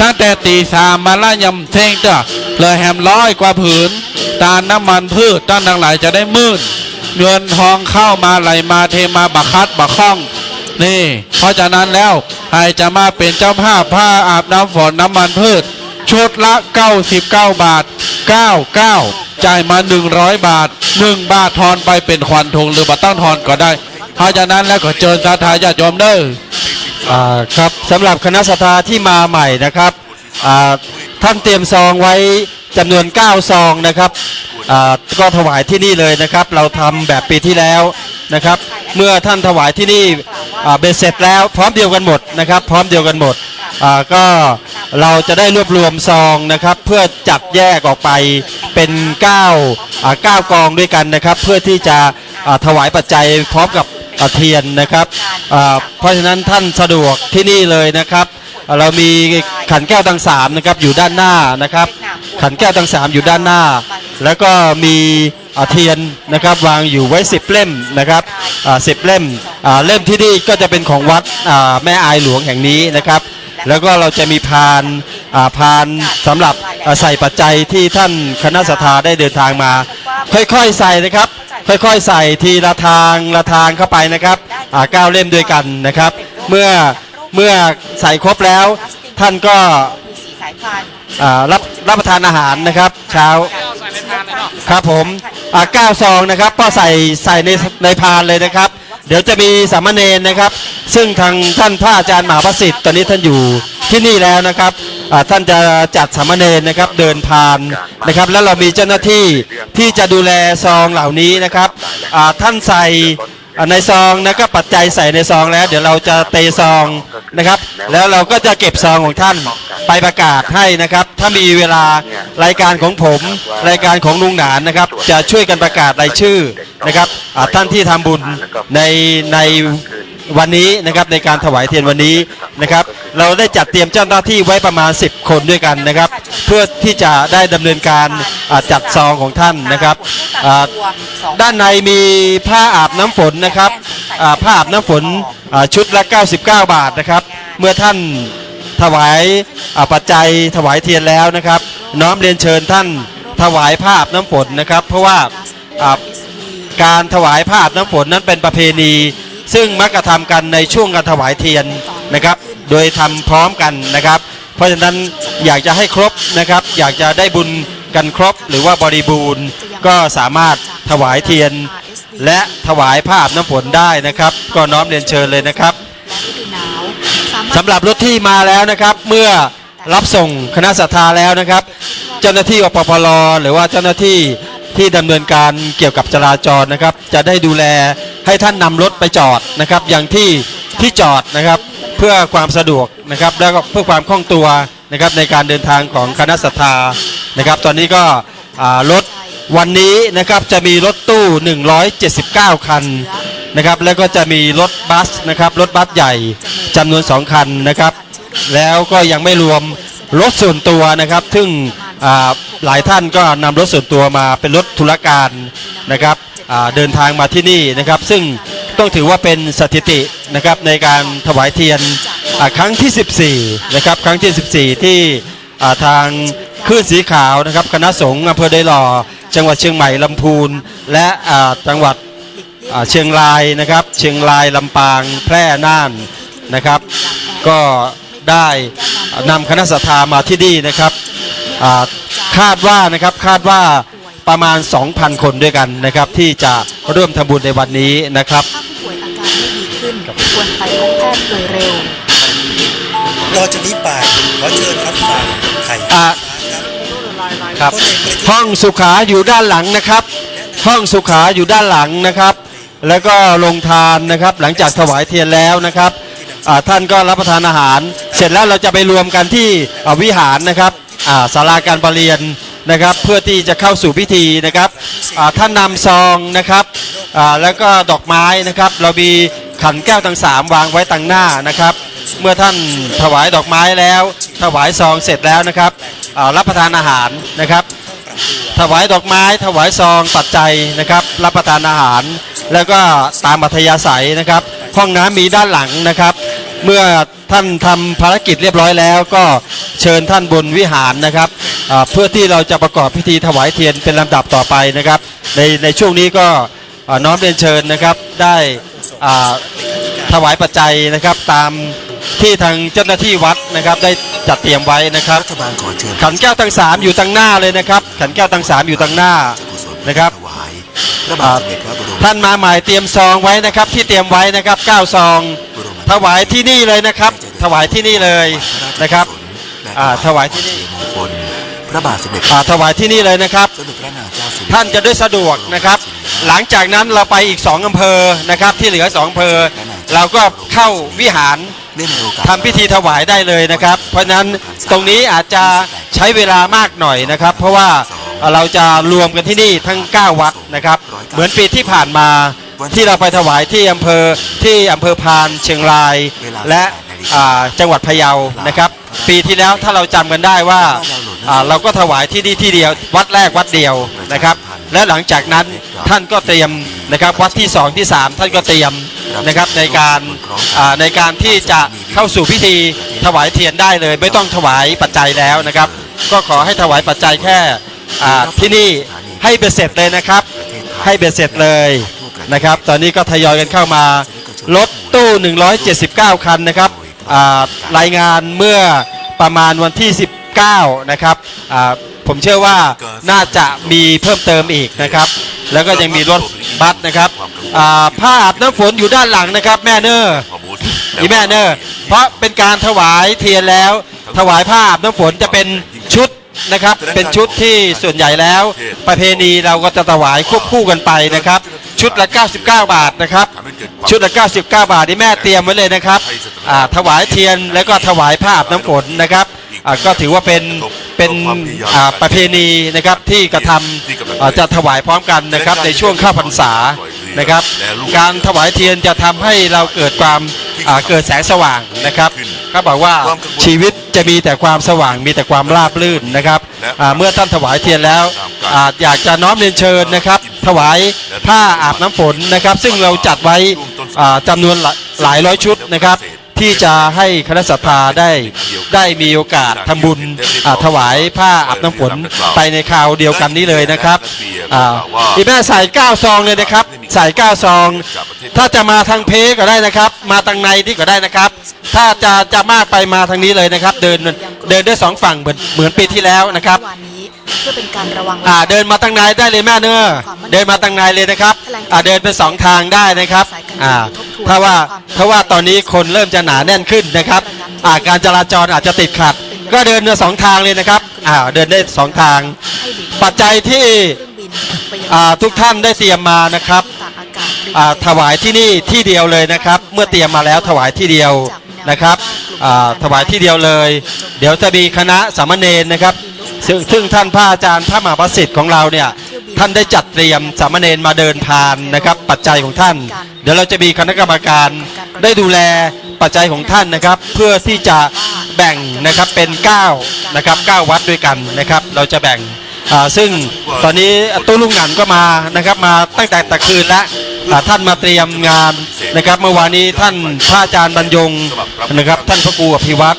ตั้งแต่ตีสามมาล่ายำเท่งเด้อเลยแฮม100 กว่าผืนตาน้ำมันพืชต้านทั้งหลายจะได้มื่นเงินทองเข้ามาไหลมาเทมาบักคัดบักข้องนี่เพราะฉะนั้นแล้วใครจะมาเป็นเจ้าภาพผ้าอาบน้ำฝนน้ำมันพืชชุดละ99 บาท99จ่ายมา100 บาท1 บาททอนไปเป็นควันทงหรือบัตรต้องทอนก็ได้เพราะฉะนั้นแล้วก็เชิญศรัทธาญาติโยมเด้อครับสำหรับคณะศรัทธาที่มาใหม่นะครับท่านเตรียมซองไว้จำนวน9ซองนะครับก็ถวายที่นี่เลยนะครับเราทำแบบปีที่แล้วนะครับเมื่อท่านถวายที่นี่เบ็ดเสร็จแล้วพร้อมเดียวกันหมดนะครับพร้อมเดียวกันหมดก็เราจะได้รวบรวมซองนะครับเพื่อจัดแยกออกไปเป็น9กองด้วยกันนะครับเพื่อที่จะถวายปัจจัยพร้อมกับเทียนนะครับเพราะฉะนั้นท่านสะดวกที่นี่เลยนะครับเรามีขันแก้วทั้ง3นะครับอยู่ด้านหน้านะครับขันแก้วทั้ง3อยู่ด้านหน้าแล้วก็มีเทียนนะครับวางอยู่ไว้10 เล่มนะครับ10 เล่มเล่มที่นี่ก็จะเป็นของวัดแม่อายหลวงแห่งนี้นะครับแล้วก็เราจะมีพานสำหรับใส่ปัจจัยที่ท่านคณะศรัทธาได้เดินทางมาค่อยๆใส่นะครับค่อยๆใส่ทีละทางเข้าไปนะครับ9 เล่มด้วยกันนะครับเมื่อใส่ครบแล้วท่านก็รับประทานอาหารนะครับเช้าครับผม9 ซองนะครับก็ใส่ในพานเลยนะครับเดี๋ยวจะมีสามเณรนะครับซึ่งทางท่านพระอาจารย์มหาประสิทธิ์ตอนนี้ท่านอยู่ที่นี่แล้วนะครับท่านจะจัดสามเณรนะครับเดินพานนะครับแล้วเรามีเจ้าหน้าที่ที่จะดูแลซองเหล่านี้นะครับท่านใส่ในซองนะครับปัจจัยใส่ในซองแล้วเดี๋ยวเราจะเทซองนะครับแล้วเราก็จะเก็บซองของท่านไปประกาศให้นะครับถ้ามีเวลารายการของผมรายการของลุงหนานนะครับจะช่วยกันประกาศรายชื่อนะครับท่านที่ทำบุญในวันนี้นะครับในการถวายเทียนวันนี้นะครับเราได้จัดเตรียมเจ้าหน้าที่ไว้ประมาณ10 คนด้วยกันนะครับเพื่อที่จะได้ดำเนินการจัดซองของท่านนะครับด้านในมีผ้าอาบน้ำฝนนะครับผ้าอาบน้ำฝนชุดละ99 บาทนะครับเมื่อท่านถวายปัจจัยถวายเทียนแล้วนะครับน้อมเรียนเชิญท่านถวายผ้าอาบน้ำฝนนะครับเพราะว่าการถวายผ้าอาบน้ำฝนนั้นเป็นประเพณีซึ่งมักกระทำกันในช่วงการถวายเทียนนะครับโดยทำพร้อมกันนะครับเพราะฉะนั้นอยากจะให้ครบนะครับอยากจะได้บุญกันครบหรือว่าบริบูรณ์ก็สามารถถวายเทียนและถวายผ้าอาบน้ำฝนได้นะครับก็น้อมเรียนเชิญเลยนะครับสำหรับรถที่มาแล้วนะครับเมื่อรับส่งคณะศรัทธาแล้วนะครับเจ้าหน้าที่อปพลหรือว่าเจ้าหน้าที่ที่ดำเนินการเกี่ยวกับจราจรนะครับจะได้ดูแลให้ท่านนำรถไปจอดนะครับอย่างที่จอดนะครับเพื่อความสะดวกนะครับแล้วก็เพื่อความคล่องตัวนะครับในการเดินทางของคณะศรัทธานะครับตอนนี้ก็รถวันนี้นะครับจะมีรถตู้179 คันนะครับแล้วก็จะมีรถบัสนะครับรถบัสใหญ่จำนวน2 คันนะครับแล้วก็ยังไม่รวมรถส่วนตัวนะครับซึ่งหลายท่านก็นำรถส่วนตัวมาเป็นรถธุรการนะครับเดินทางมาที่นี่นะครับซึ่งต้องถือว่าเป็นสถิตินะครับในการถวายเทียนครั้งที่14นะครับครั้งที่14ที่ทางคลื่นสีขาวนะครับคณะสงฆ์อำเภอไดหล่อจังหวัดเชียงใหม่ลำพูนและจังหวัดเชียงรายนะครับเชียงรายลำปางแพร่น่านนะครับก็ได้นำคณะศรัทธามาที่นี่นะครับคาดว่าประมาณ 2,000 คนด้วยกันนะครับที่จะร่วมทำบุญในวันนี้นะครับถ้าผู้ป่วยอาการไม่ดีขึ้นควรไปพบแพทย์โดยเร็วต่อจากนี้ไปขอเชิญรับฟังไข่ครับห้องสุขาอยู่ด้านหลังนะครับห้องสุขาอยู่ด้านหลังนะครับแล้วก็ลงทานนะครับหลังจากถวายเทียนแล้วนะครับท่านก็รับประทานอาหารเสร็จแล้วเราจะไปรวมกันที่วิหารนะครับศาลาการประเรียนนะครับเพื่อที่จะเข้าสู่พิธีนะครับท่านนำซองนะครับแล้วก็ดอกไม้นะครับเรามีขันแก้วทั้ง3วางไว้ตั้งหน้านะครับเมื่อท่านถวายดอกไม้แล้วถวายซองเสร็จแล้วนะครับรับประทานอาหารนะครับถวายดอกไม้ถวายซองปัจจัยนะครับรับประทานอาหารแล้วก็ตามอัธยาศัยนะครับห้องน้ำมีด้านหลังนะครับ เมื่อท่านทำภารกิจเรียบร้อยแล้วก็เชิญท่านบนวิหารนะครับเพื่อที่เราจะประกอบพิธีถวายเทียนเป็นลำดับต่อไปนะครับในช่วงนี้ก็น้อมเรียนเชิญนะครับได้ถวายปัจจัยนะครับตามที่ทางเจ้าหน้าที่วัดนะครับได้จัดเตรียมไว้นะครับ รัฐบาลขอเชิญ ขันแก้วทั้ง3อยู่ทางหน้าเลยนะครับขันแก้วทั้ง3อยู่ทางหน้านะครับ ถวายพระบาทสมเด็จพระบรม ท่านมาใหม่เตรียมซองไว้นะครับที่เตรียมไว้นะครับ9ซองถวายที่นี่เลยนะครับถวายที่นี่เลยนะครับถวายที่นี่ มงคลพระบาทสมเด็จ ถวายที่นี่เลยนะครับ สมเด็จพระนางเจ้าสิริ ท่านจะได้สะดวกนะครับ หลังจากนั้นเราไปอีก2อำเภอนะครับที่เหลือ2อำเภอเราก็เข้าวิหาร เนื่องในโอกาส ทำพิธีถวายได้เลยนะครับ เพราะฉะนั้นตรงนี้อาจจะใช้เวลามากหน่อยนะครับ เพราะว่าเราจะรวมกันที่นี่ทั้ง9วัดนะครับเหมือนปีที่ผ่านมาที่เราไปถวายที่อำเภอพานเชียงราย และจังหวัดพะเยานะครับปีที่แล้วถ้าเราจำกันได้ว่าเราก็ถวายที่นี่ที่เดียววัดแรกวัดเดียวนะครับและหลังจากนั้นท่านก็เตรียมนะครับวัดที่2ที่3ท่านก็เตรียมนะครับในการที่จะเข้าสู่พิธีถวายเทียนได้เลยไม่ต้องถวายปัจจัยแล้วนะครับก็ขอให้ถวายปัจจัยแค่ที่นี่ให้เบ็ดเสร็จเลยนะครับให้เบ็ดเสร็จเลยนะครับตอนนี้ก็ทยอยกันเข้ามารถตู้179คันนะครับรายงานเมื่อประมาณวันที่19นะครับผมเชื่อว่าน่าจะมีเพิ่มเติมอีกนะครับแล้วก็ยังมีรถบัสนะครับผ้าอาบน้ำฝนอยู่ด้านหลังนะครับแม่เนอร์อีแม่เนอร์เพราะเป็นการถวายเทียนแล้วถวายผ้าอาบน้ำฝนจะเป็นชุดนะครับเป็นชุดที่ส่วนใหญ่แล้วประเพณีเราก็จะถวายควบคู่กันไปนะครับชุดละ99 บาทนะครับชุดละ99 บาทที่แม่เตรียมไว้เลยนะครับถวายเทียนแล้วก็ถวายผ้าอาบน้ำฝนนะครับก็ถือว่าเป็นประเพณีนะครับที่กระทำจะถวายพร้อมกันนะครับในช่วงเข้าพรรษานะครับการถวายเทียนจะทำให้เราเกิดความเกิดแสงสว่างนะครับเขาบอกว่าชีวิตจะมีแต่ความสว่างมีแต่ความราบรื่นนะครับเมื่อท่านถวายเทียนแล้วอยากจะน้อมเรียนเชิญนะครับถวายผ้าอาบน้ำฝนนะครับซึ่งเราจัดไว้จำนวนหลายร้อยชุดนะครับที่จะให้คณะศรัทธาได้มีโอกาสทำบุญถวายผ้าอาบน้ำฝนไปในคราวเดียวกันนี้เลยนะครับอีแม่ใส่9ซองเลยนะครับใส่9ซองถ้าจะมาทางเพก็ได้นะครับมาทางในที่ก็ได้นะครับถ้าจะมากไปมาทางนี้เลยนะครับเดินด้วย2ฝั่งเหมือนปีที่แล้วนะครับ วันนี้เพื่อเป็นการระวัง เดินมาทางในได้เลยแม่เนอเดินมาทางในเลยนะครับเดินเป็น2ทางได้นะครับถ้าว่าตอนนี้คนเริ่มจะหนาแน่นขึ้นนะครับการจราจรอาจจะติดขัดก็เดินมา2ทางเลยนะครับเดินได้2ทางปัจจัยที่ทุกท่านได้เตรียมมานะครับถวายที่นี่ที่เดียวเลยนะครับเมื่อเตรียมมาแล้วถวายที่เดียวนะครับถวายที่เดียวเลยเดี๋ยวจะมีคณะสามเณรนะครับซึ่งท่านพระอาจารย์พระมหาประสิทธิ์ของเราเนี่ยท่านได้จัดเตรียมสามเณรมาเดินพานนะครับปัจจัยของท่านเดี๋ยวเราจะมีคณะกรรมการได้ดูแลปัจจัยของท่านนะครับเพื่อที่จะแบ่งนะครับเป็น9นะครับ9วัดด้วยกันนะครับเราจะแบ่งซึ่งตอนนี้ตู้ลุงหนันก็มานะครับมาตั้งแต่ตะคืนแล้วท่านมาเตรียมงานนะครับเมื่อวานนี้ท่านพระอาจารย์บรรยงนะครับท่านพระครูอภิวัตร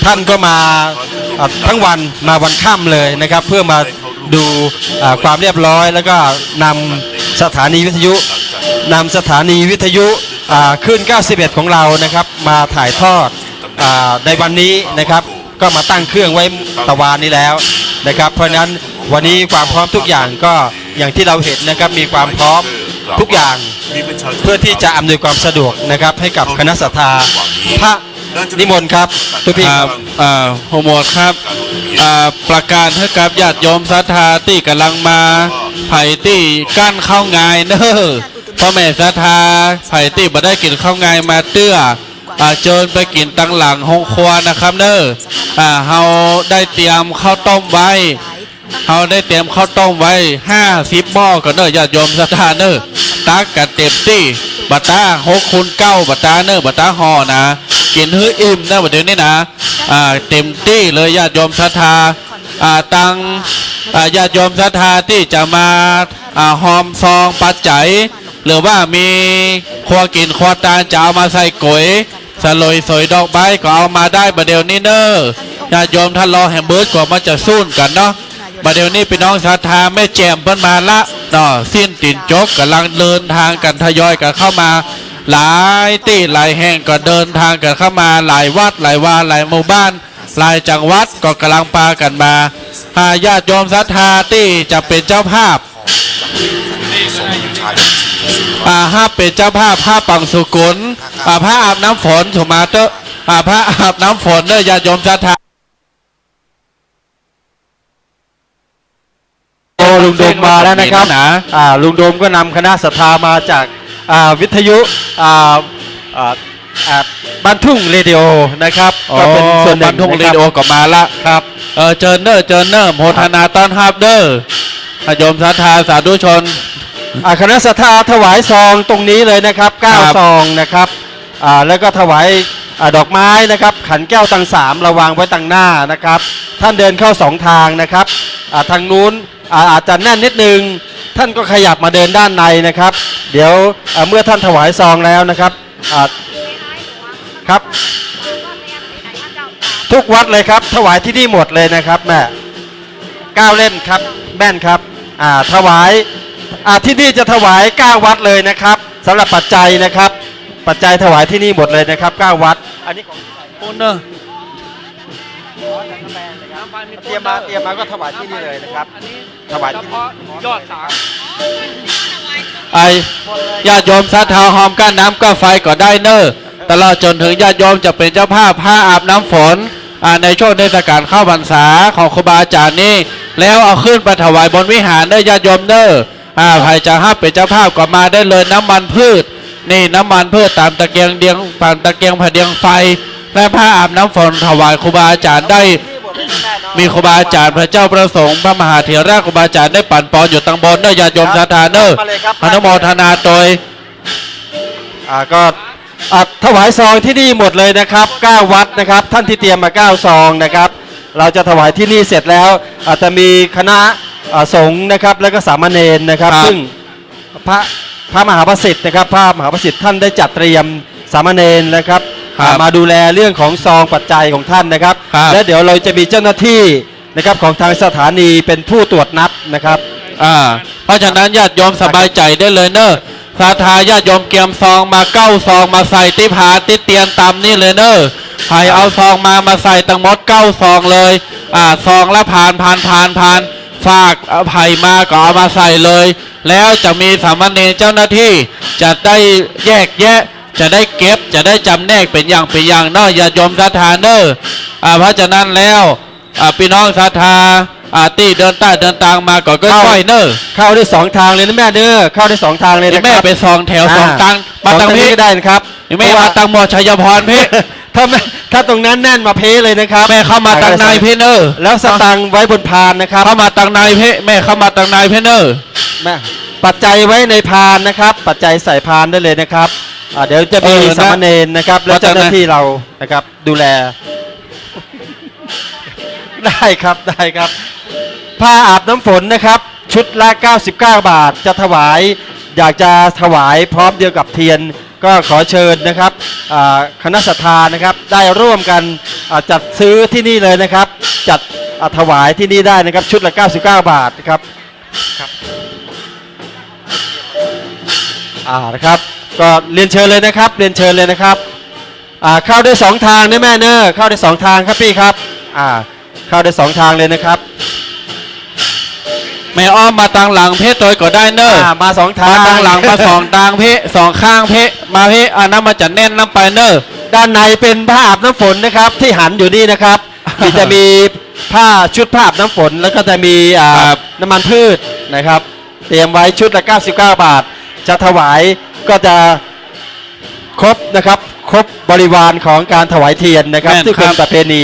ท่านก็มาทั้งวันมาวันค่ำเลยนะครับเพื่อมาดูความเรียบร้อยแล้วก็นำสถานีวิทยุขึ้น91ของเรานะครับมาถ่ายทอดในวันนี้นะครับก็มาตั้งเครื่องไว้ตะวานนี้แล้วนะครับเพราะฉะนั้นวันนี้ความพร้อมทุกอย่างก็อย่างที่เราเห็นนะครับมีความพร้อมทุกอย่างเพื่อที่จะอำนวยความสะดวกนะครับให้กับคณะศรัทธาพระนิมนต์ครับทุกพี่ครับโฮโมดครับประกาศให้กับญาติโยมศรัทธาที่กำลังมาไผ่ที่กั้นเข้างายเนอพ่อแม่ศรัทธาไผ่ที่บ่ได้กินข้าวงายมาเตื้อเจิญไปกินตั้งหลังห้องครัวนะครับเนอเฮาได้เตรียมข้าวต้มไว้50 หม้อก็เนอญาติโยมศรัทธาเนอตักกันเต็มที่บัตตา6 คูณ 9บัตตาเนอบัตตาห่อนะกินหื้ออิ่มนะวันเดี๋ยวนี้นะเต็มที่เลยญาติโยมศรัทธาตังญาติโยมศรัทธาที่จะมาหอมซองปัจจัยหรือว่ามีครัวกินครัวตาลจะเอามาใส่ก๋วย สลอยสวยดอกใบก็เอามาได้ประเดี๋ยวนี้เนอะญาติโยมท่านรอแฮมเบิร์ดกว่ามันจะสู้กันเนาะประเดี๋ยวนี้พี่น้องศรัทธาแม่แจ่มเพิ่นมาละเนาะสิ้นตินจกกำลังเดินทางกันทยอยกันเข้ามาหลายที่หลายแห่งก็เดินทางกันเข้ามาหลายวัดหลายวาหลายหมู่บ้านหลายจังหวัดก็กำลังปากันมาญาติโยมศรัทธาที่จะเป็นเจ้าภาพห้าเป็นเจ้าภาพผ้าปังสุกุลผ้าอาบน้ำฝนถูกมาเตอะผ้าอาบน้ำฝนเนอะญาติโยมศรัทธาโอ้ลุงโดมมาแล้วนะครับลุงโดมก็นำคณะศรัทธามาจากวิทยุบ้านทุ่งเรดิโอนะครับก็เป็นส่วนหนึ่ง บ้านทุ่งเรดิโอก็มาละครับเจอเนอร์โมทนาต้อนรับเด้อโยมศรัทธาสาธุชนคณะศรัทธาถวายซองตรงนี้เลยนะครับ9ซองนะครับแล้วก็ถวายดอกไม้นะครับขันแก้วตัง3ระวางไว้ตังหน้านะครับท่านเดินเข้า2ทางนะครับทางนู้นอาจจะแน่นนิดนึงท่านก็ขยับมาเดินด้านในนะครับเดี๋ยวเมื่อท่านถวายซองแล้วนะครับครับทุกวัดเลยครับถวายที่นี่หมดเลยนะครับแม่9เล่มครับแม่นครับถวายที่นี่จะถวาย9วัดเลยนะครับสำหรับปัจจัยนะครับปัจจัยถวายที่นี่หมดเลยนะครับ9วัดอันนี้ของคุณเนอะเตรียมมาก็ถวายที่นี่เลยนะครับถวายที่ยอดสามญาติโยมศรัทธาหอมก้านน้ำก้าไฟก็ได้เนอะตลอดจนถึงญาติโยมจะเป็นเจ้าภาพผ้าอาบน้ำฝนในช่วงเทศกาลเข้าพรรษาของครูบาอาจารย์นี่แล้วเอาขึ้นไปถวายบนวิหารเนอะญาติโยมเนอะใครจะห้าเป็นเจ้าภาพก็มาได้เลยน้ำมันพืชนี่น้ำมันพืชตามตะเกียงผาเดียงไฟและผ้าอาบน้ำฝนถวายครูบาอาจารย์ได้มีครูบาอาจารย์พระเจ้าประสงค์พระมหาเถระครูบาอาจารย์ได้ปั่นปอนอยู่ตังบนเนอะญาติโยมศรัทธาเนอะอนุโมทนาโดยก็ถวายซองที่นี่หมดเลยนะครับ9วัดนะครับท่านที่เตรียมมา9ซองนะครับเราจะถวายที่นี่เสร็จแล้วอาจจะมีคณะสงฆ์นะครับแล้วก็สามเณรนะครับซึ่งพระมหาประสิทธิ์นะครับพระมหาประสิทธิ์ท่านได้จัดเตรียมสามเณรนะครับมาดูแลเรื่องของซองปัจจัยของท่านนะครับและเดี๋ยวเราจะมีเจ้าหน้าที่นะครับของทางสถานีเป็นผู้ตรวจนับนะครับเพราะฉะนั้นญาติโยมสบายใจได้เลยเนอะศรัทธาญาติโยมเกียมซองมา9ซองมาใส่ติผาติเตียนตามนี่เลยเนอะใครเอาซองมาใส่ตั้งหมด9ซองเลยซองละผ่านฝากไผ่มาก็เอามาใส่เลยแล้วจะมีสามเณรเจ้าหน้าที่จะได้แยกแยะจะได้เก็บจะได้จำแนกเป็นอย่างเนอะญาติโยมศรัทธาเนอะเพราะฉะนั้นแล้วพี่น้องศรัทธาตีเดินใต้เดินตางมาก่อนก็ค่อยเนอะเข้าได้2ทางเลยนะแม่เนอะเข้าได้2ทางเลยนะแม่ไป2แถว2ตังมาตังพี่ได้นะครับแม่มาตังหมอชัยพรพี่ถ้าตรงนั้นแน่นมาเพเลยนะครับแม่เข้ามาตังนายพี่เนอะแล้วสตังไว้บนพานนะครับเข้ามาตังนายพี่แม่เข้ามาตังนายพี่เนอะแม่ปัจจัยไว้ในพานนะครับปัจจัยใส่พานได้เลยนะครับเดี๋ยวจะมีสามเณรนะครับแล้วเจ้าหน้าที่เรานะครับดูแลได้ครับผ้าอาบน้ำฝนนะครับชุดละ99 บาทจะถวายอยากจะถวายพร้อมเดียวกับเทียนก็ขอเชิญนะครับคณะศรัทธานะครับได้ร่วมกันจัดซื้อที่นี่เลยนะครับจัดถวายที่นี่ได้นะครับชุดละ99 บาทนะครับนะครับก็เรียนเชิญเลยนะครับเรียนเชิญเลยนะครับเข้าได้2ทางนะแม่เนอะเข้าได้2ทางครับพี่ครับเข้าได้2ทางเลยนะครับแม่อ้อมมาตังหลังเพชรโดยก็ได้เนอะมา2ทางมาตังหลังมา2ทางเพชร2ข้างเพชรมาเพชรน้ำมาจัดแน่นน้ำไปเนอะด้านในเป็นผ้าอาบน้ำฝนนะครับที่หันอยู่นี่นะครับจะมีชุดผ้าอาบน้ำฝนแล้วก็จะมีน้ำมันพืชนะครับเตรียมไว้ชุดละ99 บาทจะถวายก็จะครบนะครับครบบริวารของการถวายเทียนนะครับที่เป็นประเพณี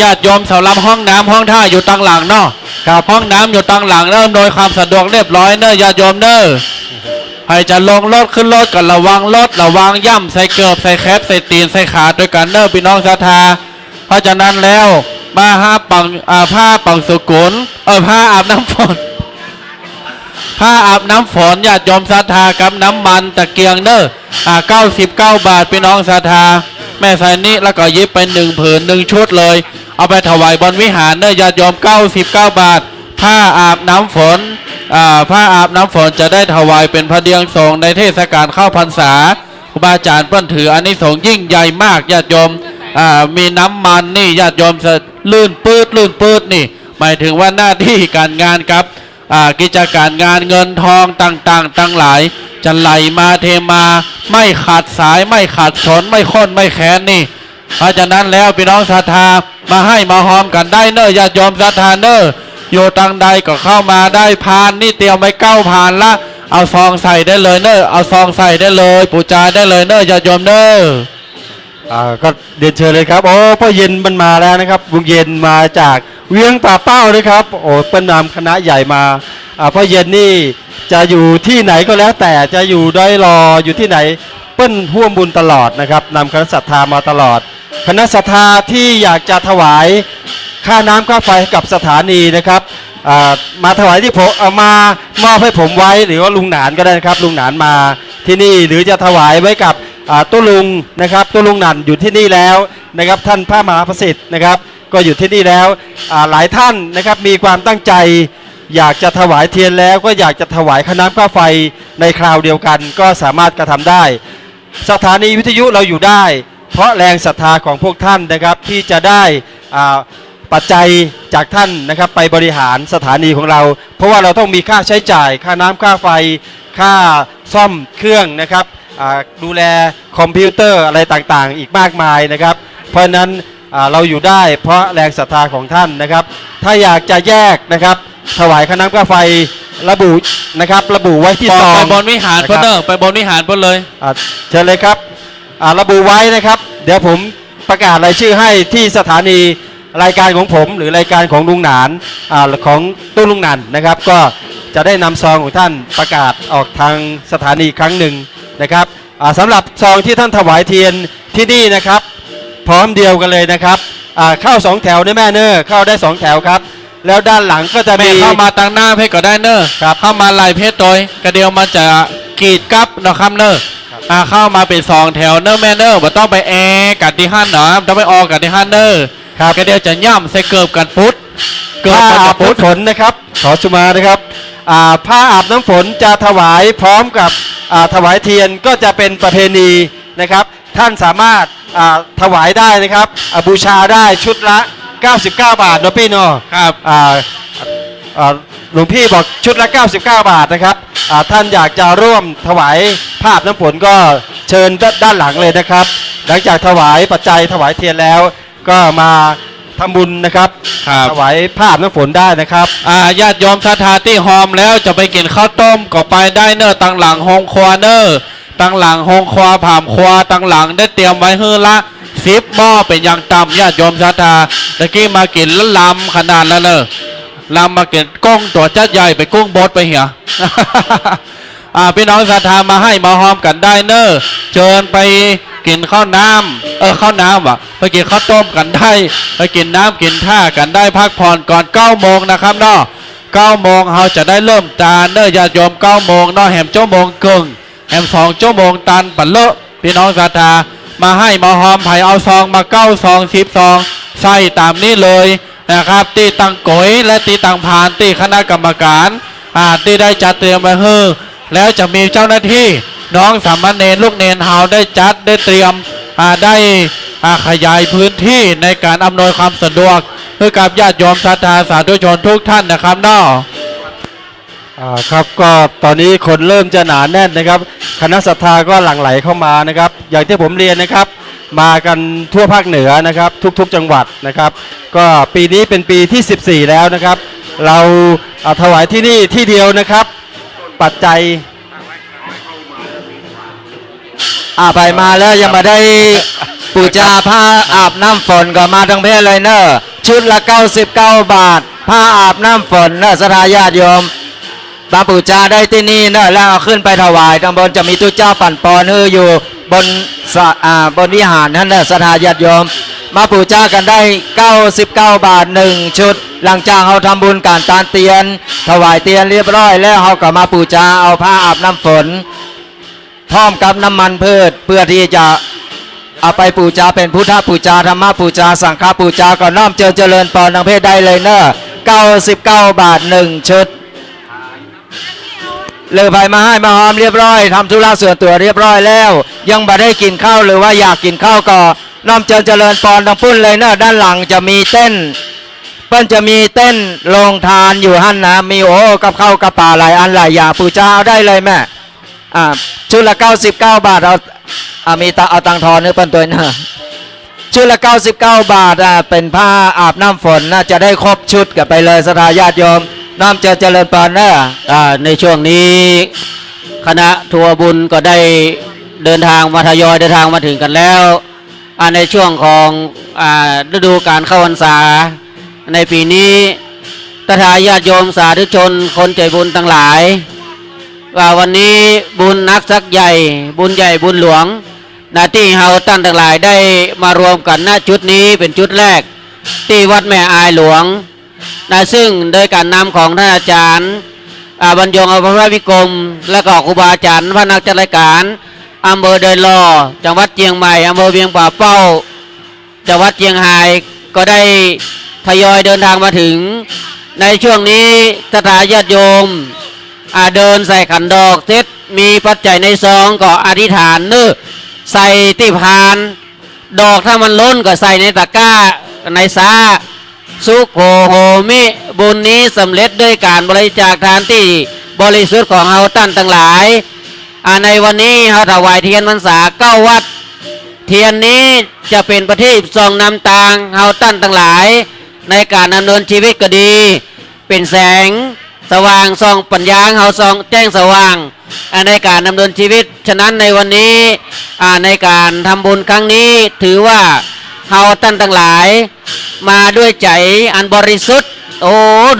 ญาติโยมสำหรับห้องน้ำห้องท่าอยู่ตังหลังเนาะครับห้องน้ำอยู่ตังหลังเริ่มโดยความสะดวกเรียบร้อยเนอะญาติโยมเนอะให้จะลงรถขึ้นรถกันระวังรถระวังย่ำใส่เกือบใส่แคปใส่ตีนใส่ขาด้วยกันเนอะพี่น้องศรัทธาเพราะฉะนั้นแล้วมาผ้าปังสุกุลผ้าอาบน้ำฝนผ้าอาบน้ำฝนญาติโยมศรัทธากับน้ำมันตะเกียงเนอะ99 บาทพี่น้องศรัทธา แม่ใส่นี้แล้วก็ยิบเป็น1 ผืน 1 ชุดเลย เอาไปถวายบนวิหารเนอะญาติโยม99 บาทผ้าอาบน้ำฝนผ้าอาบน้ำฝนจะได้ถวายเป็นพระเดียงสงฆ์ในเทศกาลเข้าพรรษาครูบาอาจารย์เปิ้นถืออานิสงส์ยิ่งใหญ่มากญาติโยมมีน้ำมันนี่ญาติโยมจะลื่นปืดนี่หมายถึงว่าหน้าที่การงานครับกิจการงานเงินทองต่างๆทั้งหลายจะไหลมาเทมาไม่ขาดสายไม่ขาดสนไม่ค้นไม่แค้นนี่เพราะฉะนั้นแล้วพี่น้องศรัทธามาให้มาหอมกันได้เนอะญาติโยมศรัทธาเนอะอยู่ตังใดก็เข้ามาได้พานนี่เตรียมไว้9 พานละเอาซองใส่ได้เลยเนอะเอาซองใส่ได้เลยปูจาได้เลยเนอะญาติโยมเนอะก็เดินเชิญเลยครับโอ้พ่อเย็นมันมาแล้วนะครับลุงเย็นมาจากเวียงป่าเป้านะครับโอ้เป็นนำคณะใหญ่มาพ่อเย็นนี่จะอยู่ที่ไหนก็แล้วแต่จะอยู่ดอยรออยู่ที่ไหนเปิ้นห่วมบุญตลอดนะครับนำคณะศรัทธามาตลอดคณะศรัทธาที่อยากจะถวายค่าน้ำค่าไฟกับสถานีนะครับมาถวายที่ผมเอามามอบให้ผมไว้หรือว่าลุงหนานก็ได้นะครับลุงหนานมาที่นี่หรือจะถวายไว้กับตู้ลุงนะครับตู้ลุงหนานอยู่ที่นี่แล้วนะครับท่านพระมหาประสิทธิ์นะครับก็อยู่ที่นี่แล้วหลายท่านนะครับมีความตั้งใจอยากจะถวายเทียนแล้วก็อยากจะถวายค่าน้ำค่าไฟในคราวเดียวกันก็สามารถกระทำได้สถานีวิทยุเราอยู่ได้เพราะแรงศรัทธาของพวกท่านนะครับที่จะได้ปัจจัยจากท่านนะครับไปบริหารสถานีของเราเพราะว่าเราต้องมีค่าใช้จ่ายค่าน้ำค่าไฟค่าซ่อมเครื่องนะครับดูแลคอมพิวเตอร์อะไรต่างๆอีกมากมายนะครับเพราะฉะนั้นเราอยู่ได้เพราะแรงศรัทธาของท่านนะครับถ้าอยากจะแยกนะครับถวายค่าน้ำค่าไฟระบุนะครับระบุไว้ที่ซองไปบนวิหารเพิ่นเนอะไปบนวิหารเพิ่นเลยเชิญเลยครับระบุไว้นะครับเดี๋ยวผมประกาศรายชื่อให้ที่สถานีรายการของผมหรือรายการของลุงหนานของตู้ลุงหนานนะครับก็จะได้นำซองของท่านประกาศออกทางสถานีครั้งหนึ่งนะครับสำหรับซองที่ท่านถวายเทียนที่นี่นะครับพร้อมเดียวกันเลยนะครับเข้า2 แถวนะแม่เนอร์เข้าได้2 แถวครับแล้วด้านหลังก็จะมีเข้ามาตั้งหน้าเพชรก็ได้เนอร์เข้ามาลายเพชรโดยกระเดียวมันจะกีดกับนะครับเนอร์เข้ามาเป็น2 แถวเนอร์แม่เนอร์บ่ต้องไปกัดที่ห้านหนอต้องไปออกกัดที่ห้านเนอร์กระเดียวจะย่ำใส่เกิบกันพุทธเกิบกันพุทธฝนนะครับขอชุมานะครับผ้าอาบน้ำฝนจะถวายพร้อมกับถวายเทียนก็จะเป็นประเพณีนะครับท่านสามารถถวายได้นะครับบูชาได้ชุดละ99 บาทเนาะพี่เนาะครับหลวงพี่บอกชุดละ99 บาทนะครับท่านอยากจะร่วมถวายผ้าอาบน้ำฝนก็เชิญด้านหลังเลยนะครับหลังจากถวายปัจจัยถวายเทียนแล้วก็มาทำบุญนะครับถวายผ้าอาบน้ำฝนได้นะครับญาติโยมศรัทธาที่หอมแล้วจะไปกินข้าวต้มก็ไปได้เนอะตั้งหลังโฮงครัวเนอะตั้งหลังโฮงครัวผ่ามครัวตั้งหลังได้เตรียมไว้ฮื้อละ10 หม้อเป็นอย่างต่ำญาติโยมศรัทธาตะกี้มากินแล้วลำขนาดแล้วเนอะลำมากินกุ้งตัวจัดใหญ่ไปกุ้งบดไปเหี่ยพี่น้องศรัทธามาให้มาหอมกันได้เนอะเชิญไปกินข้าวน้ำข้าวน้ำไปกินข้าวต้มกันได้ไปกินน้ำกินท่ากันได้พักผ่อนก่อน9 โมงนะครับเนาะ9 โมงเราจะได้เริ่มจานเนอะญาติโยม9 โมงเนาะแหม1 ชั่วโมงครึ่งแหม2 ชั่วโมงตันปั่นเลอะพี่น้องศรัทธามาให้มาหอมไผ่เอาซองมา9 ซอง10 ซองใส่ตามนี้เลยนะครับตีตังโกยและตีตังผ่านตีคณะกรรมการตีได้จัดเตรียมไว้ให้แล้วจะมีเจ้าหน้าที่น้องสามเณรลูกเนรเฮาได้จัดได้เตรียมได้ขยายพื้นที่ในการอำนวยความสะดวกเพื่อกับญาติโยมศรัทธาสาธุชนทุกท่านนะครับเนาะครับก็ตอนนี้คนเริ่มจะหนาแน่นนะครับคณะศรัทธาก็หลั่งไหลเข้ามานะครับอย่างที่ผมเรียนนะครับมากันทั่วภาคเหนือนะครับทุกๆจังหวัดนะครับก็ปีนี้เป็นปีที่14แล้วนะครับเราถวายที่นี่ที่เดียวนะครับปัจจัยไปมาแล้วยังมาได้ปูจาผ้าอาบน้ำฝนก็มาทั้งเพศเลยเนอะชุดละ99 บาทผ้าอาบน้ำฝนเนอะศรัทธาญาติโยมมาปูจาได้ที่นี่เนอะแล้วเอาขึ้นไปถวายทางบนจะมีตู้เจ้าปั่นปอนอยู่บนวิหารนั่นเนอะศรัทธาญาติโยมมาปูจากันได้99 บาท1 ชุดหลังจากเขาทำบุญการตานเตียนถวายเตียนเรียบร้อยแล้วเขาก็มาปูจาเอาผ้าอาบน้ำฝนพร้อมกับน้ำมันพืชเพื่อที่จะ เอาไปปูจาเป็นพุทธปูจาธรรมปูจาสังฆปูจาก่อนน้อมเจริญพรทางเพศได้เลยเนอะ99 บาท1ชุดเลือไปมาให้มาหอมเรียบร้อยทำธุระส่วนตัวเรียบร้อยแล้ว ยังบ่ได้กินข้าวหรือว่าอยากกินข้าวก็น้อมเจริญพรทางปุ้นเลยเนอะด้านหลังจะมีเต้นเปิ้นจะมีเต้นโรงทานอยู่หั่นนะมีโอ้กับข้าวกับปลาหลายอันหลายอย่างปูจาเอาได้เลยแม่ชุดละ99 บาทเอามีเอาตังทอนเนื้อเปิ้นตัวเนอะชุดละ99 บาทเป็นผ้าอาบน้ำฝนน่าจะได้ครบชุดกันไปเลยสถาญาติโยมน้อมเจริญพรเนอะในช่วงนี้คณะทัวร์บุญก็ได้เดินทางมาทยอยเดินทางมาถึงกันแล้วในช่วงของฤดูการเข้าพรรษาในปีนี้สถาญาติโยมสาธุชนคนใจบุญทั้งหลายว่าวันนี้บุญนักสักใหญ่บุญใหญ่บุญหลวงที่เฮาตั้งทั้งหลายได้มารวมกันณจุดนี้เป็นจุดแรกที่วัดแม่อายหลวงซึ่งโดยการนำของท่านอาจารย์บรรยงอภรวิกรมและก็ครูบาอาจารย์พระนักจัดรายการอำเภอเดยลอจังหวัดเชียงใหม่อำเภอเวียงป่าเป้าจังหวัดเชียงรายก็ได้ทยอยเดินทางมาถึงในช่วงนี้สถาญาติโยมเดินใส่ขันดอกเสร็จมีปัจจัยในซองก็อธิษฐานใส่ที่พานดอกถ้ามันล้นก็ใส่ในตะกร้าในซาสุโขโหมิบุญนี้สำเร็จด้วยการบริจาคทานที่บริสุทธิ์ของเฮาตั้นทั้งหลายในวันนี้เฮาถวายเทียนพรรษา9 วัดเทียนนี้จะเป็นประทีปส่องนำทางเฮาตั้นทั้งหลายในการดำเนินชีวิตก็ดีเป็นแสงสว่างส่องปัญญาเฮาส่องแจ้งสว่างในการดำเนินชีวิตฉะนั้นในวันนี้ในการทำบุญครั้งนี้ถือว่าเฮาตั้นทั้งหลายมาด้วยใจอันบริสุทธิ์โอ้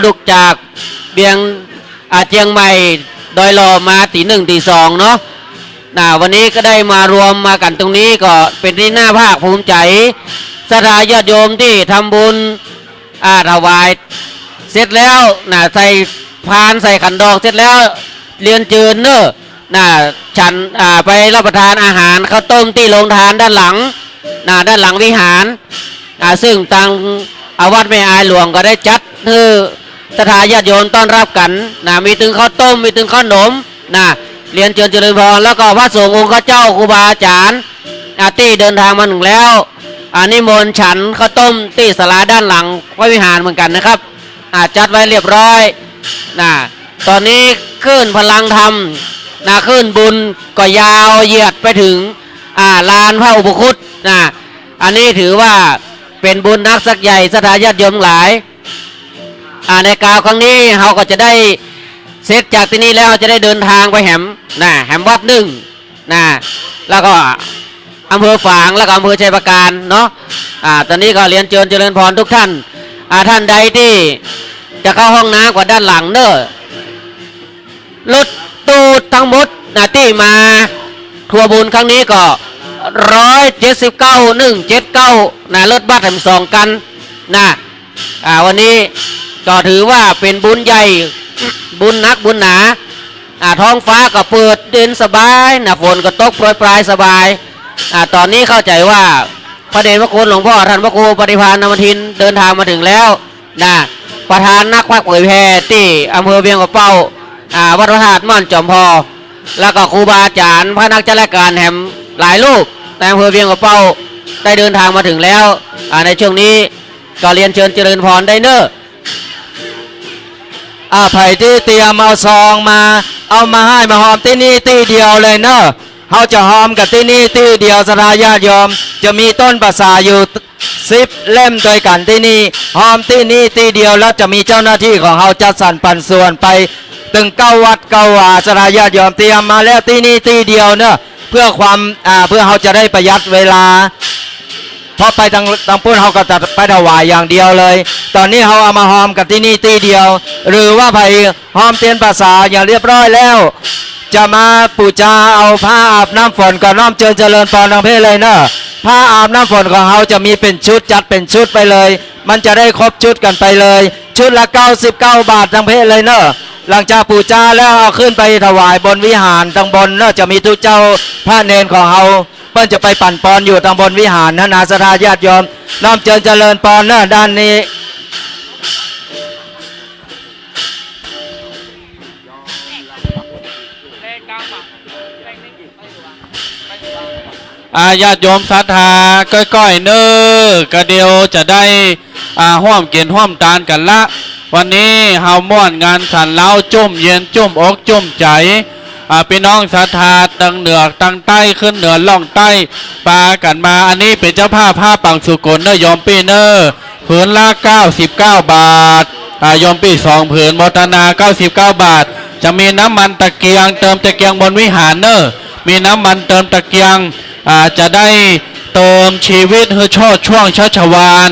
ลุกจากเบียงเชียงใหม่ดอยหล่อมาตี 1 ตี 2เนาะวันนี้ก็ได้มารวมมากันตรงนี้ก็เป็นที่น่าภาคภูมิใจศรัทธาญาติโยมที่ทำบุญถวายเสร็จแล้วใส่พานใส่ขันดอกเสร็จแล้วเรียนเชิญเนอะฉันไปรับประทานอาหารข้าวต้มที่โรงทานด้านหลังด้านหลังวิหารซึ่งทางวัดแม่อายหลวงก็ได้จัดสถาญาติโยมต้อนรับกันมีถึงข้าวต้มมีถึงขนมเรียนเชิญเจริญพรแล้วก็พระสงฆ์องค์เจ้าครูบาอาจารย์ที่เดินทางมาถึงแล้วนิมนต์ฉันข้าวต้มที่ศาลาด้านหลังพระวิหารเหมือนกันนะครับจัดไว้เรียบร้อยตอนนี้ขึ้นพลังธรรมขึ้นบุญก็ยาวเหยียดไปถึงลานพระอุปคุตอันนี้ถือว่าเป็นบุญนักสักใหญ่ศรัทธาญาติโยมหลายในกาวครั้งนี้เราก็จะได้เสร็จจากที่นี่แล้วจะได้เดินทางไปแหมวัดแล้วก็อำเภอฝางแล้วก็อำเภอชัยปราการเนาะตอนนี้ก็เรียนเชิญเจริญพรทุกท่านท่านใดที่จะเข้าห้องน้ำกว่าด้านหลังเนอะรถตู้ทั้งหมดที่มาทัวร์บุญครั้งนี้ก็179รถบัสทั้ง2 กันวันนี้ก็ถือว่าเป็นบุญใหญ่บุญนักบุญหนาท้องฟ้าก็เปิดเดินสบายฝนก็ตกโปรยปลายสบายตอนนี้เข้าใจว่าพระเดชพระคุณหลวงพ่อท่านพระครูปฏิภาณนามทินเดินทางมาถึงแล้วประธานนักภาคเผยแพร่ที่อำเภอเวียงป่าเป้าวัดพระธาตุม่อนจอมพอแล้วก็ครูบาอาจารย์พระนักจัดรายการแห่งหลายรูปในอำเภอเวียงป่าเป้าได้เดินทางมาถึงแล้วในช่วงนี้ก็เรียนเชิญเจริญพรได้เนอะไผ่ที่เตรียมเอาซองมาเอามาให้มาหอมที่นี่ที่เดียวเลยเนอะเขาจะหอมกับที่นี่ที่เดียวศรัทธาญาติโยมจะมีต้นประสาอยู่10 เล่มโดยกันที่นี่หอมที่นี่ที่เดียวแล้วจะมีเจ้าหน้าที่ของเขาจัดสรรปันส่วนไปถึง9 วัด9 วาศรัทธาญาติโยมเตรียมมาแล้วที่นี่ที่เดียวเนอะเพื่อความเพื่อเขาจะได้ประหยัดเวลาเพราะไปทางปุ้นเขาก็จะไปถวายอย่างเดียวเลยตอนนี้เขาเอามาหอมกับที่นี่ที่เดียวหรือว่าไผ่หอมเตียนภาษาอย่างเรียบร้อยแล้วจะมาปูชาเอาผ้าอาบน้ำฝนก็น้อมเจริญพรทางเพศเลยเนอะผ้าอาบน้ำฝนของเขาจะมีเป็นชุดจัดเป็นชุดไปเลยมันจะได้ครบชุดกันไปเลยชุดละ99 บาททางเพศเลยเนอะหลังจากปูชาแล้วเอาขึ้นไปถวายบนวิหารทางบนเนอะจะมีทุกเจ้าพระเนรของเขา ปิ้ลจะไปปั่นปอนอยู่ตำบลวิหารนะนาสราญาติโยมน้อมเจริญพรนะด้านนี้ ญาติโยมศรัทธาก้อยๆเน้อกระเดียวจะได้ห่วมเกียนห่วมตานกันละวันนี้เฮาม่วนงานสันเล้าจุ่มเย็นจุ่มอกจุ่มใจพี่น้องศรัทธาตั้งเหนือตั้งใต้ขึ้นเหนือล่องใต้ปากันมาอันนี้เป็นเจ้าผ้าปังสุกลเนอยอมปีเนอผืนละ99 บาทยอมปี2ผืนโมทนา99 บาทจะมีน้ำมันตะเกียงเติมตะเกียงบนวิหารเนอมีน้ำมันเติมตะเกียงจะได้เติมชีวิตให้โชดช่วงชัชวาล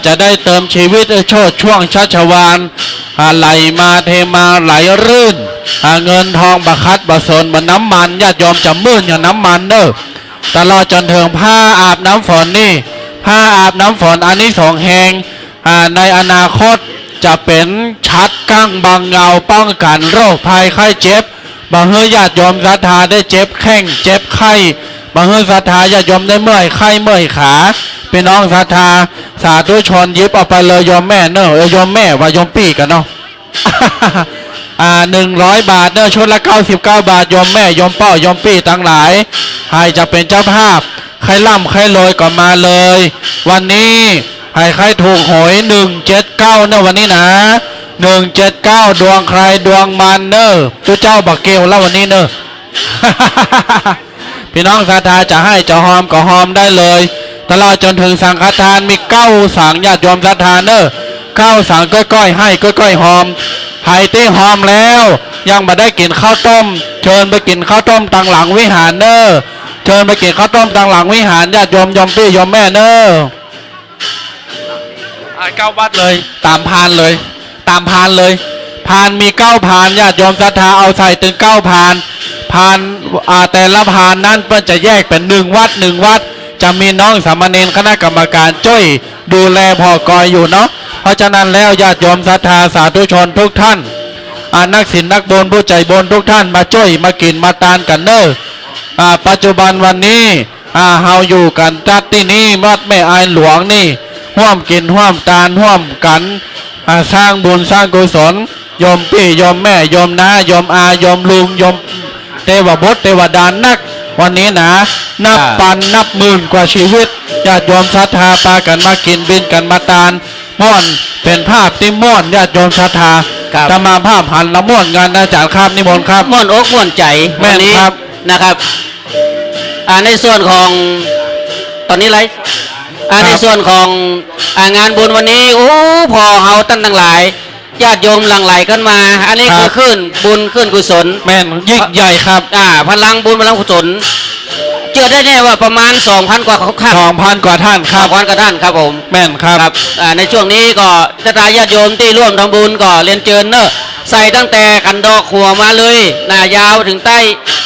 จะได้เติมชีวิตให้โชดช่วงชัชวาลไหลมาเทมาไหลรื่นเงินทองบะคัดบะสนบะน้ำมันญาติโยมจะมื่นอย่างน้ำมันเนอะตลอดจนถึงผ้าอาบน้ำฝนนี่ผ้าอาบน้ำฝนอันนี้2 แห่งในอนาคตจะเป็นชัดกั้งบางเงาป้องกันโรคภัยไข้เจ็บบางเฮือญาติโยมศรัทธาได้เจ็บแข้งเจ็บไข้บางเฮือศรัทธาญาติโยมได้เมื่อยไข้เมื่อยขาพี่น้องศรัทธาสาธุชนยิบเอาไปเลยโยมแม่เนอะโยมแม่ว่าโยมปี้กันเนาะ 100 บาทเนอะชุดละ99 บาทโยมแม่โยมป้าโยมปี้ทั้งหลายใครจะเป็นเจ้าภาพใครร่ำใครรวยก็มาเลย วันนี้ให้ใครถูกหวย179เนอะวันนี้นะ179ดวงใครดวงมันเนอะเจ้าบักเกลแล้ววันนี้เนอะ พี่น้องศรัทธาจะให้จะหอมก็หอมได้เลยตลอดจนถึงสังฆทานมี9 สังญาติโยมศรัทธาเนอะ9 สังก้อยๆให้ก้อยๆหอมไผ่ที่หอมแล้วยังมาได้กินข้าวต้มเชิญไปกินข้าวต้มตังหลังวิหารเนอะเชิญไปกินข้าวต้มตังหลังวิหารญาติโยมโยมพี่โยมแม่เนอะ9 วัดเลยตามพานเลยตามพานเลยพานมี9 พานญาติโยมศรัทธาเอาใส่ถึง9 พานพานแต่ละพานนั้นเพื่อจะแยกเป็น1 วัด1 วัดจะมีน้องสามเณรคณะกรรมการช่วยดูแลพ่อกอยอยู่เนาะเพราะฉะนั้นแล้วญาติโยมศรัทธาสาธุชนทุกท่านนักศิลป์นักบุญผู้ใจบุญทุกท่านมาช่วยมากินมาตานกันเนอะปัจจุบันวันนี้เฮาอยู่กันจัดที่นี่วัดแม่อายหลวงนี่ร่วมกินร่วมตานร่วมกันสร้างบุญสร้างกุศลโยมพี่โยมแม่โยมน้าโยมอาโยมลุงโยมเทวบุตรเทวดานักวันนี้นะนับปันนับหมื่นกว่าชีวิตญาติโยมศรัทธาปากันมากินบินกันมาตานม่วนเป็นภาพที่ม่วนญาติโยมศรัทธาจะมาภาพหันละม่วนงานอาจารย์ครับนิมนต์ครับ ม่วนอกม่วนใจวัแม่น น นี้ ครับ นะครับในส่วนของตอนนี้ไรในส่วนของงานบุญวันนี้โอ้พอเฮาตั้งหลายญาติโยมหลั่งไหลกันมา อันนี้คือขึ้นบุญขึ้นกุศล แม่นยิ่งใหญ่ครับ พลังบุญพลังกุศลเจอได้แน่ว่าประมาณ 2,000 กว่าครับ 2,000 กว่าท่านครับ 2,000 กว่าท่านครับผม แม่นครับ ครับในช่วงนี้ก็ศรัทธาญาติโยมที่ร่วมทำบุญก็เรียนเชิญเนอะใส่ตั้งแต่กันดอกหัวมาเลยนะยาวถึงใต้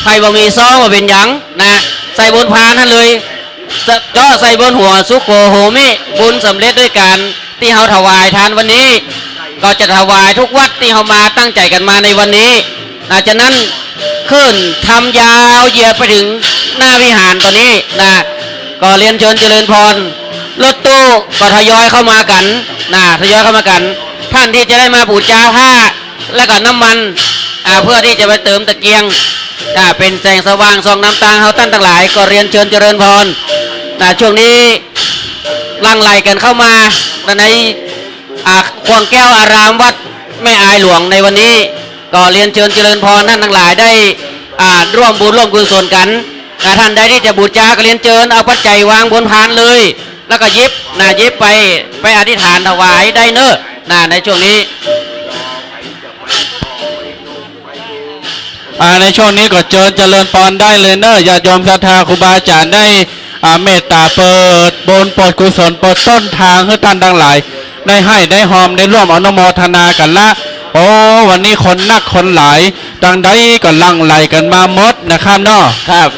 ไผ่บะหมี่ซ้อมาเป็นหยังนะใส่บนพานนั่นเลยก็ใส่บนหัวสุโขโหมิบุญสำเร็จด้วยการที่เราถวายทานวันนี้ ก็จะถวายทุกวัดที่เรามาตั้งใจกันมาในวันนี้ฉะนั้นขึ้นทำยาวเหยียดไปถึงหน้าวิหารตอนนี้นะก็เรียนเชิญเจริญพรรถตู้ก็ทยอยเข้ามากันทยอยเข้ามากัน ท่านที่จะได้มาบูชาผ้าและก็น้ำมันเพื่อที่จะไปเติมตะเกียงเป็นแสงสว่างส่องน้ำตาเขาท่านทั้งหลายก็เรียนเชิญเจริญพรช่วงนี้ลังไหลกันเข้ามาในควงแก้วอารามวัดแม่อายหลวงในวันนี้ก็เรียนเชิญเจริญพรท่านทั้งหลายได้ร่วมบุญร่วมกุศลกันท่านใดที่จะบูชาก็เรียนเชิญเอาปัจจัยวางบนพานเลย แล้วก็ยิบยิบไปอธิษฐานถวายได้เนอะในช่วงนี้ ในช่วงนี้ก็เจริญพรได้เลยเนอะญาติโยมศรัทธาครูบาอาจารย์ได้เมตตาเปิดบนโปรดกุศลโปรดต้นทางให้ท่านทั้งหลายได้ให้ได้หอมได้ร่วมอนุโมทนากันละโอ้วันนี้คนนักคนหลายดังใดก็ลังไหลกันมาหมดนะครับเนาะครับ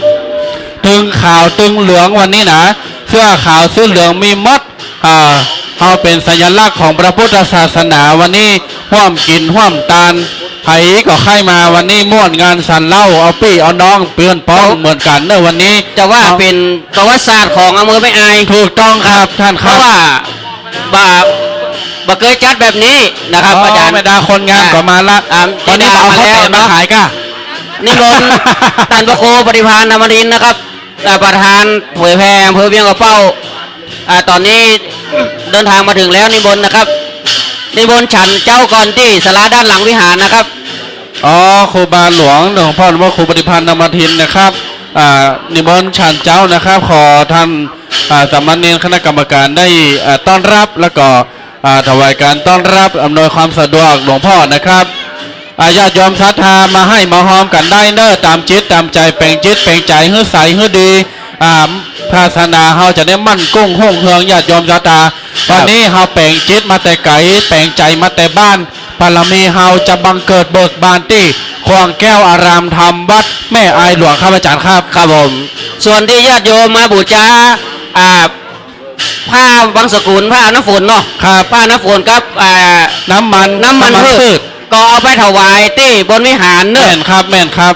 ตึงขาวตึงเหลืองวันนี้นะเสื้อขาวเสื้อเหลืองมีหมด เอาเป็นสัญลักษณ์ของพระพุทธศาสนาวันนี้ห่วมกินห่วมตาลไผก็ใครมาวันนี้ม่วนงานสันเล่าเอาปี้เอาน้องเปื้อนป้องเหมือนกันเนอะวันนี้ จะว่าเป็นประวัติศาสตร์ของอำเภอแม่อาย ถูกต้องครับท่าน เพ ครั ราะ บ ว่าบ่เคยจัดแบบนี้นะครับอาจารย์ ไม่ได้คนงานก็มาละ วันนี้ เอาข้าว แล้ว แตนมา เนาะ ขายก้า นิมนต์ ท่านพระครูปฏิภาณธรรมรินทร์นะครับประธานเผยแพร่อำเภอเวียงกระเป้าตอนนี้เดินทางมาถึงแล้วนิมนต์นะครับนิมนต์ฉันเจ้าก่อนที่ศาลาด้านหลังวิหารนะครับ อ๋อครูบาหลวงหลวงพ่อหลวงพ่อครูปฏิพันธ์ธรรมทินนะครับนิมนต์ฉันเจ้านะครับขอท่านสามเณรคณะกรรมการได้ต้อนรับแล้วก็ถวายการต้อนรับอำนวยความสะดวกหลวงพ่อนะครับญาติโยมศรัทธามาให้มาหอมกันได้เนอะตามจิตตามใจแปลงจิตแปลงใจให้ใสให้ดีศาสนาเฮาจะได้มั่นคงหุ่งเฮืองญาติโยมศรัทธาวันนี้เฮาแปลงจิตมาแต่ไกลแปลงใจมาแต่บ้านบารมีเฮาจะบังเกิดเบิกบานที่ควงแก้วอารามธรรมวัดแม่อายหลวงครับอาจารย์ครับ ครับผมส่วนที่ญาติโยมมาบูชาผ้าวังสกุลผ้าน้ำฝนเนาะ ครับ ผ้าน้ำฝนครับน้ำมัน พืชก็เอาไปถวายที่บนวิหารเน แม่ อะ นครับแม่นครับ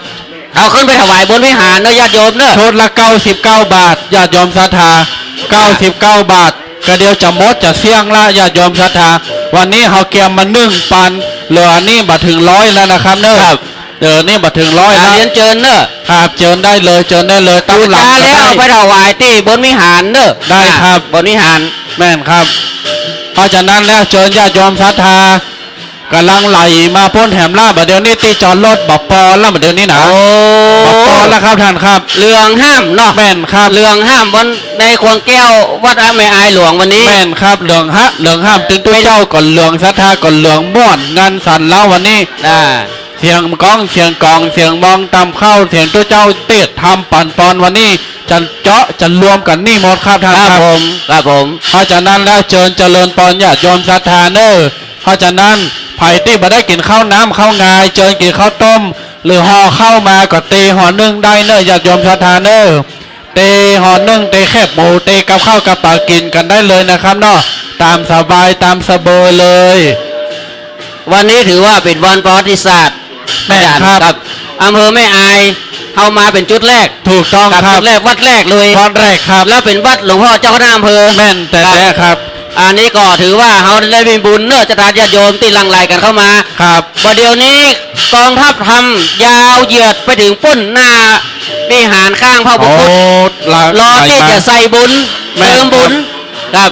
เอาขึ้นไปถวายบนวิหารเนอะญาติโยมเนอะ ชุดละ99 บาทญาติโยมศรัทธา99 บาทก็เดียวจะหมดจะเสี่ยงละญาติโยมศรัทธาวันนี้เฮาเกียมมา1 ปันเหลือนี่บัดถึง100แล้วนะครับเนอะเดี๋ยวนี่บัดถึง100แล้ว เรียนเจิญเนอะ ครับเจิญได้เลยเจิญได้เลยตั้ง บู หลัง ชา ก็ แล้ว ได้ เอาไปถวายที่บนวิหารเนอะ ได้ครับ บนวิหาร แม่นครับเพราะฉะนั้นแล้วเชิญญาติโยมศรัทธากำลังไหลมาพ้นแหมล่าบัดเดี๋ยวนี้ตีจอดรถบักปอแล้วบัดเดี๋ยวนี้นะ โอ้ บักปอแล้วครับท่านครับ เรื่องห้ามเนาะ แม่นครับ เรื่องห้ามวันในควงแก้ววัดแม่อายหลวงวันนี้ แม่นครับเหลืองห้ามตึงตัวเจ้าก่อนเหลืองศรัทธาก่อนเหลืองม่วนงานสันเล่าวันนี้ อ่า เสียงก้องเสียงกองเสียงมองตำเข้าเสียงตัวเจ้าเตะทำปั่นปอนวันนี้จะเจาะจะรวมกันนี่หมดครับท่าน ครับ ครับ ผมครับผม เพราะฉะนั้นแล้วเชิญเจริญปอนญาติโยมศรัทธาเนอเพราะฉะนั้นไผ่ที่บ่ได้กินข้าวน้ำข้าวงายเชิญกินข้าวต้ม หรือห่อข้าวมาก็เตห่อนึ่งได้เนอญาติโยมศรัทธาเนอเตห่อนึ่งเตแคบหมูเตกับข้าวกับปลากินกันได้เลยนะครับเนาะตามสบายตามสบายเลย วันนี้ถือว่าเป็นวันประวัติศาสตร์ แม่นครับ อำเภอแม่อายเข้ามาเป็นจุดแรก ถูกต้อง ครับ ครั จุ บ ดแรกวัดแรกเลย วันแรกครับ แล้วเป็นวัดหลวงพ่อเจ้าคณะอำเภอ แม่นแต่แรกครับ อันนี้ก็ถือว่าเขาได้มีบุญเนอะจะทานญาติโยมที่หลังไหลกันเข้ามา ครับ ประเดี๋ยวนี้กองทัพทำยาวเหยียดไปถึงปุ้นหน้าวิหารข้างพระพุท โอ้ ธรอที่จะใส่บุญ แม่น เติมบุญครับ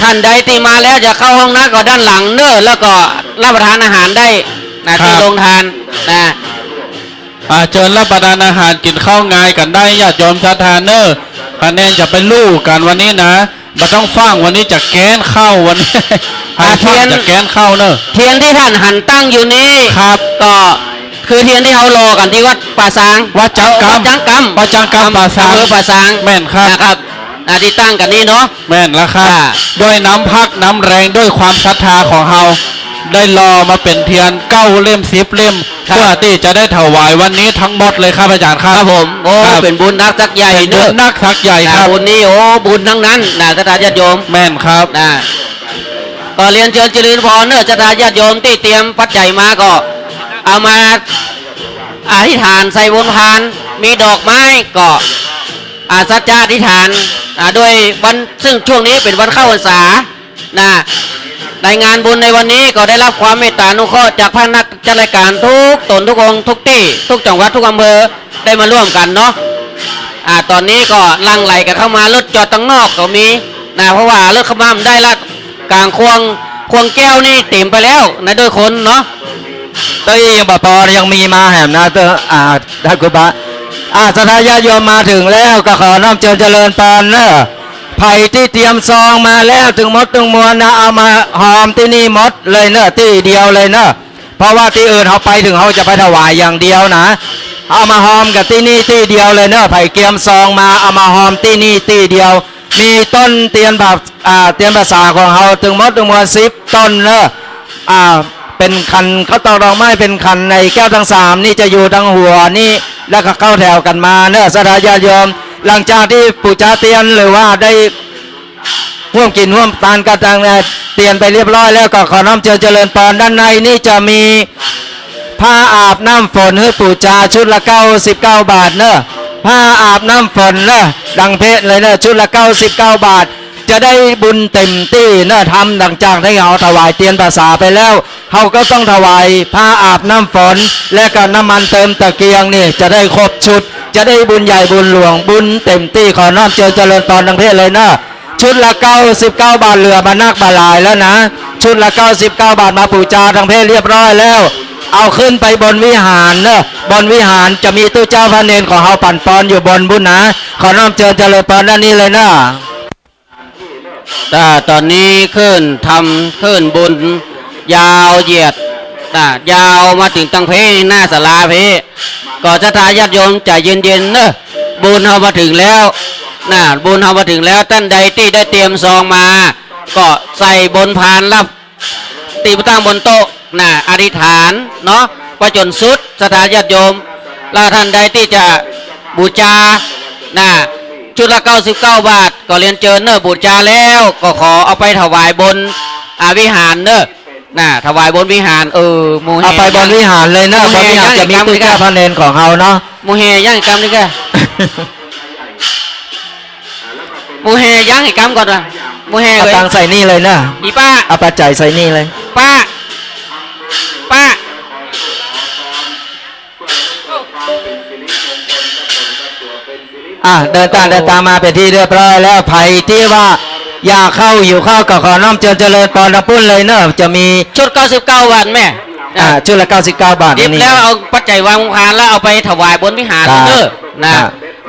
ท่านใดที่มาแล้วจะเข้าห้องน้ำก็ด้านหลังเนอะแล้วก็รับประทานอาหารได้นะที่โรงทานนะ เชิญรับประทานอาหารกินข้าวงายกันได้ญาติโยมศรัทธาเนอคะแนนจะไปลู่กันวันนี้นะมาต้องฟังวันนี้จะแกนเข้าวันนี้ให้ฟังจะแกนเข้าเนอะ เทียนที่ท่านหันตั้งอยู่นี้ ครับ ก็คือเทียนที่เขารอกันที่วัดป่าซาง วัดจังกรรม วัดจังกรรม วัดจังกรรมป่าซาง อำเภอป่าซาง แม่นครับ นะครับที่ตั้งกันนี้เนาะ แม่นแล้วครับ อ่า ด้วยน้ำพักน้ำแรงด้วยความศรัทธาของเฮาได้รอมาเป็นเทียน9 เล่ม10 เล่มเพื่อที่จะได้ถวายวันนี้ทั้งหมดเลยครับอาจารย์ครับ ครับผมโอ้ ครับ เป็นบุญนักสักใหญ่ เป็น เน บุญ อะ นักสักใหญ่ครับ บุญนี้โอ้บุญทั้งนั้นนะสถานญาติโยม แม่นครับ นะก็เรียนเชิญเจริญพรเนอะสถานญาติโยมที่เตรียมปัจจัยมาก็เอามาอธิษฐานใส่บนพานมีดอกไม้ก็สัจจะอธิษฐานด้วยวันซึ่งช่วงนี้เป็นวันเข้าพรรษานะในงานบุญในวันนี้ก็ได้รับความเมตตาอนุเคราะห์จากพระนักจัดรายการทุกตนทุกองค์ทุกที่ทุกจังหวัดทุกอำเภอได้มาร่วมกันเนาะตอนนี้ก็ลังไหลกันเข้ามารถจอดตั้งนอกก็มีนะเพราะว่ารถเข้ามาได้ละกลางควงแก้วนี่เต็มไปแล้วนะด้วยคนเนาะ ตัวยังบพอยังมีมาแหมนะเตอท่านครูบาสถานญาติโยมมาถึงแล้วก็ขอน้อมเจริญเจริญปานเนอะไผ่ที่เตรียมซองมาแล้วถึงหมดถึงมวลนะเอามาหอมที่นี่หมดเลยเนอะที่เดียวเลยเนอะเพราะว่าที่อื่นเขาไปถึงเขาจะไปถวายอย่างเดียวนะเอามาหอมกับที่นี่ที่เดียวเลยเนอะไผ่เกียมซองมาเอามาหอมที่นี่ที่เดียว มีต้นเตียนแบบเตียนภาษาของเขาถึงหมดถึงมวล10 ต้นเนอะเป็นคันเขาตอกดอกไม้เป็นคันในแก้วทั้ง3นี่จะอยู่ทั้งหัวนี่แล้วก็เข้าแถวกันมาเนอะสถานญาติโยม หลังจากที่ปู่จาเตียนหรือว่าได้ร่วมกินร่วมทานกันต่างเตียนไปเรียบร้อยแล้วก็ขอน้อมเจริญพรด้านในนี่จะมีผ้าอาบน้ำฝนให้ปู่จาชุดละ99 บาทเนอะผ้าอาบน้ำฝนเนอะดังเพชรเลยเนอะชุดละ99 บาท จะได้บุญเต็มที่เนอะทำดังจากที่เขาถวายเตียนภาษาไปแล้วเขาก็ต้องถวายผ้าอาบน้ำฝนและก็น้ำมันเติมตะเกียงนี่จะได้ครบชุด จะได้บุญใหญ่บุญหลวงบุญเต็มที่ขอน้อมเจริญพรดังเพศเลยเนอะชุดละ99 บาทเหลือมานักบาลายแล้วนะชุดละ99 บาทมาปู่จาทางเพศเรียบร้อยแล้ว เอาขึ้นไปบนวิหารเนอะบนวิหารจะมีตู้เจ้าพระเนรของเฮาปั่นปอนอยู่บนบุญนะขอน้อมเจริญพรด้านนี้เลยนะ ตอนนี้ขึ้นทำขึ้นบุญยาวเหยียดยาวมาถึงตังเพหน้าศาลาเพก็จะทาญาติโยมใจเย็นๆเนอะบุญเอามาถึงแล้วบุญเอามาถึงแล้วท่านใดที่ได้เตรียมซองมา ก็ใส่บนพานรับตีตั้งบนโต๊ะอธิษฐานเนาะไปจนสุดสถานญาติโยมแล้วท่านใดที่จะบูชาชุดละ99 บาทก็เรียนเชิญเนอะบูชาแล้วก็ขอเอาไปถวายบนวิหารเนอะถวายบนวิหารหมู่เฮ เอาไปบนวิหารเลยนะบนวิหารจะมีตู้เจ้าพระเนรของเฮาเนาะ หมู่เฮย่างอีกกรรมนี่แกหมู่เฮย่างอีกกรรมก่อนวะหมู่เฮ เอา เลย ตังค์ใส่นี่เลยนะ อีป้า เอาปัจจัยใส่นี่เลย ป้าเดินตามมาเป็นที่เรียบร้อยแล้วไผ่ที่ว่าอยากเข้าอยู่เข้าก็ขอน้อมเจริญพรปุ้นเลยเนอะจะมี ชุด99 บาทแม่ ชุดละ99 บาท หยิบ นี่ แล้วเอาปัจจัยวางพานแล้วเอาไปถวายบนวิหาร ครับ เนอะ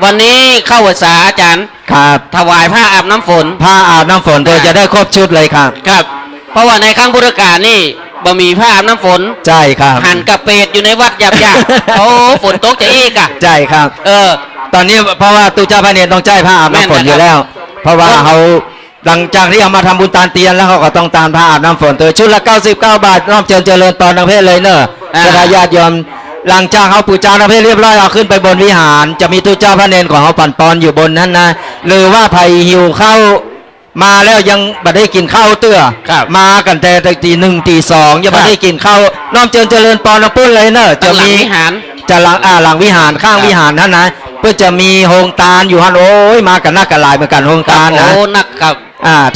วันนี้เข้าพรรษาอาจารย์ ครับ ถวายผ้าอาบน้ำฝน ผ้าอาบน้ำฝนโดยจะได้ครบชุดเลยครับ ครับ เพราะว่าในครั้งพุทธกาลนี่บ่มีผ้าอาบน้ำฝน ใช่ครับ หันกับเป็ดอยู่ในวัดหยาบๆ โอ้ฝนตกจะอีกอ่ะ ใช่ครับ ตอนนี้เพราะว่าตู้เจ้าพระเนรต้องจ่ายผ้าอาบน้ำฝนอยู่แล้ว เพราะว่าเขาหลังจากที่เอามาทำบุญตานเตียนแล้วเขาก็ต้องตานผ้าอาบน้ำฝนตัวชุดละ99 บาทน้อมเจริญพรทางเพศเลยเนอะสถาญาติโยมหลังจากเขาปูจาทางเพศเรียบร้อยเอาขึ้นไปบนวิหารจะมีตู้เจ้าพระเนรของเขาปั่นปอนอยู่บนนั้นนะหรือว่าไผ่หิวข้าวมาแล้วยังไม่ได้กินข้าวเตื้อ ครับ มากันแต่ตีหนึ่งตีสองยังไม่ได้กินข้าวน้อมเจริญพรทางปุ้นเลยเนอะจะ หลัง มี วิหาร จะหลังวิหารข้างวิหารนั่นนะเพื่อจะมีโฮงตาลอยู่ฮันโอ้ยมากันนักกันหลายเหมือนกันโฮงตาลนะ โอ้นักครับ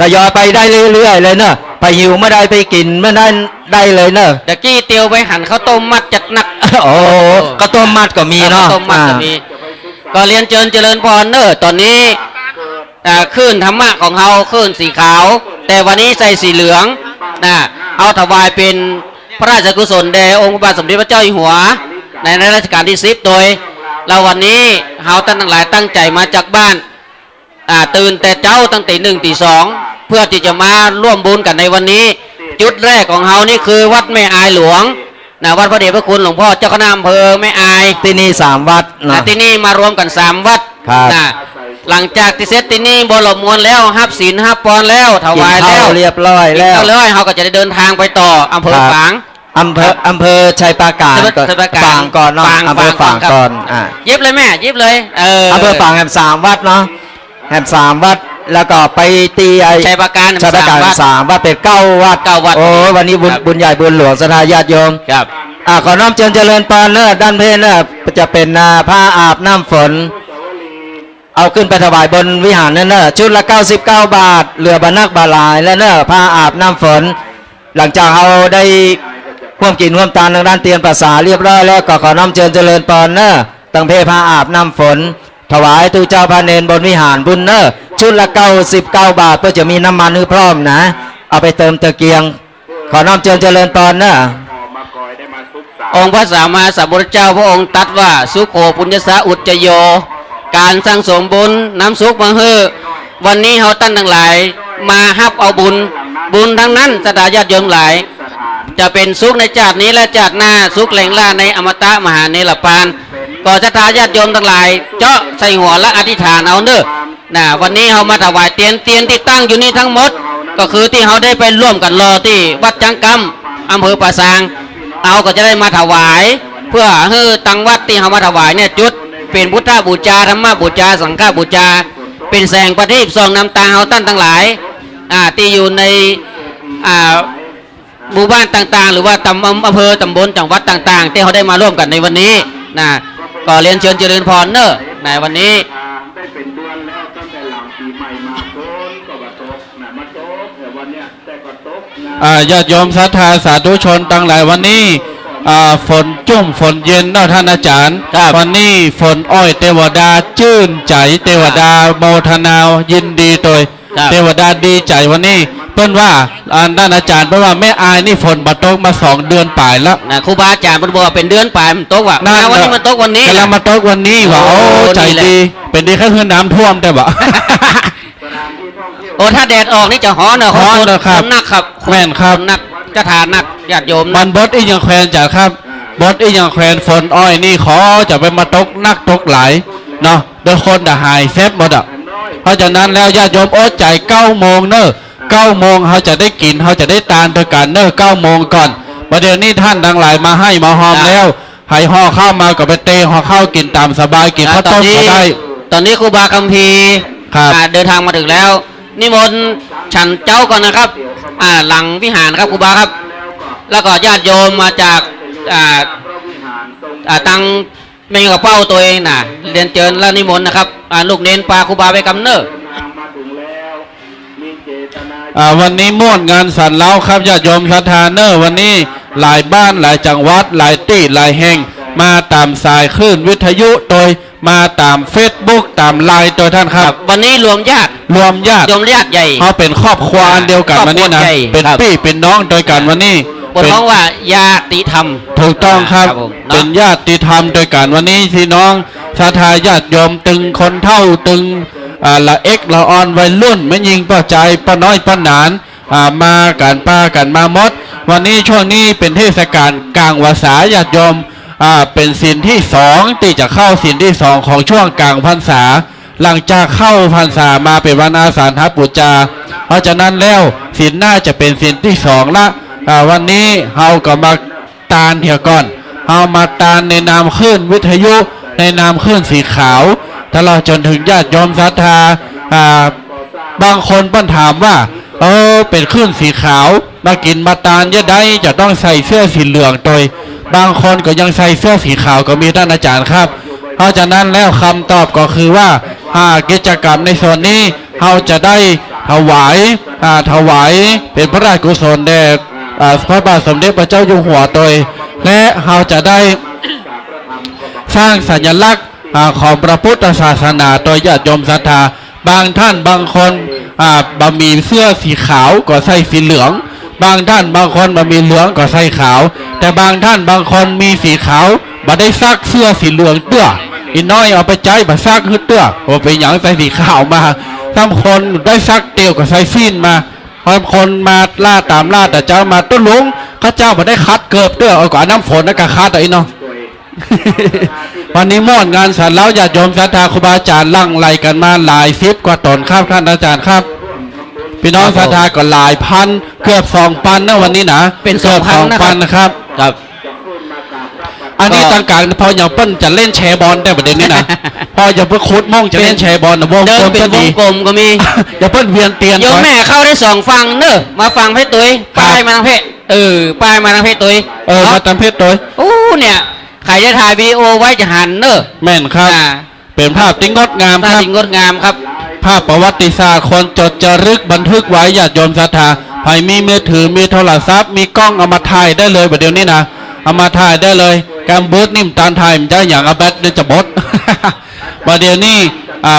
ทยอยไปได้เรื่อยๆเลยเนอะไปหิวไม่ได้ไปกินไม่ได้เลยเนอะ ตะกี้เตียวไปหันข้าวต้มมัดจัดหนัก โอ้ก็ต้มมัดก็มีเนาะ ข้าวต้มมัดก็มีก็เรียนเชิญเจริญพรเนอะตอนนี้คลื่นธรรมะของเราคลื่นสีขาว แต่วันนี้ใส่สีเหลืองเอาถวายเป็นพระราชกุศลแด่องค์พระบาทสมเด็จพระเจ้าอยู่หัวในรัชกาลที่10โดยเราวันนี้เราท่านทั้งหลายตั้งใจมาจากบ้านตื่นแต่เจ้าตั้งแต่1 ตี 2เพื่อที่จะมาร่วมบุญกันในวันนี้ จุดแรกของเรานี่คือวัดแม่อายหลวงวัดพระเดชพระคุณหลวงพ่อเจ้าคณะอำเภอแม่อาย ที่นี่3 วัดนะ ที่นี่มารวมกัน3 วัด ครับ หลังจากที่เสร็จที่นี่บรมมวลแล้วฮับศีลฮับปอนแล้วถวาย กิน แล้ ข้าว เรียบร้อยแล้ว กินข้าวแล้วเขาก็จะได้เดินทางไปต่ออำเภอ ครับ ฝาง อำเภอชัยปราการก่อน ชัยปราการ ฝางก่อนเนาะ ฝาง อำเภอฝาง ครับ ก่อนยิบเลยแม่ยิบเลยอำเภอฝางแห่ง3 วัดเนาะแห่ง3 วัดแล้วก็ไปตีไอ ชัยปราการ ชัยปราการ วัด 3 วัดเป็น9 วัด 9 วัด โอ้วันนี้บุญ ครับ บุญใหญ่บุญหลวงสถาญาติโยม ครับ ขอน้อมเจริญพรเนอะด้านเพศเนอะจะเป็นผ้าอาบน้ำฝน เอาขึ้นไปถวายบนวิหารนั่นเนอะชุดละ99 บาทเหลือบรรนักบาลายแล้วเนอะผ้าอาบน้ำฝน หลังจากเราได้ร่วมกินร่วมทานทางด้านเตียนภาษาเรียบร้อยแล้วก็ขอน้อมเจริญพรเนอะตั้งเพศผ้าอาบน้ำฝน ถวายตู้เจ้าพระเนรบนวิหารบุญเนอะชุดละ99 บาทเพื่อจะมีน้ำมันให้พร้อมนะเอาไปเติมตะเกียง ขอน้อมเจริญพรเนอะ องค์พระสัมมาสัมพุทธเจ้าพระองค์ตรัสว่าสุโขปุญญสาอุจจโย การสร้างสมบุญน้ำสุขมาเฮอวันนี้เขาตั้งทั้งหลายมาฮับเอาบุญทั้งนั้นสถาญาติโยมหลาย จะเป็นสุขในชาตินี้และชาติหน้าสุขแหล่งล่าในอมตะมหาเนรปานก็สถาญาติโยมทั้งหลายเจาะใส่หัวและอธิษฐานเอาเนอะวันนี้เขามาถวายเตียนที่ตั้งอยู่นี่ทั้งหมด ก็คือที่เขาได้ไปร่วมกันรอที่วัดจังกำอำเภอป่าซางเอาก็จะได้มาถวาย เพื่อให้ตังวัดที่เขามาถวายเนี่ยจุด เป็นพุทธบูชาธรรมบูชาสังฆบูชาเป็นแสงประทีปส่องน้ำตาเฮาท่านทั้งหลายที่อยู่ในหมู่บ้านต่างๆ หรือว่าอำเภอตำบลจังหวัดต่างๆที่เขาได้มาร่วมกันในวันนี้นะก็เรียนเชิญเจริญพรเนอะในวันนี้ ได้เป็นเดือนแล้วตั้งแต่หลังปีใหม่มาโคนก็มาตกนะมาตกแต่วันเนี้ยแต่ก็ตกนะ ญาติโยมศรัทธาสาธุชนตั้งหลายวันนี้ฝนจุ่มฝนเย็นเนาะท่านอาจารย์วันนี้ฝนอ้อยเทวดาชื่นใจเทวดาโมทนายินดีโดยเทวดาดีใจวันนี้เพิ่นว่าด้านอาจารย์เพิ่นว่าแม่อายนี่ฝนมาตกมา2 เดือนป่ายแล้ว นะครูบาอาจารย์มันบอกว่าเป็นเดือนปลายมันตกว่ะวันนี้มันตกวันนี้ กำลังมาตกวันนี้ว่าโอ้ใจดีเป็นดีแค่คือน้ำท่วมแต่บ่ โอ้ถ้าแดดออกนี่จะฮ้อนเนอะ ฮ้อนเนอะครับ นนักครับ แม่นครับ นักจะทานนักญาติโยม มั นะ นบดอีกอย่างแควนจ้ะครับบดอีกอย่างแควนฝนอ้อยนี่ขอจะไปมาตกนักตกหลายเนาะโดยคนหายเซฟหมดอ่ะเพราะฉะนั้นแล้วญาติโยมโอ้ใจ9 โมงเนอะ9 โมงเขาจะได้กินเขาจะได้ตานโดยการเนอะ9 โมงก่อนประเดี๋ยวนี้ท่านทั้งหลายมาให้มาหอมแล้วให้ห่อข้าวมากับไปเตะห่อข้าวกินตามสบายกินข้าวต้มก็ได้ ตอนนี้ครูบาคัมภีร์ ครับ เดินทางมาถึงแล้วนิมนต์ฉันเจ้าก่อนนะครับหลังวิหารครับครูบาครับ แล้วก็ญาติโยมมาจากตังไม่กับเป้าตัวเองนะเรียนเชิญแล้วนิมนต์นะครับลูกเน้นปลาครูบาไปกำเนิด มาถึงแล้วมีเจตนา วันนี้ม่วนงานสันเล้าครับญาติโยมศรัทธาเนอร์วันนี้หลายบ้านหลายจังหวัดหลายที่หลายแห่งมาตามสายคลื่นวิทยุโดยมาตามเฟซบุ๊กตามไลน์โดยท่านครับ วันนี้รวมญาติ รวมญาติ โยมญาติใหญ่ เขาเป็นครอบครัวอันเดียวกันวันนี้นะ ครอบครัวใหญ่ เป็น ครับ พี่เป็นน้องโดยกันวันนี้ บน เป็น ท้องว่าญาติธรรม ถูกต้องครับ ผม เป็น เนาะ ญาติธรรมโดยกันวันนี้พี่น้องศรัทธาญาติโยมตึงคนเท่าตึงละเอ็กละออนวัยรุ่นไม่ยิงป้าใจป้าน้อยป้าหนานมากันป้ากันมามด วันนี้ช่วงนี้เป็นเทศกาลกลางวาสาญาติโยมเป็นศีลที่2ที่จะเข้าศีลที่2ของช่วงกลางพรรษา หลังจากเข้าพรรษามาเป็นวันอาสาฬหบูชาเพราะฉะนั้นแล้วศีลน่าจะเป็นศีลที่2ละวันนี้เฮาก็มาตานเถียวก่อนเฮามาตานในนามคลื่นวิทยุในนามคลื่นสีขาวตลอดจนถึงญาติโยมศรัทธาบางคนปั้นถามว่าเป็นคลื่นสีขาวมากินมาตานยะได้จะต้องใส่เสื้อสีเหลืองโดยบางคนก็ยังใส่เสื้อสีขาวก็มีท่านอาจารย์ครับเพราะฉะนั้นแล้วคำตอบก็คือว่ากิจกรรมในส่วนนี้เราจะได้ถวายเป็นพระราชกุศลแด่พระบาทสมเด็จพระเจ้าอยู่หัวโดยและเราจะได้สร้างสัญลักษณ์ของพระพุทธศาสนาโดยญาติโยมศรัทธาบางท่านบางคนบะมีเสื้อสีขาวก็ใส่สีเหลืองบางท่านบางคนบะมีเหลืองก็ใส่ขาวแต่บางท่านบางคนมีสีขาวบ่ได้ซักเสื้อสีเหลืองเตื้ออีน้อยเอาไปใจบ่ซักคือเตื้อว่าเป็นหยังใส่สีขาวมาบางคนได้ซักเตียวก็ใส่ซีนมาบางคนมาล่าตามล่าแต่เจ้ามาต้นหลวงข้าเจ้าบ่ได้คัดเกิบเตื้อเอากว่าน้ำฝนแล้วก็คัดไอ้เนาะ วันนี้ม่วนงานสันแล้วญาติโยมศรัทธาครูบาอาจารย์ลั่งไหลกันมาหลาย10 กว่าตนครับท่านอาจารย์ครับพี่น้องศรัทธาก็หลายพันเกือบ2,000นะวันนี้นะ เป็น เกือบ 2,000 2,000นะครับ ครับ อันนี้ต่างการพออย่างเปิ้ลจะเล่นแชร์บอลได้ประเด็นนี้ นะ พออย่างเพื่อคุดม่งจะเล่นแชร์บอลนะวง เดิ กล น ม เป็น ก็ ว ดี งกลมก็มี อย่าเปิ้ลเวียนเตียน โยม ก่อน แม่เข้าได้2ฝั่งเนอะมาฝั่งเพชรตุ้ย ครับ ป้ายมาทางเพชรป้ายมาทางเพชรตุ้ย มาตามเพชรโดย โอ้เนี่ยใครจะถ่ายวีดีโอไว้จะหันเนอะ แม่นครับ เป็นภาพที่งดงาม น่า ครับ จริงงดงามครับ ภาพประวัติศาสตร์คนจดจารึกบันทึกไว้ญาติโยมศรัทธาใครมีมือถือมีโทรศัพท์มีกล้องเอามาถ่ายได้เลยประเดี๋ยวนี้นะเอามาถ่ายได้เลยการเบิร์ดนิ่มตานถ่ายมันจะอย่างเอาแบตเดี๋ยวจะบด ประเดี๋ยวนี้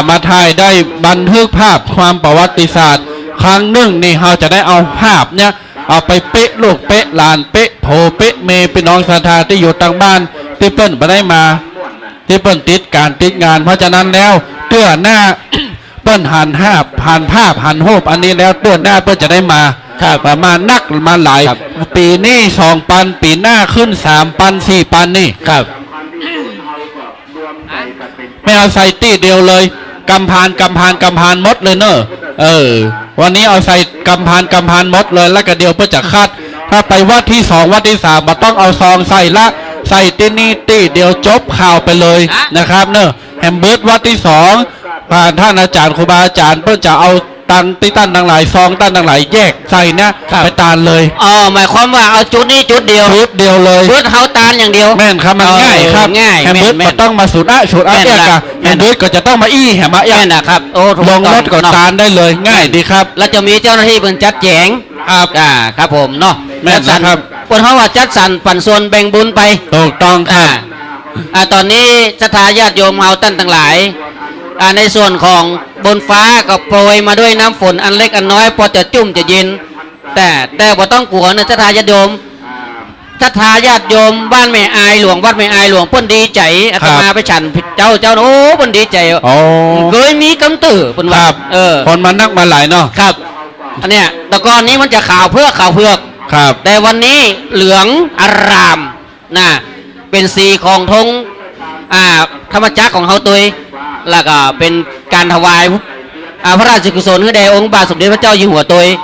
มาถ่ายได้บันทึกภาพความประวัติศาสตร์ ครั้งหนึ่งนี่เราจะได้เอาภาพเนี่ยเอาไปเป๊ะลูกเป๊ะหลานเป๊ะโผเป๊ะเมเป็นน้องศรัทธาที่อยู่ต่างบ้านที่เปิ้ลมาได้มาที่เปิ้ลติดการติดงาน เพราะฉะนั้นแล้วเตื้อหน้า เปิ้ลหันภาพหันโฮบอันนี้แล้วเตื้อหน้าเปิ้ลจะได้มาประมาณนักมาหลายปีนี้2 ปันปีหน้าขึ้น3 ปัน4 ปันนี่ครับไม่เอาใส่ตี้เดียวเลยกำพานมดเลยเนอะวันนี้เอาใส่กำพานมดเลยแล้วก็เดียวเพื่อจะคัดถ้าไปวัดที่2วัดที่3มาต้องเอาซองใส่ละใส่ที่นี่ตี้เดียวจบข่าวไปเลยนะครับเนอะ มเบิร์ดวัดที่สองผ่านท่านอาจารย์ครูบาอาจารย์เพื่อจะเอาตันติตั้นทั้งหลายซองตั้นทั้งหลายแยกใส่เนี่ยไปตานเลย อ๋อหมายความว่าเอาจุดนี้จุดเดียว ชุดเดียวเลย จุดเฮาตาลอย่างเดียว แม่นครับมันง่ายครับ ง่าย แฮมเบิร์ด แม่ ก็ น ต้องมาสูตรสูตร แม่น แยก ละ อะ แม่ แฮ น มเบิร์ดก็จะต้องมาแฮมแย แม่ ก นนะครับโอ้ถูก ลงรถก็ เนาะ ตานได้เลยง่ายดีครับ แล้วจะมีเจ้าหน้าที่เป็นจัดแจง ครับ ครับผมเนาะ แม่น จัดสร นะครับ คนเขาว่าจัดสรรปันส่วนแบ่งบุญไป ถูกต้องค อ่า รับ ตอนนี้ศรัทธาญาติโยมเฮาตั้นทั้งหลายในส่วนของบนฟ้าก็โปรยมาด้วยน้ำฝนอันเล็กอันน้อยพอจะจุ่มจะเย็นแต่บ่ต้องกลัวนะศรัทธาญาติโยมศรัทธาญาติโยมบ้านแม่อายหลวงวัดแม่อายหลวงเพิ่นดีใจอาตมาไปฉันเจ้าโอ้เพิ่นดีใจ โอ้ เคยมีกำตื้อเพิ่น ค ว่า รับ คนมานักมาหลายเนาะ ครับอันเนี้ยแต่ก่อนนี้มันจะขาวเพือก ครับ แต่วันนี้เหลืองอารามนะเป็นสีของธงธรรมจักรของเขาตัวเองแล้วก็เป็นการถวายพระราชกุศลให้แด่องค์บาทสมเด็จพระเจ้าอยู่หัวตัวเอง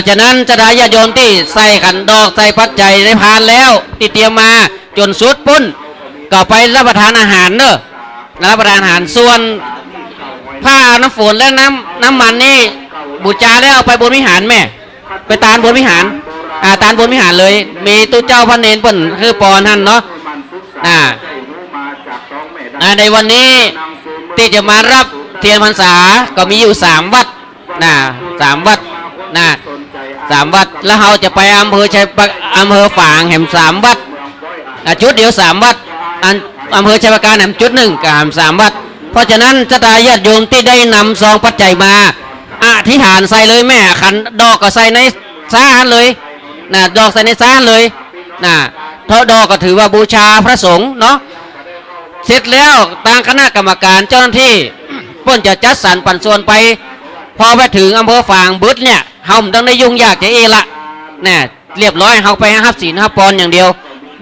จากนั้นจะได้ญาติโยมที่ใส่ขันดอกใส่ปัจจัยได้พานแล้วที่เตรียมมาจนสุดปุ้นก็ไปรับประทานอาหารเนอะรับประทานอาหารส่วนผ้าน้ำฝนและน้ำมันนี่บูชาแล้วเอาไปบนวิหารแม่ ไปตานบนวิหารตานบนวิหารเลย มีตู้เจ้าพระเนรเปิ้นคือปอนท่านเนาะในวันนี้ที่จะมารับเทียนพรรษาก็มีอยู่3 วัด3 วัด3 วัดแล้วเราจะไปอำเภอฝางแห่ง3 วัดจุดเดียว3 วัดอำเภอชัยปราการแห่งจุด1กับ3 วัดเพราะฉะนั้นศรัทธาญาติโยมที่ได้นำซองปัจจัยมาอธิษฐานใส่เลยแม่ขันดอกก็ใส่ในสาเลยดอกใส่ในสาเลยเพราะดอกก็ถือว่าบูชาพระสงฆ์เนาะเสร็จแล้วทางคณะกรรมการเจ้าหน้าที่เพิ่นจะจัดสรรปันส่วนไปพอไปถึงอำเภอฝางบึดเนี่ยเฮาต้องได้ยุ่งยากจะละเรียบร้อยเฮาไปฮับศีลฮับพรอย่างเดียว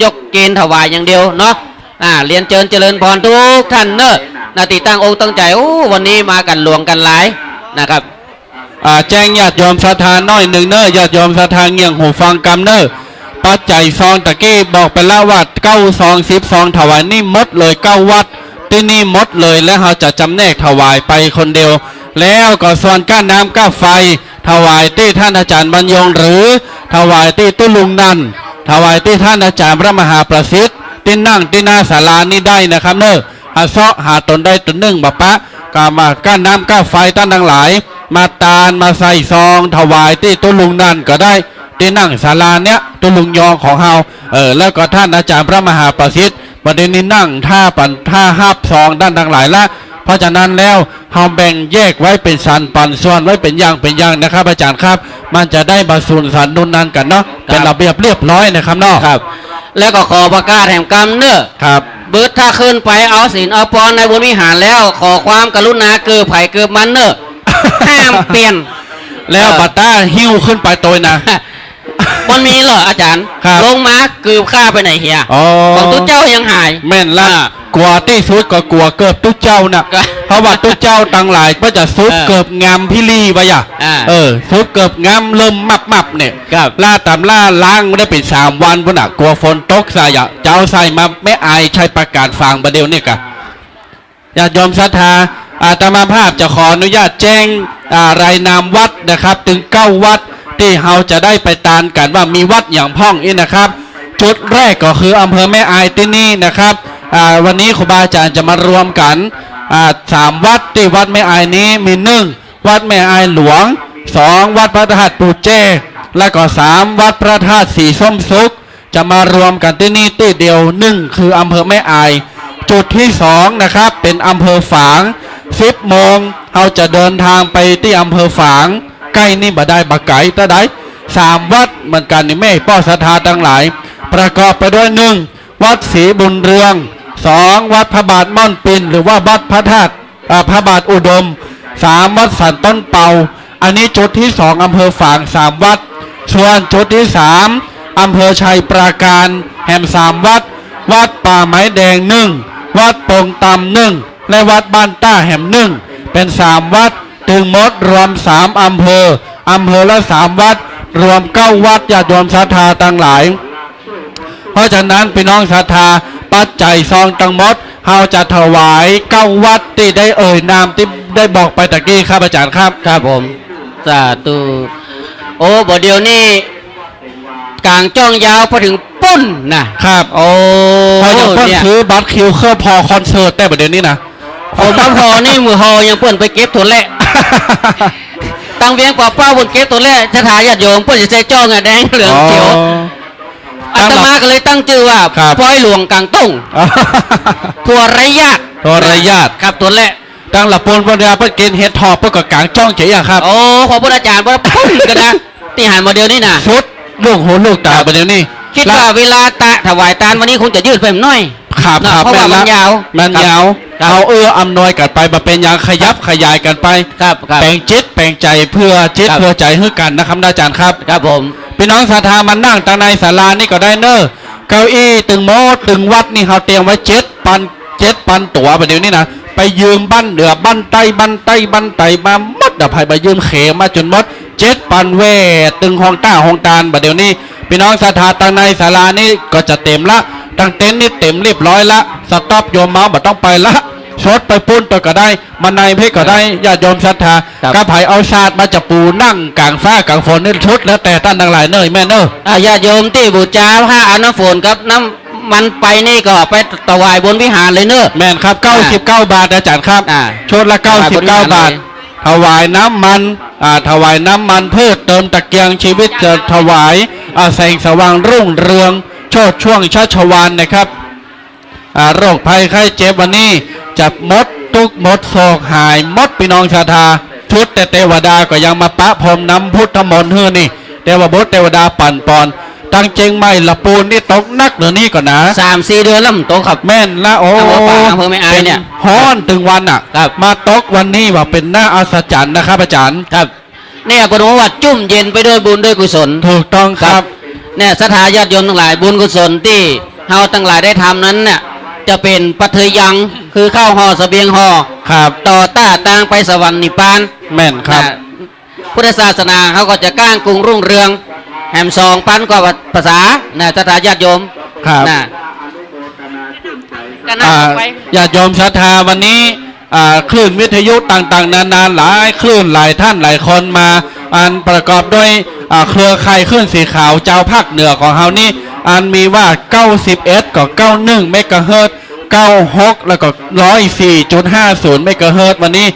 ยกเกณฑ์ถวายอย่างเดียวเนาะเรียนเจริญพรทุกท่านเนอะติตั้งองค์ตั้งใจวันนี้มากันหลวงกันหลายนะครับ แจ้งญาติโยมศรัทธาน้อยหนึ่งเนอะญาติโยมศรัทธาเงี่ยงหูฟังกำเนอะปัจจัยซองตะกี้บอกไปแล้วว่า9 ซอง 10 ซองถวายนี่หมดเลย9 วัดที่นี่หมดเลยและเราจะจำแนกถวายไปคนเดียวแล้วก็ส่วนก้านน้ำก้าไฟถวายที่ท่านอาจารย์บรรยงหรือถวายที่ตุลุงนันถวายที่ท่านอาจารย์พระมหาประสิทธิ์ที่นั่งที่หน้าศาลานี่ได้นะครับเนอะเสาะหาตนได้ตนหนึ่งบะปะกามาก้านน้ำก้าไฟท่านทั้งหลายมาตาลมาใส่ซองถวายที่ตุลุงนันก็ได้ที่นั่งศาลาเนี้ยตุลุงยองของเฮาแล้วก็ท่านอาจารย์พระมหาประสิทธิ์ประเด็นนี้นั่งท่าห้าบซองด้านทั้งหลายละเพราะฉะนั้นแล้วเฮาแบ่งแยกไว้เป็นสันปันส่วนไว้เป็นอย่างนะครับอาจารย์ครับมันจะได้มาสูนสันนุนนันกันเนาะเป็นระเบียบเรียบร้อยนะครับเนาะครับแล้วก็ขอประกาศแห่งกรรมเนอะครับเบิดถ้าขึ้นไปเอาศีลเอาปอนในบนวิหารแล้วขอความกรุณาเกือไผ่เกือมันเนอะห้ามเปลี่ยน แล้วบัตต้าหิ้วขึ้นไปตัวนะ มันมีเหรออาจารย์ ครับ ลงมาเกือบฆ่าไปไหนเฮีย อ๋อ ของตุ๊เจ้ายังหาย แม่นละกลัวที่สุดก็กลัวเกิบตุ๊เจ้าน่ะ ก็ เพราะว่าตุ๊เจ้าต่างหลายก็จะซุปเกิบงามพิลีไปอ่ะซุปเกิบงามเริ่มมับเนี่ย ครับ ล่าตามล่าล้างไม่ได้เป็น3 วันพุ่นน่ะกลัวฝนตกใส่อ่ะเจ้าใส่มาไม่อายใช้ประกาศฟังประเดี๋ยวนี่กะญาติโยมศรัทธาอาตมาภาพจะขออนุญาตแจ้งรายนามวัดนะครับถึง9 วัดที่เราจะได้ไปตานกันว่ามีวัดอย่างพ่องนี่นะครับจุดแรกก็คืออำเภอแม่อายที่นี่นะครับวันนี้ครูบาอาจารย์จะมารวมกัน3 วัดที่วัดแม่อายนี้มี1 วัดแม่อายหลวง2 วัดพระธาตุปูเจและก็3 วัดพระธาตุสีส้มสุขจะมารวมกันที่นี่ที่เดียว1คืออำเภอแม่อายจุดที่2นะครับเป็นอำเภอฝาง10 โมงเราจะเดินทางไปที่อำเภอฝางใกล้นี่บ่ได้บ่ไกลแต่ได้3 วัดเหมือนกันนี่แม่ป้อศรัทธาทั้งหลายประกอบไปด้วย1 วัดศรีบุญเรือง2 วัดพระบาทม่อนปินหรือว่าวัดพระธาตุพระบาทอุดม3 วัดสันต้นเปาอันนี้จุดที่2อำเภอฝาง3 วัดส่วนจุดที่3อำเภอชัยปราการแห่ง3 วัดวัดป่าไม้แดง1 วัดปงตำ1และวัดบ้านต้าแห่ง1เป็น3 วัดถึงหมดรวม3 อำเภอละ3 วัดรวม9 วัดญาติโยมศรัทธาทั้งหลายเพราะฉะนั้นพี่น้องศรัทธาปัจจัยซองทั้งหมด เฮาจะถวาย9วัดที่ได้เอ่ยนามที่ได้บอกไปตะกี้ครับอาจารย์ครับ ครับผมสาธุโอ้บ่เดียวนี่กลางจ้องยาวพอถึงปุ้นนะครับ โอ้ พอจะเพิ่ง เนี่ย ซื้อบัตรคิวเครื่องพอคอนเสิร์ตได้ประเดี๋ยวนี้นะ ผมมาพอนี่มือฮอยังเปิ้นไปเก็บถั่วแหละ ตั้งเวียงกว่าเป้าบนเก็บถั่วแหละชะถาญาติโยมเปิ้นจะใส่จ้องอะแดงเหลืองเขียวอาตมาก็เลยตั้งชื่อว่า ครับ พ้อยหลวงกลางตุ้งถั่วไรญาติ ตัวระยะ ครับถั่วแหละ ตั้งหลับปนปัญญาเพื่อกินเฮ็ดทอเพื่อกกลางจ้องเจียครับ โอ้ขอพระอาจารย์ว่าปุ้นกันนะที่หันมาเดียวนี่นะ ชุดลูกหูลูกตาประเดี๋ยวนี้ คิดว่าเวลาตะถวายตาลวันนี้คงจะยืดไปหน่อย ครับ นะครับ เพราะว่ามันยาว มันยาว ครับ เอาอำนวยกันไปมาเป็นอย่างขยับขยายกันไป ครับครับ แปลงจิตแปลงใจเพื่อจิต ครับ เพื่อใจให้กันนะครับอาจารย์ครับ ครับผม พี่น้องศรัทธามันนั่งตั้งในศาลานี่ก็ได้เนอะเก้าอี้ตึงโมดตึงวัดนี่เขาเตรียมไว้7,000ตั๋วประเดี๋ยวนี้นะไปยืมบ้านเหนือบ้านใต้บ้านใต้บ้านไตมาหมดดับภัยไปยืมเขมาจนหมด7,000เวทตึงห้องต้าห้องตาลประเดี๋ยวนี้พี่น้องศรัทธาตั้งในศาลานี่ก็จะเต็มละตั้งเต็นท์นี่เต็มเรียบร้อยละสต็อปโยมเมาบ่ต้องไปละชดไปปุ้นตัวก็ได้มันในเพชรก็ได้ญาติโยมศรัทธา ครับ กระไผเอาชาติมาจะปูนั่งกลางฟ้ากลางฝนนี่ชุดแล้วแต่ท่านทั้งหลายเนยแม่เนอะ ญาติโยมที่บูชาผ้าอาน้ำฝนครับน้ำมันไปนี่ก็ไปถวายบนวิหารเลยเนอะ แม่นครับ99 บาทอาจารย์ครับ อ่า ชุดละ ถวายบนวิหาร 99 บาท เลย ถวายน้ำมันถวายน้ำมันเพื่อเติมตะเกียงชีวิตจะถวายแสงสว่างรุ่งเรืองโชดช่วงชัชวานนะครับโรคภัยไข้เจ็บวันนี้จะหมดทุกข์หมดโศกหายหมดพี่น้องชาทาชุดแต่เทวดาก็ยังมาปะพรมน้ำพุทธมนต์เฮือนี่เทวบุตรเทวดาปั่นปอนตั้งเจงไม่ละปูนนี่ตกนักเหนือนี่ก่อนนะ 3-4 เดือนแล้วมันโตครับ แม่นละโอ้ อำเภอป่าอำเภอแม่อายเนี่ย ป็ฮ้อนถึงวันอ่ะ ครับ มาตกวันนี้ว่าเป็นหน้าอัศจรรย์นะครับอาจารย์ ครับเนี่ยปฐมวัดจุ่มเย็นไปด้วยบุญด้วยกุศล ถูกต้องครับ เนี่ยศรัทธาญาติโยมทั้งหลายบุญกุศลที่เฮาทั้งหลายได้ทำนั้นเนี่ยจะเป็นปัทยังคือข้าวห่อเสบียงห่อ ครับ ต่อต้าตางไปสวรรค์นิพพาน แม่นครับ นะพุทธศาสนาเขาก็จะก้างกรุงรุ่งเรืองแหม2,000 กว่าภาษานะศรัทธาญาติโยม ครับ นะก็น่า อ่า ไป ญาติโยมศรัทธาวันนี้คลื่นวิทยุต่างๆ นานาหลายคลื่นหลายท่านหลายคนมาอันประกอบด้วยเครือข่ายคลื่นสีขาวเจ้าภาคเหนือของเฮานี่อันมีว่า91กับ91เมกะเฮิรตซ์96แล้วก็104.50เมกะเฮิรตซ์วันนี้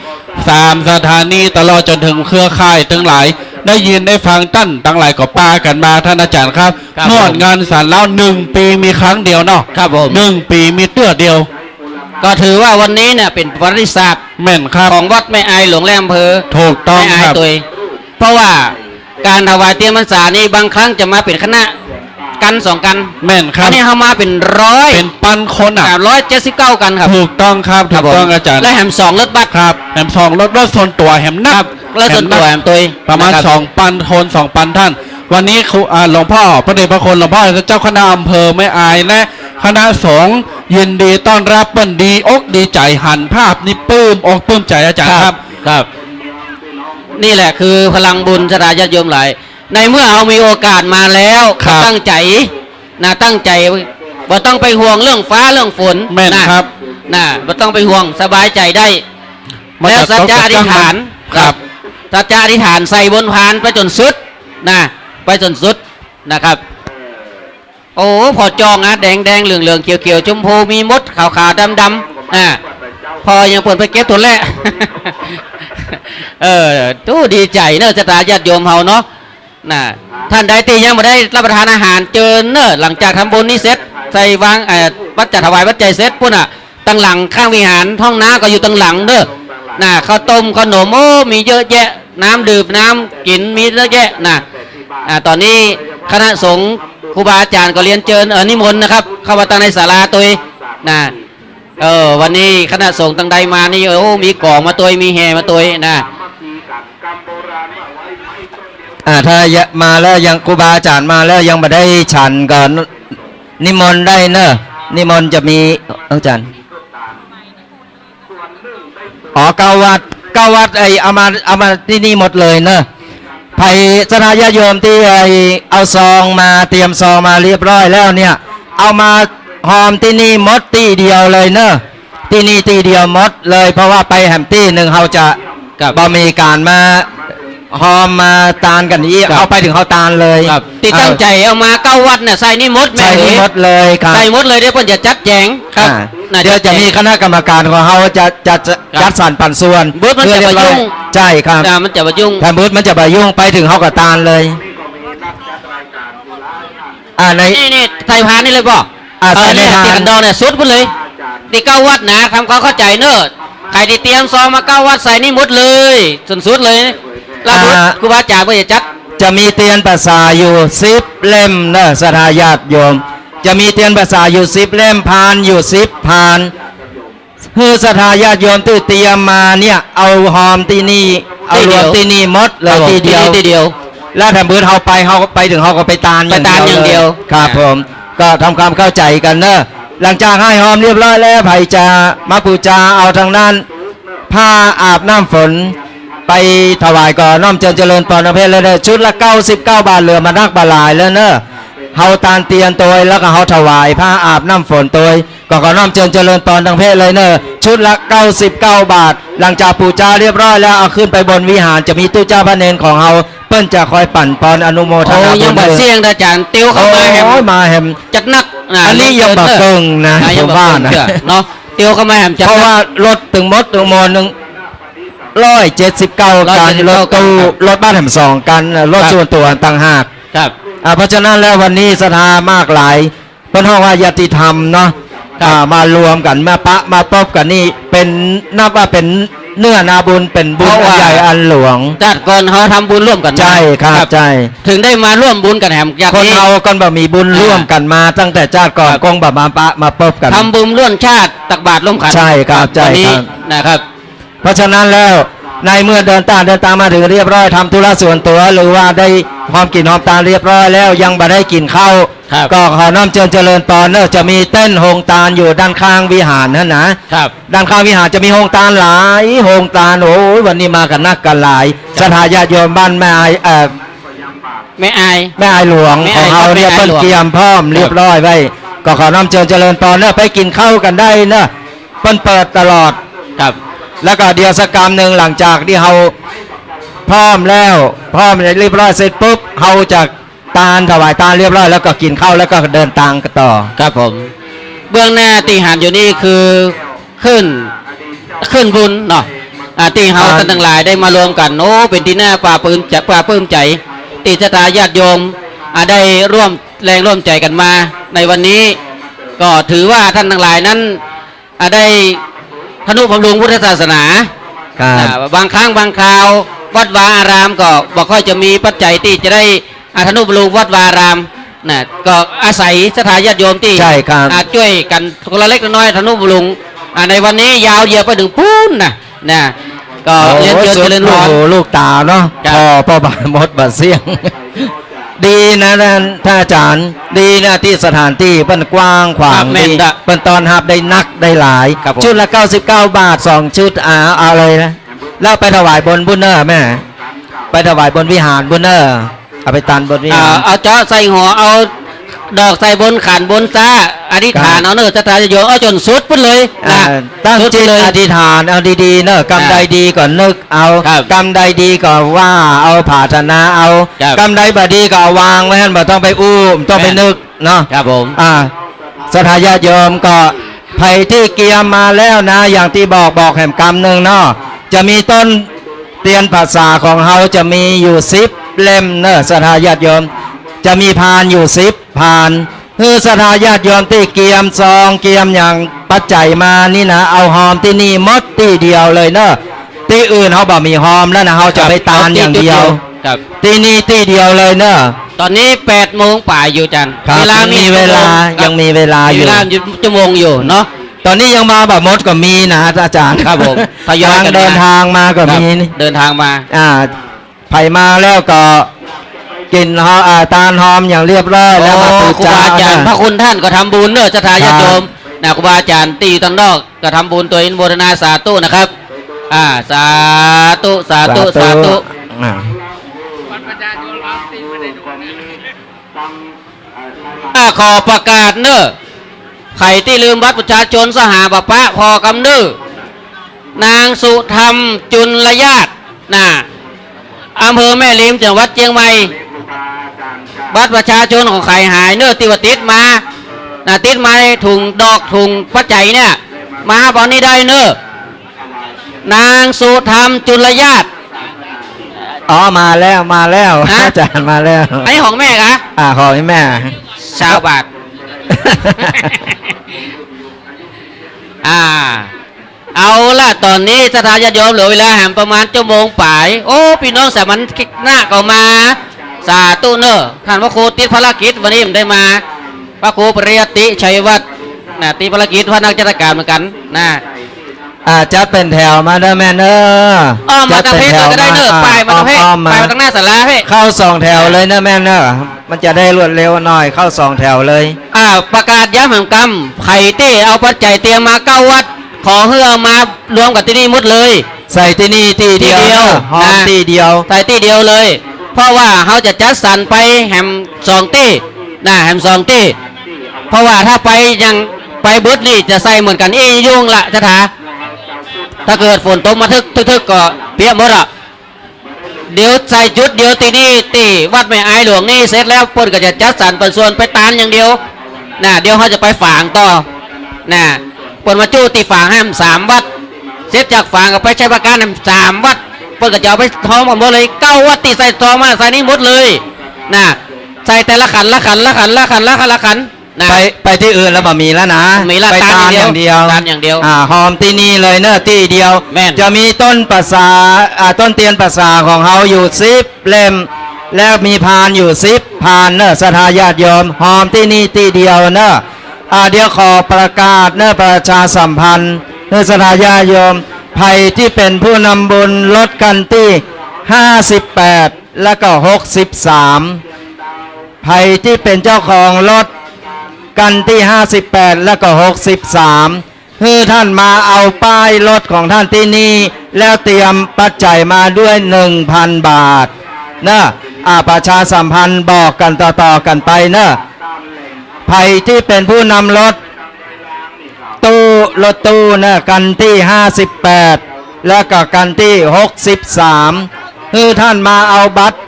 3สถานีตลอดจนถึงเครือข่ายทั้งหลาย ได้ยินได้ฟังตั้นทั้งหลายก็ปากันมาท่านอาจารย์ครับ ครับ นวด ผม งานสารเล่า1 ปีมีครั้งเดียวเนาะ ครับผม 1 ปีมีเตื้อเดียว ก็ถือว่าวันนี้เนี่ยเป็นประวัติศาสตร์ แม่นครับ ของวัดแม่อายหลวงแหลมอำเภอ ถูกต้อง แม่อา ค ย รับ ตัวเองเพราะว่าการถวายเตรียมพรรษานี่บางครั้งจะมาเป็นคณะกัน2 กัน แม่นครั อั บ นนี้เขามาเป็นร้อย เป็นปันคนอ่ะ 179 กันครับ ถูกต้องครับถูกต้องอาจารย์ และแหม2รถบัส ครับแหม2รถส่วนตัวแหมนั ครับ บแล้วส่วนตัวแหมตัวเอง ประมาณ นคบ 2,000 คน2,000 ท่าน วันนี้ครูหลวงพ่อพระเดชพระคุณหลวงพ่อเจ้าคณะอำเภอแม่อายและคณะสงฆ์ยินดีต้อนรับเปิ้นดีอกดีใจหันภาพนี่ปลื้มอกปลื้มใจอาจารย์ครับ ครับ นี่แหละคือพลังบุญศรัทธาญาติโยมหลายในเมื่อเรามีโอกาสมาแล้ว ครั ก็ บ ตั้งใจนะตั้งใจบ่ต้องไปห่วงเรื่องฟ้าเรื่องฝน แม่นครับ นะบ่ต้องไปห่วงสบายใจได้ มัน แล้ว จะ สัจจะอธิษฐาน ครับ สัจจะอธิษฐานใส่บนพานไปจนสุดนะไปจนสุดนะครับ โอ้พอจองนะแดงแดงเหลืองเหลืองเขียวเขียวชมพูมีมดขาวขาวดำดำพอยังเปิดไปเก็บตัวแรก ตู้ดีใจเนอะศรัทธาญาติโยมเฮาเนาะน่ะท่านใดที่ยังไม่ได้รับประทานอาหารเจิญเนอะหลังจากทำบุญนี้เสร็จใส่วางวัดจัดถวายวัดใจเสร็จพุ่นอ่ะตั้งหลังข้างวิหารห้องน้ำก็อยู่ตั้งหลังเนอะน่ะข้าวต้มขนมโอ้มีเยอะแยะน้ำดื่มน้ำกินมีเยอะแยะน่ะตอนนี้คณะสงฆ์ครูบาอาจารย์ก็เรียนเชิญนิมนต์นะครับเข้ามาตั้งในศาลาตัวเองน่ะวันนี้คณะสงฆ์ตั้งใดมานี่โอ้มีกล่องมาตัวมีแห่มาตัวนะ ถ้ามาแล้วยังครูบาอาจารย์มาแล้วยังไม่ได้ฉันก็นิมนต์ได้เนอะนิมนต์จะมีอาจารย์เก้าวัดเอามาที่นี่หมดเลยเนอะไผ่ศรัทธาญาติโยมที่เอาซองมาเตรียมซองมาเรียบร้อยแล้วเนี่ยเอามาหอมที่นี่หมดที่เดียวเลยเนอะ ที่นี่ที่เดียวหมดเลยเพราะว่าไปแฮมตี้หนึ่งเขาจะ ครับ บ่มีการมาหอมมาตานกันนี้ ครับ เขาไปถึงเขาตานเลย ครับที่ตั้งใจเอามา9 วัดเนี่ยใส่นี่หมดแม่ ใส่นี่หมดเลยครับ ใส่หมดเลยเดี๋ยวเพิ่นจะจัดแจงครับ อ่า น่า เดี๋ยวจะมีคณะกรรมการของเขาจะจัดสรรปันส่วน บูธมันจะ เพื่อเรียบร้อ มายุ่ง ใช่ครับ มันจะมายุ่ง ถ้าบูธมันจะไปยุ่งไปถึงเขาก็ตานเลยใน นี่ไทยพานนี่เลยป่ะ ใส่ใน เนี่ย พาน ที่กันดองเนี่ยสุดไปเลยที่9 วัดนะทำความเข้าใจเนอะใครที่เตรียมซองมา9 วัดใส่นี่หมดเลยสุดเลยแล้วบูธครูบาอาจารย์เพื่อจะจัด จะมีเตียนภาษาอยู่10 เล่มเนอะสถาญาติโยม จะมีเตียนภาษาอยู่10 เล่มพานอยู่10 พานคือสถาญาติโยมที่เตรียมมาเนี่ยเอาหอมที่นี่เอารวมที่นี่หมดเลยทีเดียว ทีเดียว แล้วถ้าเบิดเขาไปถึงเขาก็ไปตาน ไปตานอย่างเดียว ครับ อ่า ผมก็ทำความเข้าใจกันเนอะหลังจากให้หอมเรียบร้อยแล้วไผ่จะมาปูจาเอาทางนั้นผ้าอาบน้ำฝนไปถวายก่อนน้อมเจริญปอนเพศเลยเนอะชุดละ99 บาทเหลือมานักบาลายแล้วเนอะเฮาตานเตียนตัวแล้วก็เฮาถวายผ้าอาบน้ำฝนตัวก็ขอน้อมเจริญปอนทางเพศเลยเนอะชุดละ99 บาท หลังจากปูจาเรียบร้อยแล้วเอาขึ้นไปบนวิหารจะมีตู้เจ้าพระเนรของเฮาเปิ้นจะคอยปั่นปอนอนุโมท โอ้ นาบุญ ยังบัดเสียงนะอาจารย์ติวเข้ามาแฮม โอ้ยมาแฮม จัดนัก อันนี้ยังบักเกิงนะ ยั ผม บัก ว่า เกิง นะ เชื่อเนาะติวเข้ามาแฮมจัด เพราะ นัก ว่ารถถึงมดถึงมอนึง179 กันรถตู้รถบ้านแหม2 กันรถส่วนตัวต่างหาก ครับ เพราะฉะนั้นแล้ววันนี้สถามากหลายเพิ่นห้องว่ายติธรรมเนาะมารวมกันมาปะมาตบกันนี่เป็นนับว่าเป็นเนื้อนาบุญเป็นบุญอันใหญ่อันหลวง จัดก่อนเขาทำบุญร่วมกันมา ใช่ครับใช่ ถึงได้มาร่วมบุญกันแฮมอย่าง คน นี้ เราก็บ่มีบุญร่วมกันมาตั้งแต่ชาติก่อน ครับ กงแบบมาปะมาปบกัน ทำบุญร่วมชาติตักบาตรร่วมขัน ใช่ครับใช่ วันนี้ ครับ นะครับ เพราะฉะนั้นแล้วในเมื่อเดินตามมาถึงเรียบร้อยทำธุระส่วนตัวหรือว่าได้หอมกลิ่นหอมตาลเรียบร้อยแล้วยังบ่ได้กินข้าว ครับ ก็ขอน้อมเจริญปอนเนอะจะมีเต้นโฮงตาลอยู่ด้านข้างวิหารนั่นนะครับ ด้านข้างวิหารจะมีโฮงตาลหลายโฮงตาลโอ้ยวันนี้มากันนักกันหลายสถาญาติโยมบ้านแม่อายไม่อาย แม่อายหลวง แม่ ขอ อาง ย เราเนี่ย แม่อาย เปิ้น หลวง เตรียมพร้อมเรียบร้อยไว้ก็ขอน้อมเจริญปอนเนอะไปกินข้าวกันได้เนอะเปิ้นเปิดตลอด ครับ แล้วก็เดียวสักกรรมหนึ่งหลังจากที่เราพร้อมแล้วพร้อมเรียบร้อยเสร็จปุ๊บเราจะตาลถวายตาลเรียบร้อยแล้วก็กินข้าวแล้วก็เดินทางกันต่อ ครับผม เบื้องหน้าตีหันอยู่นี่คือขึ้นบุญเนาะตีเฮาท่านทั้งหลายได้มารวมกันโอ้เป็นที่น่าปลาปลื้มใจติสตาญาติโยมได้ร่วมแรงร่วมใจกันมา ในวันนี้ก็ถือว่าท่านทั้งหลายนั้นได้ทนุบำรุงพุทธศาสนา ครับ บางครั้งบางคราววัดวาอารามก็บอกค่อยจะมีปัจจัยที่จะได้ทนุบำรุงวัดวาอารามนะก็อาศัยสถาญาติโยมที่ ใช่ครับ ช่วยกันคนละเล็กละน้อยทนุบำรุงในวันนี้ยาวเหยียดไปถึงปูนนะก็เรียนเชิญเจริญพร ลูกตาเนาะ ครับ พ่อบาทมดบาเสียง ดีนะท่านอาจารย์ดีนะที่สถานที่เปิ้นกว้างขวางดีเปิ้นตอนหับได้นักได้หลาย ครับผม ชุดละ99 บาท2 ชุดเอาเลยนะแล้วไปถวายบนบุญเนอร์แม่ไปถวายบนวิหารบุญเนอร์เอาไปตันบนวิหาร เอาเจาะใส่หัวเอาดอกใส่บนขันบนซ่าอธิษฐานเอาเนอะสถาญาติโยมเอาจนสุดไปเลยนะ ตั้ง สุด จิ ไป ต เลย อธิษฐานเอาดีๆเนอะกรรมใดดีก็นึกเอา ครับ กรรมใดดีก็ว่าเอาผาชนะเอา ครับ กรรมใดบดีก็เอาวางไว้ให้บ่ต้องไปอู้มต้องไปนึกเนาะ ครับผม สถาญาติโยมก็ไผ่ที่เกียมมาแล้วนะ อย่างที่บอกแห่งกรรมหนึ่งเนาะจะมีต้นเตียนภาษาของเฮาจะมีอยู่10 เล่มเนอะสถาญาติโยมจะมีพานอยู่10 พานคือสถาญาติโยมที่เกียมซองเกียมอย่างปัจจัยมานี่นะเอาหอมที่นี่หมดที่เดียวเลยเนอะที่อื่นเขาบอกมีหอมแล้วนะเขาจะไปตานอย่างเดียว ครับ ที่นี่ที่เดียวเลยเนอะ ตอนนี้8 โมงป่ายอยู่จัน ครับยังมีเวลา ครับ ยังมีเวลา มี อ เว ยู่ ลาชั่วโมงอยู่เนาะ ตอนนี้ยังมาแบบมดก็มีนะอาจารย์ ครับผมทยอย ทาง กันมา เดินทางมาก็มีนี่ เดินทางมา ไผ่มาแล้วก็กินตาลหอมอย่างเรียบร้อยแล้วมาปู ครู จา บาอาจารย์พระคุณท่านก็ทำบุญเนอะสถาญาติโยมนะครูบาอาจารย์ตีอยู่ตั้งนอกก็ทำบุญตัวอินโมทนาสาธุนะครับสาธุสาธุสาธุ อ่า ขอประกาศเนอะ ไข่ที่ลืมบัตรประชาชนสหบปะพอกำดื้อนางสุธรรมจุลญาตินะอำเภอแม่ริมจังหวัดเชียงใหม่บัตรประชาชนของไข่หายเนื้อติวติดมาติดมาในถุงดอกถุงปัจจัยเนี่ยมาบอนนี้ได้เนื้อนางสุธรรมจุลญาติ อ๋อมาแล้วมาแล้ว ฮะ อาจารย์มาแล้ว อันนี้ของแม่คะ ขอให้แม่ ชาวบาท เอาล่ะตอนนี้สถานญาติโยมเหลือเวลาแหมประมาณชั่วโมงป่ายโอ้พี่น้องสามัญคิดหน้าก็มาสาธุเนอะท่านพระครูติดภารกิจวันนี้ผมได้มาพระครูปริยติชัยวัฒน์ติดภารกิจพระนักจัดการเหมือนกันนะ จะเป็นแถวมาเด้อแม่เนอะ อ้อมมาทางเพศก็ได้เนอะไปมาทางเพศ อ้อม ไปมาทางหน้าศาลาเพศ เข้า2แถวเลยนะแม่เนอะมันจะได้รวดเร็วหน่อยเข้า2แถวเลย ประกาศย้ำแห่งกรรมไผ่ที่เอาปัจจัยเตรียมมา9 วัดขอให้เอามารวมกับที่นี่หมดเลย ใส่ที่นี่ที่เดียว ที่เดียว หอม นะ ที่เดียว ใส่ที่เดียวเลย เพราะว่าเขาจะจัดสรรไปแหม2 ที่แหม2 ที่เพราะว่าถ้าไปยังไปบุตรนี่จะใส่เหมือนกันยุ่งละจะถาถ้าเกิดฝนตกมาทึกก็เปียกหมดอ่ะเดี๋ยวใส่จุดเดียวที่นี่ที่วัดแม่อายหลวงนี่เสร็จแล้วเพิ่นก็จะจัดสรรเป็นส่วนไปตานอย่างเดียวเดี๋ยวเขาจะไปฝางต่อเพิ่นมาจู้ตีฝางให้3 วัดเสร็จจากฝางก็ไปใช้ประการ3 วัดเพิ่นก็จะเอาไปท้องหมดเลย9 วัดตีใส่ทองมาใส่นี่หมดเลยใส่แต่ละขันละขันไปที่อื่นแล้วบ่มีแล้วนะ มีละ ไป ตา ตาม นอย่างเดียว ตาม ตานอย่างเดียว หอมที่นี่เลยเนอะที่เดียว แม่น จะมีต้นประสาต้นเตียนประสาของเขาอยู่10 เล่มแล้วมีพานอยู่10 พานเนอะสถาญาติโยมหอมที่นี่ที่เดียวเนอะเดี๋ยวขอประกาศเนอะประชาสัมพันธ์เนอะสถาญาติโยมใครที่เป็นผู้นำบุญลดกันที่58แล้วก็63ใครที่เป็นเจ้าของรถกันที่58แล้วก็63คือท่านมาเอาป้ายรถของท่านที่นี่แล้วเตรียมปัจจัยมาด้วย 1,000 บาทนะประชาสัมพันธ์บอกกันต่อๆกันไปนะใครที่เป็นผู้นำรถรถตู้นะกันที่58แล้วก็กันที่63คือท่านมาเอาบัตร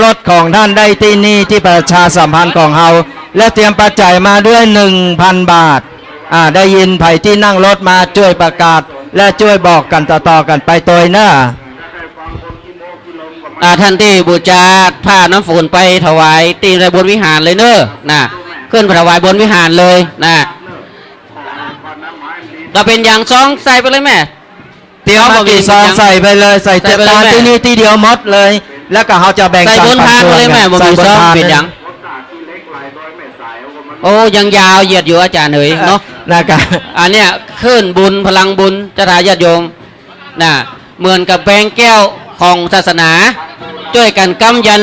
รถของท่านได้ที่นี่ที่ประชาสัมพันธ์ของเราและเตรียมปัจจัยมาด้วย 1,000 บาทได้ยินไผ่ที่นั่งรถมาช่วยประกาศและช่วยบอกกันต่อๆกันไปโดยนะ ท่านที่บูชาผ้าน้ำฝนไปถวายตีในบนวิหารเลยเนอะขึ้นไปถวายบนวิหารเลยก็เป็นอย่างซองใส่ไปเลยแม่ เตรียมมากี่ซองใส่ไปเลยใส่ ใส่ไปเลย ตาม แม่ ที่นี่ที่เดียวหมดเลย แล้วก็เขาจะแบ่ง ใส่ สรร บน ปัน พาน ส่ ไป วน เลยแม่บ่ ใส่ มี บ ซ น อง พาน เป็นอย่างโอ้ยังยาวเหยียดอยู่อาจารย์เอ๋ยเนาะ นะครับ อันเนี้ยขึ้นบุญพลังบุญจะทายาทโยมเหมือนกับแบงแก้วของศาสนาช่วยกันกำยัน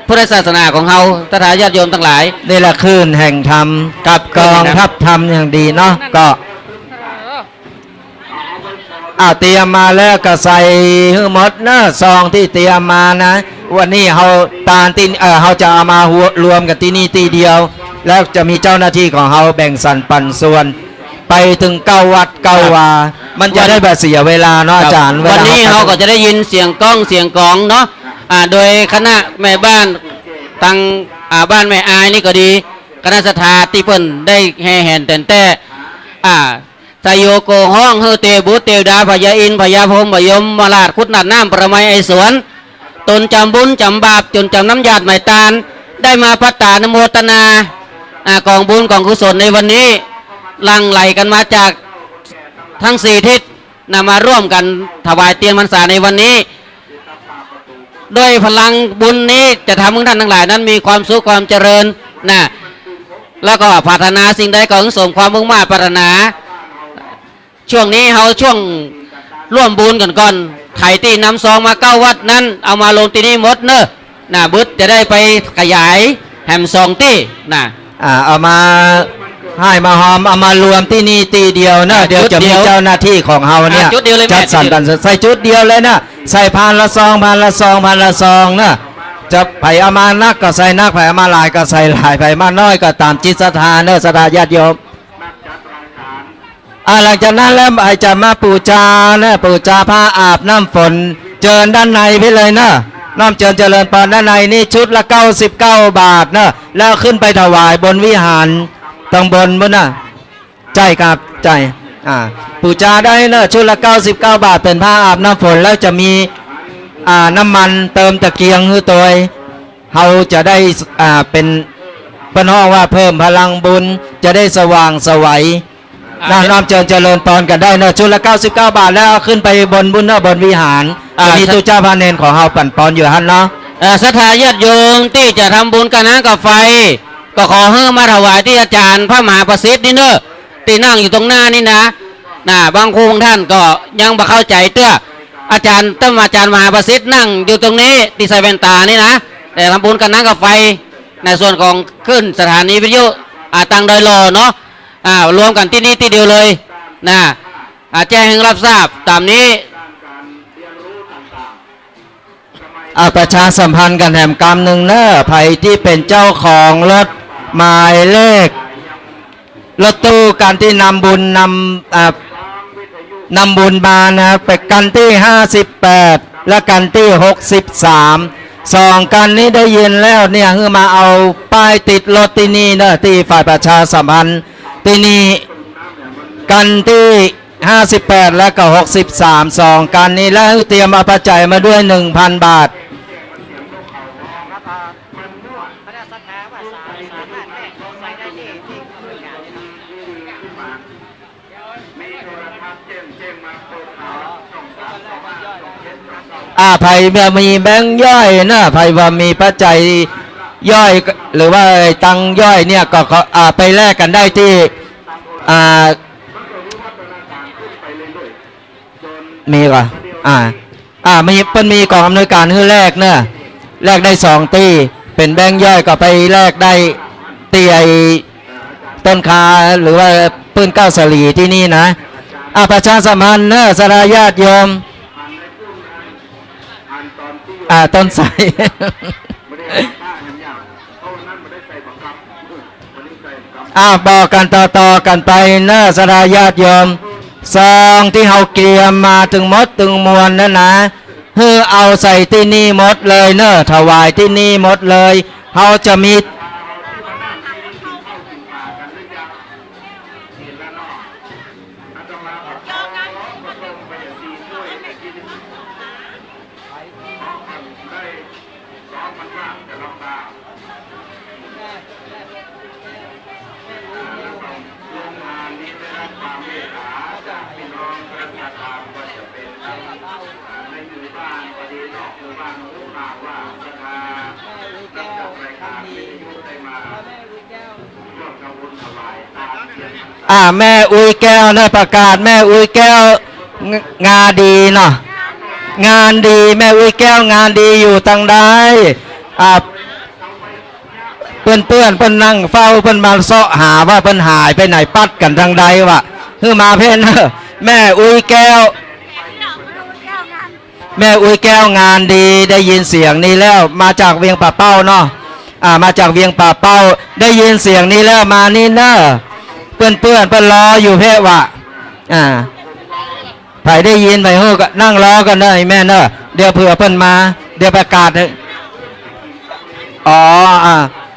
พุทธศาสนาของเราจะทายาทโยมทั้งหลาย นี่แหละคลื่นแห่งธรรมกับกองทัพธรรมอย่างดีเนาะก็เตรียมมาแล้วก็ใส่ให้หมดนะซองที่เตรียมมานะ วันนี้เขาตาลที่เขาจะเอามารวมกันที่นี่ที่เดียว แล้วจะมีเจ้าหน้าที่ของเขาแบ่งสรรปันส่วน ไปถึง9 วัด9 วา มันจะได้แบบเสียเวลาเนาะอาจารย์ วันนี้เขาก็จะได้ยินเสียงก้องเสียงกลองเนาะโดยคณะแม่บ้านตังบ้านแม่อายนี่ก็ดีคณะสถาที่เพิ่นได้แห่แห่นแต่สยโยโกห้องเฮเตบุเตวดาพญาอินพญาพรหมพยมมาลาดคุดนัดน้ำประไมไอสวนตนจำบุญจำบาปจนจำน้ำญาติหมายตาลได้มาพัตตานโมตนากองบุญกองกุศลในวันนี้หลั่งไหลกันมาจากทั้ง4 ทิศมาร่วมกันถวายเตียนพรรษาในวันนี้ด้วยพลังบุญนี้จะทำให้ท่านทั้งหลายนั้นมีความสุขความเจริญแล้วก็ปรารถนาสิ่งใดก็สมความมุ่งมั่นปรารถนาช่วงนี้เขาช่วงร่วมบุญกันก่อนไถ่ที่นำซองมา9 วัดนั้นเอามาลงที่นี่หมดเนอะบึดจะได้ไปขยายแหม2 ที่เอามาให้มาหอมเอามารวมที่นี่ตีเดียวนะเดี๋ยวจะมีเจ้าหน้าที่ของเราเนี่ย จุดเดียวเลยแม่ จัดสรรปันส่วนใส่จุดเดียวเลยนะใส่พานละซองพานละซองพานละซองนะจะไผ่เอามานักก็ใส่นักไผ่เอามาหลายก็ใส่หลายไผ่มาน้อยก็ตามจิตศรัทธาเนอะศรัทธาญาติโยม หลังจากนั้นแล้วไอจะมาปูจานะปูจาผ้าอาบน้ำฝนเจิญด้านในไปเลยนะน้ำเจิญเจริญพรด้านในนี่ชุดละ99 บาทนะแล้วขึ้นไปถวายบนวิหารตรงบนบนนะใจครับใจปูจาได้นะชุดละ99 บาทเป็นผ้าอาบน้ำฝนแล้วจะมีน้ำมันเติมตะเกียงคือตัวเขาจะได้เป็นปนห้องว่าเพิ่มพลังบุญจะได้สว่างไสวัยน้ำเจริญพรกันได้นะชุดละ99 บาทแล้วขึ้นไปบนบุญบนวิหารจะมีตู้เจ้าพระเนรของเฮาปั่นปอนอยู่ฮันเนาะศรัทธาญาติโยมที่จะทำบุญกับน้ำกับไฟ ก็ขอให้มาถวายที่อาจารย์พระมหาประสิทธิ์นี่เนอะที่นั่งอยู่ตรงหน้านี่นะบางคนท่านก็ยังบ่เข้าใจเตื้ออาจารย์มหาประสิทธิ์นั่งอยู่ตรงนี้ที่ใส่แว่นตานี่นะแต่ทำบุญกับน้ำกับไฟในส่วนของขึ้นสถานีวิทยุตังโดยรอเนาะรวมกันที่นี่ที่เดียวเลยนะแจ้งให้รับทราบตามนี้ประชาสัมพันธ์กันแถมกรรมหนึ่งเนอะไผที่เป็นเจ้าของรถหมายเลขรถตู้การที่นำบุญนำบุญมานะไปกันที่58และกันที่63 2กันนี้ได้ยินแล้วเนี่ยคือมาเอาป้ายติดรถที่นี่เนอะที่ฝ่ายประชาสัมพันธ์ที่นี่กันที่58และก็63 2กันนี้แล้วเตรียมเอาปัจจัยมาด้วย 1,000 บาทไผ่เมื่อมีแบงค์ย่อยนะไผ่ว่ามีปัจจัยย่อยหรือว่าตังย่อยเนี่ยก็ไปแลกกันได้ที่มีก่อนมีกองอำนวยการคือแรกเนอะแลกได้2ตีเป็นแบงค์ย่อยก็ไปแลกได้ตีไอต้นคาหรือว่าปืนเก้าสลีที่นี่นะประชาสัมพันธ์เนอะสรายาติโยมต้นใสบอกกันต่อกันไปเนอะสรายาติโยมซองที่เฮาเกียมมาถึงมดถึงมวลนั่นนะเอาใส่ที่นี่หมดเลยเนอะถวายที่นี่หมดเลยเฮาจะมีแม่อุ้ยแก้วนะประกาศแม่อุ้ยแก้วงานดีเนาะงานดีแม่อุ้ยแก้วงานดีอยู่ทางใดเพื่อนนั่งเฝ้าเพื่อนมาเสาะหาว่าเพื่อนหายไปไหนปัดกันทางใดวะมาเพ่นแม่อุ้ยแก้วแม่อุ้ยแก้วงานดีได้ยินเสียงนี้แล้วมาจากเวียงป่าเป้าเนาะมาจากเวียงป่าเป้าได้ยินเสียงนี้แล้วมานี่เนอะเพื่อนรออยู่เพ่วะไผได้ยินไปฮู้ก็นั่งรอกันเนอะแม่เนอะเดี๋ยวเผื่อเพิ่นมาเดี๋ยวประกาศเ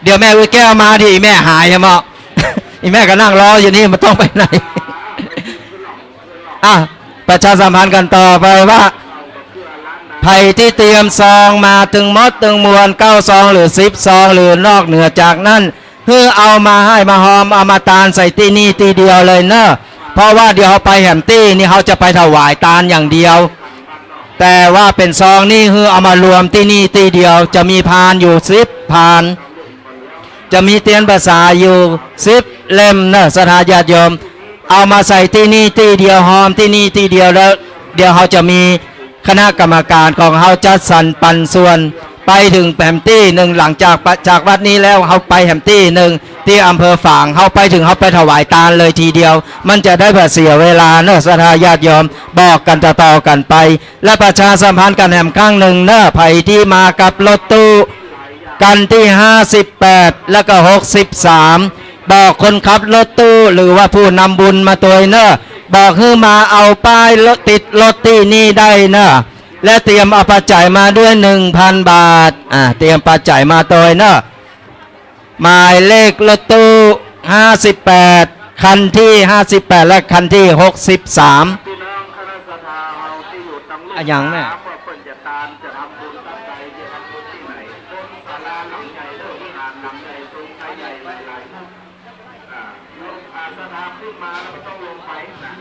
ดี๋ยวแม่อุ้ยแก้วมาที่แม่หายเหรออีแม่ก็นั่งรออยู่นี่มันต้องไปไหนประชาสัมพันธ์กันต่อไปว่าไผ่ที่เตรียมซองมาถึงมดถึงมวล9 ซองหรือ10 ซองหรือนอกเหนือจากนั้นเอามาให้มาหอมเอามาตาลใส่ที่นี่ตีเดียวเลยเนอะเพราะว่าเดี๋ยวเขาไปแหมตี้นี่เขาจะไปถวายตาลอย่างเดียวแต่ว่าเป็นซองนี่เอามารวมที่นี่ตีเดียวจะมีพานอยู่10 พานจะมีเตียนภาษาอยู่10 เล่มเนอะสถาญาติโยมเอามาใส่ที่นี่ตีเดียวหอมที่นี่ตีเดียวแล้วเดี๋ยวเขาจะมีคณะกรรมการของเขาจัดสรรปันส่วนไปถึงแหมตี้หนึ่งหลังจากวัดนี้แล้วเขาไปแหมตี้หนึ่งที่อำเภอฝางเขาไปถึงเขาไปถวายตาลเลยทีเดียวมันจะได้แบบเสียเวลาเนอะสถาญาติโยมบอกกันต่อกันไปและประชาสัมพันธ์กันแหมข้างหนึ่งเนอะไผ่ที่มากับรถตู้กันที่58แล้วก็63บอกคนขับรถตู้หรือว่าผู้นำบุญมาตัวเนอะ บอกให้มาเอาป้ายรถติดรถที่นี่ได้นะและเตรียมเอาปัจจัยมาด้วย 1,000 บาทเตรียมปัจจัยมาโดยนะหมายเลขรถตู้58คันที่58และคันที่63 พี่น้องคณะสัตยาเราที่อยู่ตำลุ อย่างแม่ ว่าเปิ่นจะตามจะทำบุญตั้งใจจะทำบุญที่ไหนคนศาลาหลังใหญ่เด้อวิหารหลังใหญ่ตรงใหญ่หลายๆลงสถานขึ้นมาแล้วก็ต้องลงไปนะ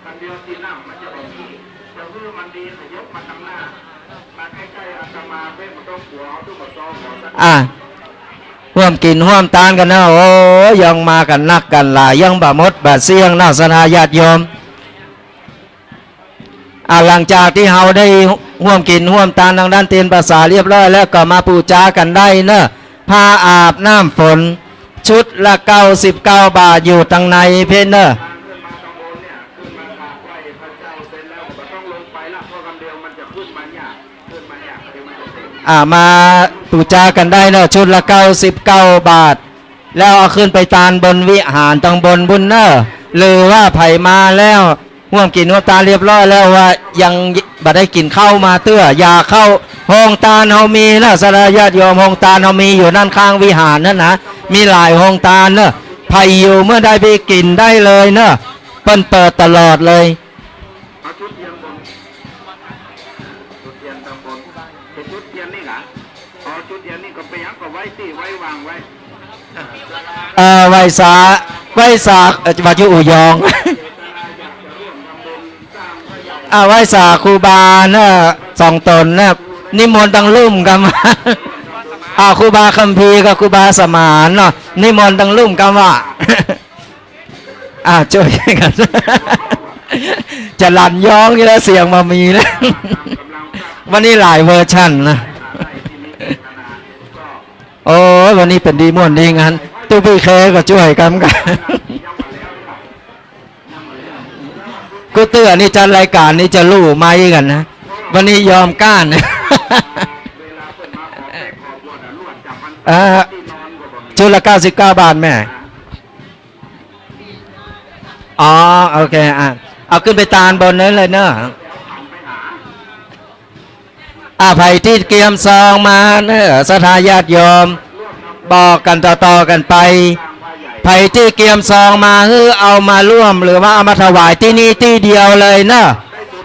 คันเดียวที่นั่งมันจะแบบนี้จะเพื่อมันดีแต่ยกมาตั้งหน้ามาใกล้ๆอาตมาเพื่อมันต้องหัวเอาทุกข์ซ้อมหัวสัก ร่วมกินร่วมตานกันนะโอ้ยังมากันนักกันหลายยังบะมดบะเสียงน่าสนาญาติโยมหลังจากที่เฮาได้ร่วมกินร่วมตานทางด้านเตียนภาษาเรียบร้อยแล้วก็มาปูจากันได้เนอะผ้าอาบน้ำฝนชุดละ99 บาทอยู่ทางในเพนเนอะ ขึ้นมาตำบลเนี่ยขึ้นมากราบไหว้พระเจ้าเสร็จแล้วก็ต้องลงไปละเพราะคำเดียวมันจะขึ้นมายากเดี๋ยวมันจะเต็ม มาปูจากันได้เนอะชุดละ99 บาท แล้วเอาขึ้นไปตานบนวิหารตังบนบุญเนอะหรือว่าไผ่มาแล้วห่วมกินห่วมตาเรียบร้อยแล้วว่ายังบ่ได้กินข้าวมาเตื้ออย่าเข้าห้องตาลเฮามีนะสารญาติโยมห้องตาลเฮามีอยู่ด้านข้างวิหารนั่นนะมีหลายห้องตาลเนอะไผ่อยู่เมื่อได้ไปกินได้เลยเนอะเปิ้นเปิดตลอดเลย เอาชุดเทียนบนชุดเทียนตำบลเป็นชุดเทียนนี่เหรออ๋อชุดเทียนนี่ก็ไปยังก็ไว้ที่ไว้วางไว้ ไวสาวัดอยู่อู่ยอง ไวสาครูบาเนอะสองตนเนอะนิมนต์ตังลุ่มกันมา ครูบาคัมภีร์กับครูบาสมานเนาะนิมนต์ตังลุ่มกันว่า ช่วยกัน จะหลั่นย้องนี่แล้วเสียงมามีแล้ว วันนี้หลายเวอร์ชันนะ โอ้วันนี้เป็นดีม่วนดีงานตู้พี่เคก็ช่วยกันกัน กูเตือนนี่จัดรายการนี่จะลู่ไหมกันนะวันนี้ยอมก้านชุดละ99 บาทแม่โอเคเอาขึ้นไปตานบนนั้นเลยเนอะไผ่ที่เกียมซองมาเนอะสถาญาติโยมบอกกันต่อๆกันไปไผ่ที่เกียมซองมาเอามาร่วมหรือว่าเอามาถวายที่นี่ที่เดียวเลยเนอะ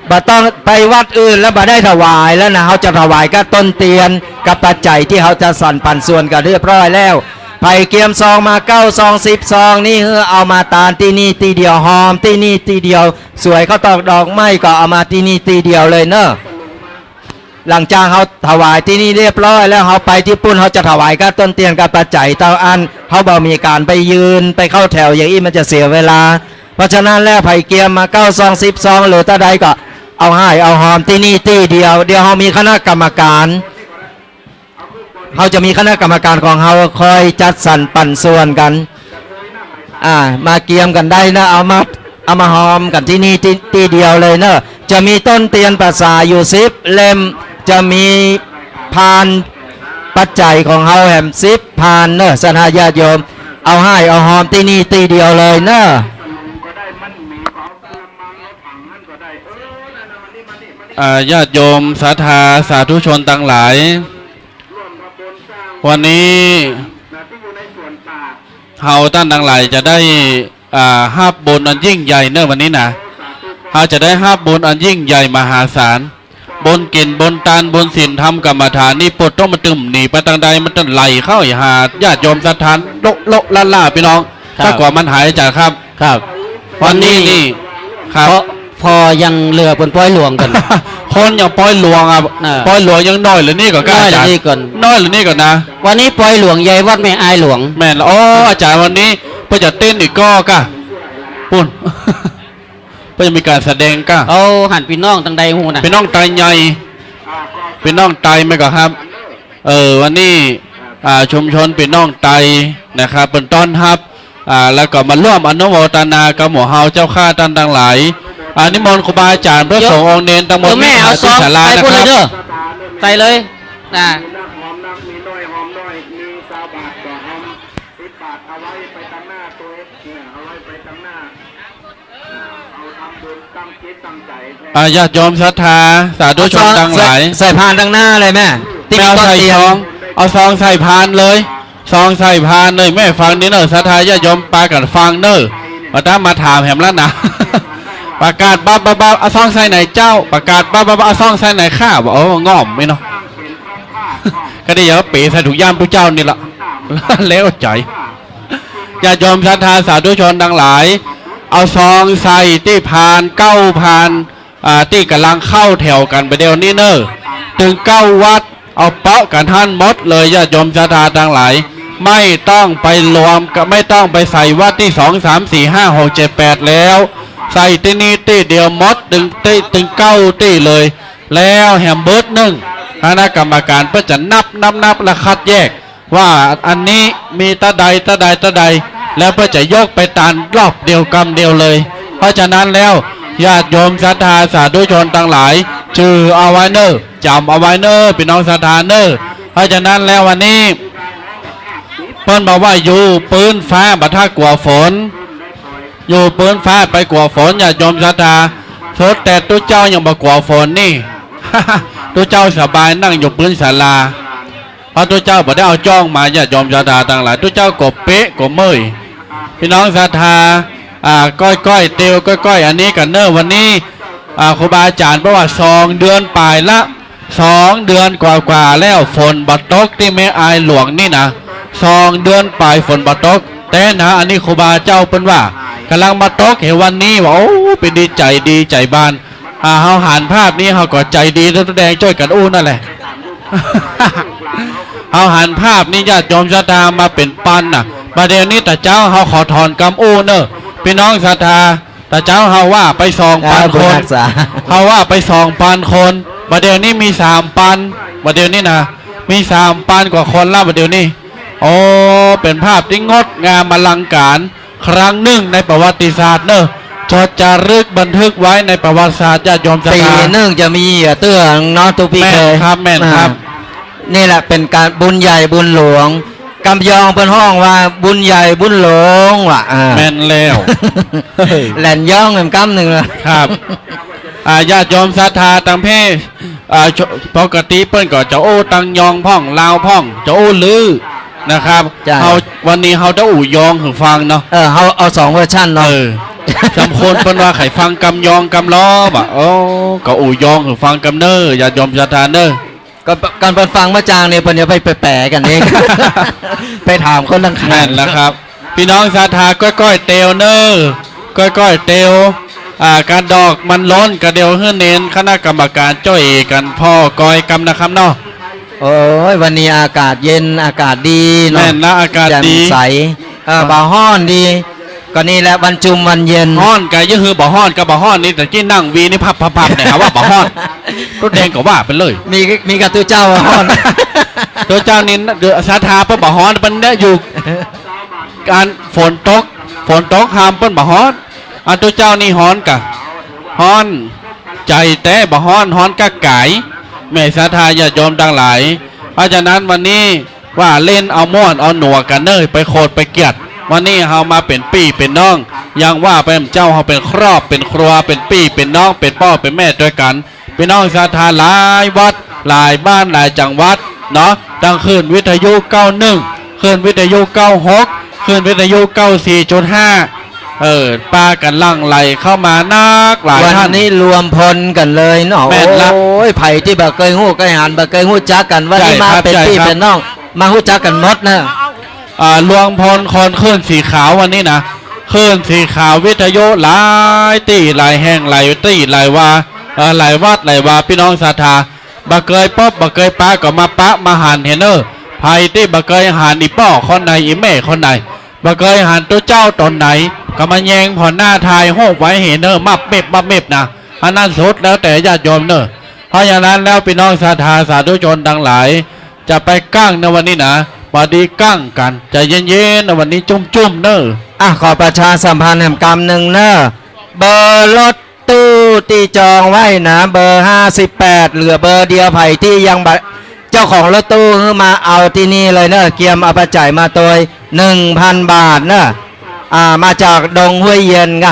บ่ต้องไปวัดอื่นแล้วบ่ได้ถวายแล้วนะเขาจะถวายก็ต้นเตียนกับปัจจัยที่เขาจะสั่นปันส่วนกันเรียบร้อยแล้วไผ่เกียมซองมา9 ซอง 10 ซองนี่เอามาตานที่นี่ที่เดียวหอมที่นี่ที่เดียวสวยเขาตอกดอกไม้ก็เอามาที่นี่ที่เดียวเลยเนอะหลังจากเขาถวายที่นี่เรียบร้อยแล้วเขาไปที่ปุ่นเขาจะถวายก็ต้นเตียนกับปัจจัยเต้าอันเขาบอกมีการไปยืนไปเข้าแถวอย่างนี้มันจะเสียเวลาเพราะฉะนั้นแล้วไผ่เกียมมา9 ซอง 10 ซองหรือตาใดก็เอาให้เอาหอมที่นี่ที่เดียวเดี๋ยวเขามีคณะกรรมการเขาจะมีคณะกรรมการของเขาคอยจัดสรรปันส่วนกันมาเกียมกันได้นะเอามาหอมกันที่นี่ที่เดียวเลยเนอะจะมีต้นเตียนภาษาอยู่10 เล่มจะมีพานปัจจัยของเขาแหม10 พานเนอะสถาญาติโยมเอาให้เอาหอมที่นี่ที่เดียวเลยเนอะ ก็ได้มันมีของกระมังรถถังนั่นก็ได้นั่นมันนี่ ญาติโยมศรัทธาสาธุชนทั้งหลาย ร่วมกับบนสร้าง วันนี้ ที่อยู่ในส่วนป่า เฮาท่านทั้งหลายจะได้ห้าบบุญอันยิ่งใหญ่เนอะวันนี้นะเราจะได้ห้าบบุญอันยิ่งใหญ่มหาศาลบนกินบนตานบนศีลธรรมกรรมฐานนี่ปวดต้องมาตึมหนีไปทางใดมันจะไหลเข้าหาญาติโยมศรัทธาโลล่าพี่น้องถ้ากว่ามันหายจากครับ ครับ วันนี้นี่ครับ พอยังเหลือเป็นป้อยหลวงกัน คนอย่างปอยหลวงอ่ะ น่ะ ปอยหลวงยังน้อยหรือนี่ก่อน น้อยหรือนี่ก่อน น้อยหรือนี่ก่อนนะ วันนี้ป้อยหลวงใหญ่วัดแม่อายหลวง แม่นอ๋ออาจารย์วันนี้เพื่อจะเต้นอีกก็ปุ่น เพื่อจะมีการแสดงก็ เอาหันพี่น้องตั้งใดหูนะ เป็นน้องไตใหญ่เป็นน้องไตไหมก็ครับวันนี้ชุมชนเป็นน้องไตนะครับเป็นต้อนรับแล้วก็มาร่วมอนุโมทนากับหมู่เฮาเจ้าข้าท่านทั้งหลายนิมนต์ครูบาอาจารย์พระสงฆ์องค์เนรทั้งหมด แม่เอาซอง ศาลา ใส่ นะ พูด ค เล รั ย บ เด้อใส่เลยนะ นักหอมนักมีน้อยหอมน้อยมีสาวบาทก็หอม 10 บาทเอาไว้ไปตั้งหน้าตัวเองเนี่ยเอาไว้ไปตั้งหน้าเอาทำบุญตั้งจิตตั้งใจแท้ ญาติโยมศรัทธาสาธุชนทั้งหลาย ใส่พานดังหน้าเลยแม่ที่ ไม่ มี เอา ต้น ใส่ เตีย ซ ง องเอาซองใส่พานเลยซองใส่พานเลยแม่ฟังนี่เนอะศรัทธาญาติโยมปากันฟังเนอะมาถ้ามาถามแหมแล้วนะ ประกาศบ้าเอาซองใส่ไหนเจ้าประกาศบ้าเอาซองใส่ไหนข้าบอกโอ้ง่อมไม่เนาะ ก็ได้อย่าเป๋ใส่ถุงย่ามทุกเจ้านี่ละ แล้วใจญาติโยมศรัทธาสาธุชนทั้งหลาย เอาซองใส่ที่พานเก้าพานที่กำลังเข้าแถวกันไปเดียวนี้เนอะถึงเก้าวัดเอาเปาะกันท่านหมดเลยญาติโยมศรัทธาทั้งหลาย ไม่ต้องไปรวมกับไม่ต้องไปใส่วัดที่2 3 4 5 6 7 8แล้ว ใส่ที่นี่ที่เดียวหมดถึงเก้าที่เลย แล้วแฮมเบิร์ดหนึ่งคณะกรรมการเพื่อจะนับและคัดแยก ว่าอันนี้มีตาใด แล้วเพื่อจะยกไปตานรอบเดียวกำเดียวเลย เพราะฉะนั้นแล้วญาติโยมศรัทธาสาธุชนทั้งหลายชื่อเอาไว้เนอจำเอาไว้เนอพี่น้องศรัทธาเนอเพราะฉะนั้นแล้ววันนี้เพิ่นบอกว่าอยู่ปืนฟ้าบัท่ากลัวฝนอยู่ปืนฟ้าไปกลัวฝนญาติโยมศรัทธาโทษแต่ตัวเจ้ายังบ่กลัวฝนนี่ ตัวเจ้าสบายนั่งอยู่ปืนศาลาเพราะตัวเจ้าบ่ได้เอาจ้องมาญาติโยมศรัทธาต่างหลายตัวเจ้าก็เป๊ะก็เมื่อยพี่น้องศรัทธาก้อยเตียวก้อยอันนี้กันเนอวันนี้ครูบาอาจารย์บอกว่า2 เดือนปลายละ2 เดือนกว่าแล้วฝนบัดตกที่แม่อายหลวงนี่นะ2 เดือนปลายฝนบัดตกแต่นะอันนี้ครูบาเจ้าเป็นว่ากำลังมาตกเห็นวันนี้ว่าโอ้เป็นดีใจบานเฮาหันภาพนี้เฮาก็ใจดีแสดงช่วยกันอู้นั่นแหละ เอาหันภาพนี้ญาติโยมศรัทธามาเป็นปันน่ะประเดี๋ยวนี้แต่เจ้าเฮาขอถอนกำอู้เนอะพี่น้องศรัทธาแต่เจ้าเฮาว่าไป2,000 คนเฮาว่าไป2,000 คนประเดี๋ยวนี้มี3,000ประเดี๋ยวนี้นะมี3,000 กว่าคนแล้วประเดี๋ยวนี้โอ้เป็นภาพที่งดงามอลังการครั้งหนึ่งในประวัติศาสตร์เนอะจดจารึกบันทึกไว้ในประวัติศาสตร์ญาติโยมศรัท ปี ธา หนึงจะมีเตื้องเนาะทุกปี แม่ เคน ย ครับแม่นครับ นี่แหละเป็นการบุญใหญ่บุญหลวงกำยองเป็นห้องว่าบุญใหญ่บุญหลวงว่ะแม่นแล้ว แหลนย่องเหมือนกำหนึ่งเลย ครับญาติโยมศรัทธาตังเพศปกติเปิ้นก็จะโอ้ตังยองพ่องลาวพ่องจะโอ้ลือนะครับ จ้ะ เฮาวันนี้เฮาจะอู่ยองถึงฟังเนาะ เขาเอา2 เวอร์ชันเนาะ จำคนเปิ้นว่าไข่ฟังกำยองกำล้อบ่ะโอ้ก็อู่ยองถึงฟังกำเนอญาติโยมศรัทธาเนอ ก็การเปิดฟังมาจางเนี่ยเพิ่นจะไปแปะกันเอง ไปถามคนลังคา แม่นแล้วครับ พี่น้องศรัทธาก้อยๆเตียวเนอก้อยๆเตียวการดอกมันล้นกระเดียวเฮือเน้นคณะกรรมการจ้อยกันพ่อกอยกำนะครับเนาะ โอ้ยวันนี้อากาศเย็นอากาศดีเนาะ แม่นนะอากาศดี แจ่มใสบ่าฮ้อนดี ก็นี่แหละวันจุมวันเย็น ฮ้อนกะยี่คือบ่ฮ้อนกับบ่ฮ้อนนี่แต่กี้นั่งวีนี่พับเนี่ยหาว่าบ่ฮ้อนรถแดงก็ว่าไปเลย มีกับตัวเจ้าฮ้อน ตัวเจ้านี่ศรัทธาเปิ้นบ่ฮ้อนเปิ้นเนี่ยอยู่การฝนตกหามเปิ้นบ่ฮ้อนตัวเจ้านี่ฮ้อนกะฮ้อนใจแต่บ่ฮ้อนกะไก่แม่ศรัทธาญาติโยมทั้งหลายเพราะฉะนั้นวันนี้ว่าเล่นเอาม่วนเอาหนัวกันเนยไปโคตรไปเกียดวันนี้เฮามาเป็นพี่เป็นน้องยังว่าเป็นเจ้าเฮาเป็นครอบเป็นครัวเป็นพี่เป็นน้องเป็นพ่อเป็นแม่ด้วยกันพี่น้องศรัทธาหลายวัดหลายบ้านหลายจังหวัดเนาะดังคืนวิทยุ91คืนวิทยุ96คืนวิทยุ94.5ป้ากันลั่งไหลเข้ามานักหลาย วัน ท่าน นี้รวมพลกันเลยเนาะ แม่นละ โอ้ยไผ่ที่บ่เคยฮู้เคยหันบ่เคยฮู้จักกันวันนี้ ใช่ มา ครับ เป็น ใช่ พี่ ครับ เป็นน้องมาฮู้จักกันหมดนะ รวงพลคนคลื่นสีขาววันนี้นะคลื่นสีขาววิทยุหลายตีหลายแห่งหลายตีหลายว่าหลายวัดหลายว่าพี่น้องศรัทธาบ่เคยป๊อบบ่เคยป้าก็มาปะมาหันเห็นไผที่บ่เคยหันอีป้อคนไหนอีแม่คนไหนบ่เคยหันตัวเจ้าตนไหนก็มาแยงผ่อนหน้าทายโหกไว้เห็นมับเม็บนะอันนั้นสุดแล้วแต่ญาติโยมเพราะอย่างนั้นแล้วพี่น้องศรัทธาสาธุชนทั้งหลายจะไปกั้งในวันนี้นะพอดีกั้งกันใจเย็นๆนะวันนี้จุ่มขอประชาสัมพันธ์แห่งกรรมหนึ่งเนอะเบอร์รถตู้ที่จองไว้นะเบอร์58เหลือเบอร์เดียวไผ่ที่ยัง เจ้าของรถตู้มาเอาที่นี่เลยเนอะเกียมเอาปัจจัยมาตัว1,000 บาทเนอะมาจากดงห้วยเย็นก็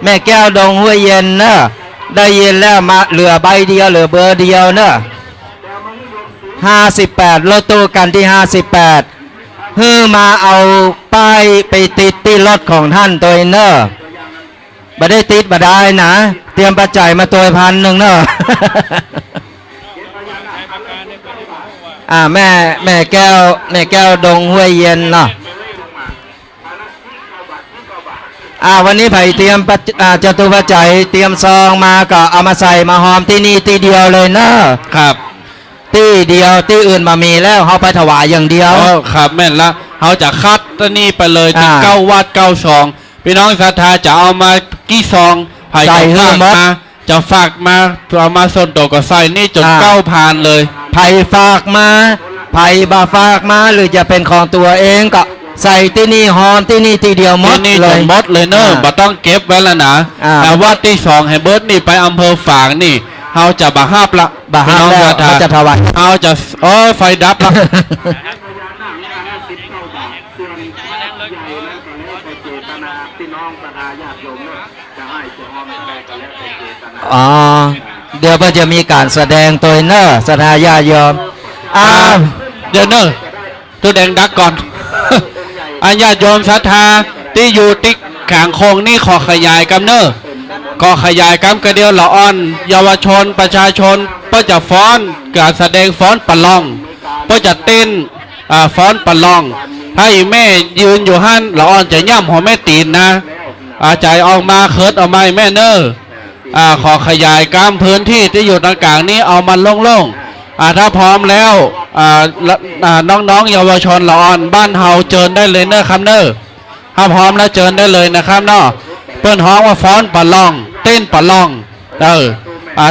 แม่แก้วดงห้วยเย็นเนอะได้ยินแล้วมาเหลือใบเดียวเหลือเบอร์เดียวเนอะ58รถตู้กันที่58ฮือมาเอาป้ายไปติดที่รถของท่านตัวเนอะบ่ได้ติดบ่ได้นะเตรียมปัจจัยมาตัว1,000เนอะ แม่แก้วดงห้วยเย็นเนาะวันนี้ไผ่เตรียมจตุปัจจัยเตรียมซองมาก็เอามาใส่มาหอมที่นี่ที่เดียวเลยเนอะ ครับ ที่เดียวที่อื่นมามีแล้วเขาไปถวายอย่างเดียว ครับแม่นละเขาจะคัดตัวนี้ไปเลยที่9 วัด 9 ซองพี่น้องศรัทธาจะเอามากี่ซองไผ่จะฝากมาเอามาส่วนตัวก็ใส่นี่จน9,000เลย ไผ่ฝากมาไผ่บาฝากมาหรือจะเป็นของตัวเองก็ใส่ที่นี่หอมที่นี่ทีเดียวหมด นี่ เล จ ย นหมดเลยเนอะบ่ต้องเก็บไว้แล้วนะแต่ว่าที่2ให้เบิร์ดนี่ไปอำเภอฝางนี่เขาจะบาห้าบละ บาห้าบแล้วเขาจะถวาย เขาจะไฟดับละ อ๋อเดี๋ยวก็จะมีการแสดงตัวเนอะสถาญาติโยมเดี๋ยวเนอะตัวแดงดักก่อน ญาติโยมศรัทธาที่อยู่ติ๊กขางโคงนี่ขอขยายกันเนอะก็ขยายกันกระเดียวละอ่อนเยาวชนประชาชนเพื่อจะฟ้อนการแสดงฟ้อนปะลองเพื่อจะเต้นฟ้อนปะลองให้แม่ยืนอยู่หั่นละอ่อนจะย่ำหัวแม่ตีนนะใจออกมาเคิร์ดออกมาแม่เนอะขอขยายกล้ามพื้นที่ที่อยู่ตรงกลางนี้เอามันโล่งๆถ้าพร้อมแล้วน้องๆเยาวชนละอ่อนบ้านเฮาเจิญได้เลยเนอะครับเนอะถ้าพร้อมแล้วเจิญได้เลยนะครับเนาะเปิ้นฮ้องว่าฟ้อนปะลองเต้นปะลอง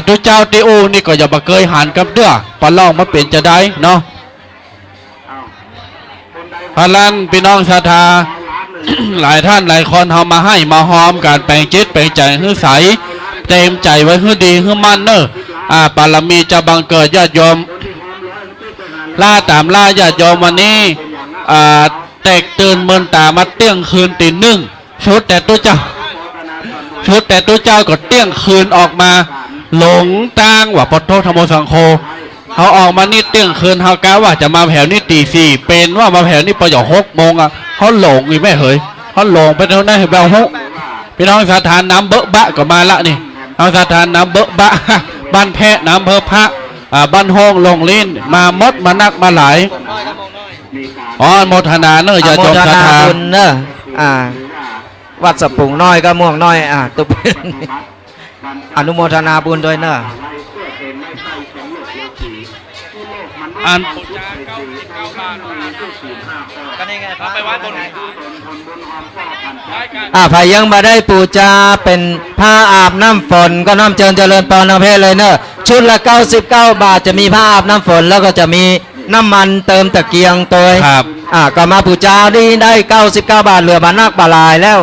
ตัวเจ้าติอูนี่ก็อย่ามาเกยหันกับเด้อปะลองมาเป็นจะได้เนาะพลันพี่น้องศรัทธา หลายท่านหลายคนเฮามาให้มาหอมการแปลงจิตแปลงใจให้ใสเต็มใจไว้ให้ดีให้มันเนอะบารมีจะบังเกิดญาติโยมล่าตามล่าญาติโยมวันนี้แตกตื่นเมินตามาเตี้ยงคืนตีหนึ่งชุดแต่ตัวเจ้าก็เตี้ยงคืนออกมาหลงตั้งว่าปโตธรรมสังโฆเขาออกมานี่เตี้ยงคืนเขากะว่าจะมาแผ่วนี่ตี 4เป็นว่ามาแผ่วนี่ประโยชน์6 โมงเขาหลงอีกแม่เหยเขาหลงไปเท่านั้นเห็นแบบฮุพี่น้องสถานน้ำเบอะบะก็มาละนี่น้องสถานน้ำเบอะบะ บ้านแพะน้ำเพอพระบ้านห้องลงลิ้นมามดมานักมาหลายโมทนาเนอะอย่าจมศรัทธา บุญเนอะวัดสปุงน้อยก็ม่วงน้อยตุบ อนุโมทนาบุญด้วยเนอะ อัน ไปวัดบนพายังมาได้ปูจาเป็นผ้าอาบน้ำฝนก็น้ำเจริญปอนเพศเลยเนอะชุดละ99 บาทจะมีผ้าอาบน้ำฝนแล้วก็จะมีน้ำมันเติมตะเกียงตัว ครับ ก็มาปูจาได้99 บาทเหลือบานักบาลายแล้ว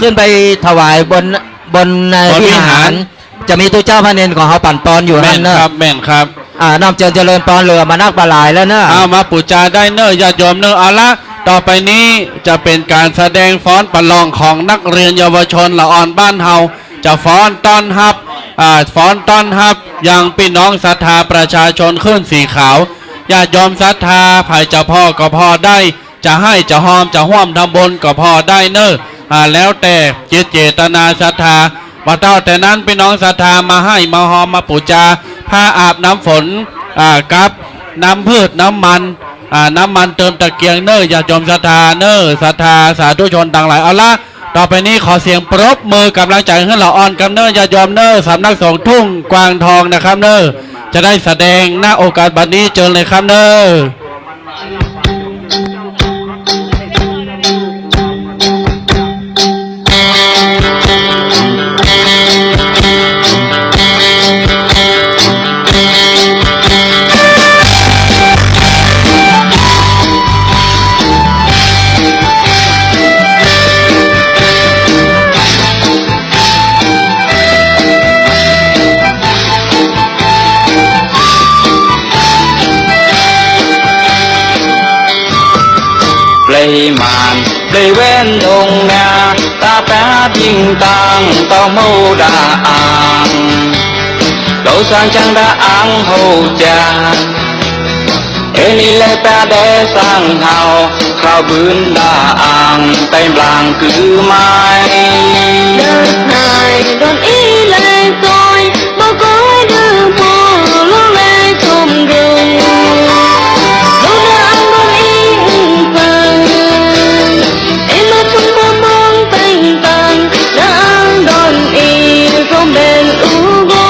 ขึ้นไปถวายบนวิหารจะมีตัวเจ้าพระเนนของเขาปั่นปอนอยู่ แม่ นั่ น นเนอะ ครับแม่นครับ น้ำเจริญปอนเหลือบานักบาลายแล้วเนอะ เอามาปูจาได้เนอะญาติโยมเนอะเอาละต่อไปนี้จะเป็นการแสดงฟ้อนประลองของนักเรียนเยาวชนละอ่อนบ้านเฮาจะฟ้อนต้อนรับอย่างพี่น้องศรัทธาประชาชนขึ้นสีขาวญาติโยมศรัทธาภายจะพ่อก็พอได้จะให้จะหอมจะห่วมทำบุญก็พอได้เนอะแล้วแต่เจตนาศรัทธามาเท่าแต่นั้นพี่น้องศรัทธามาให้มาหอมมาปูจาผ้าอาบน้ำฝนกับน้ำพืชน้ำมันเติมตะเกียงเนออย่าจมศรัทธาเนอศรัทธาสาธุชนต่างหลายเอาละต่อไปนี้ขอเสียงปรบมือกำลังใจให้เราอ่อนกันเนออย่ายอมเนอสำนักสงฆ์ทุ่งกวางทองนะครับเนอจะได้แสดงหน้าโอกาสบัดนี้เจอเลยครับเนอ plei màn plei ven đông na ta bé dinh tang tao mâu đà ang lâu sang chẳng đã ang hậu cha Eli le ta đe sang hào khao bướn đà ang tay làng cứ mai đất này đón ý lại tôi bao cõi đường mùa lo lê thùng rừng đâu đang đón ý phần em ở trong mơ mong tình tàn đang đón ý không bên u vô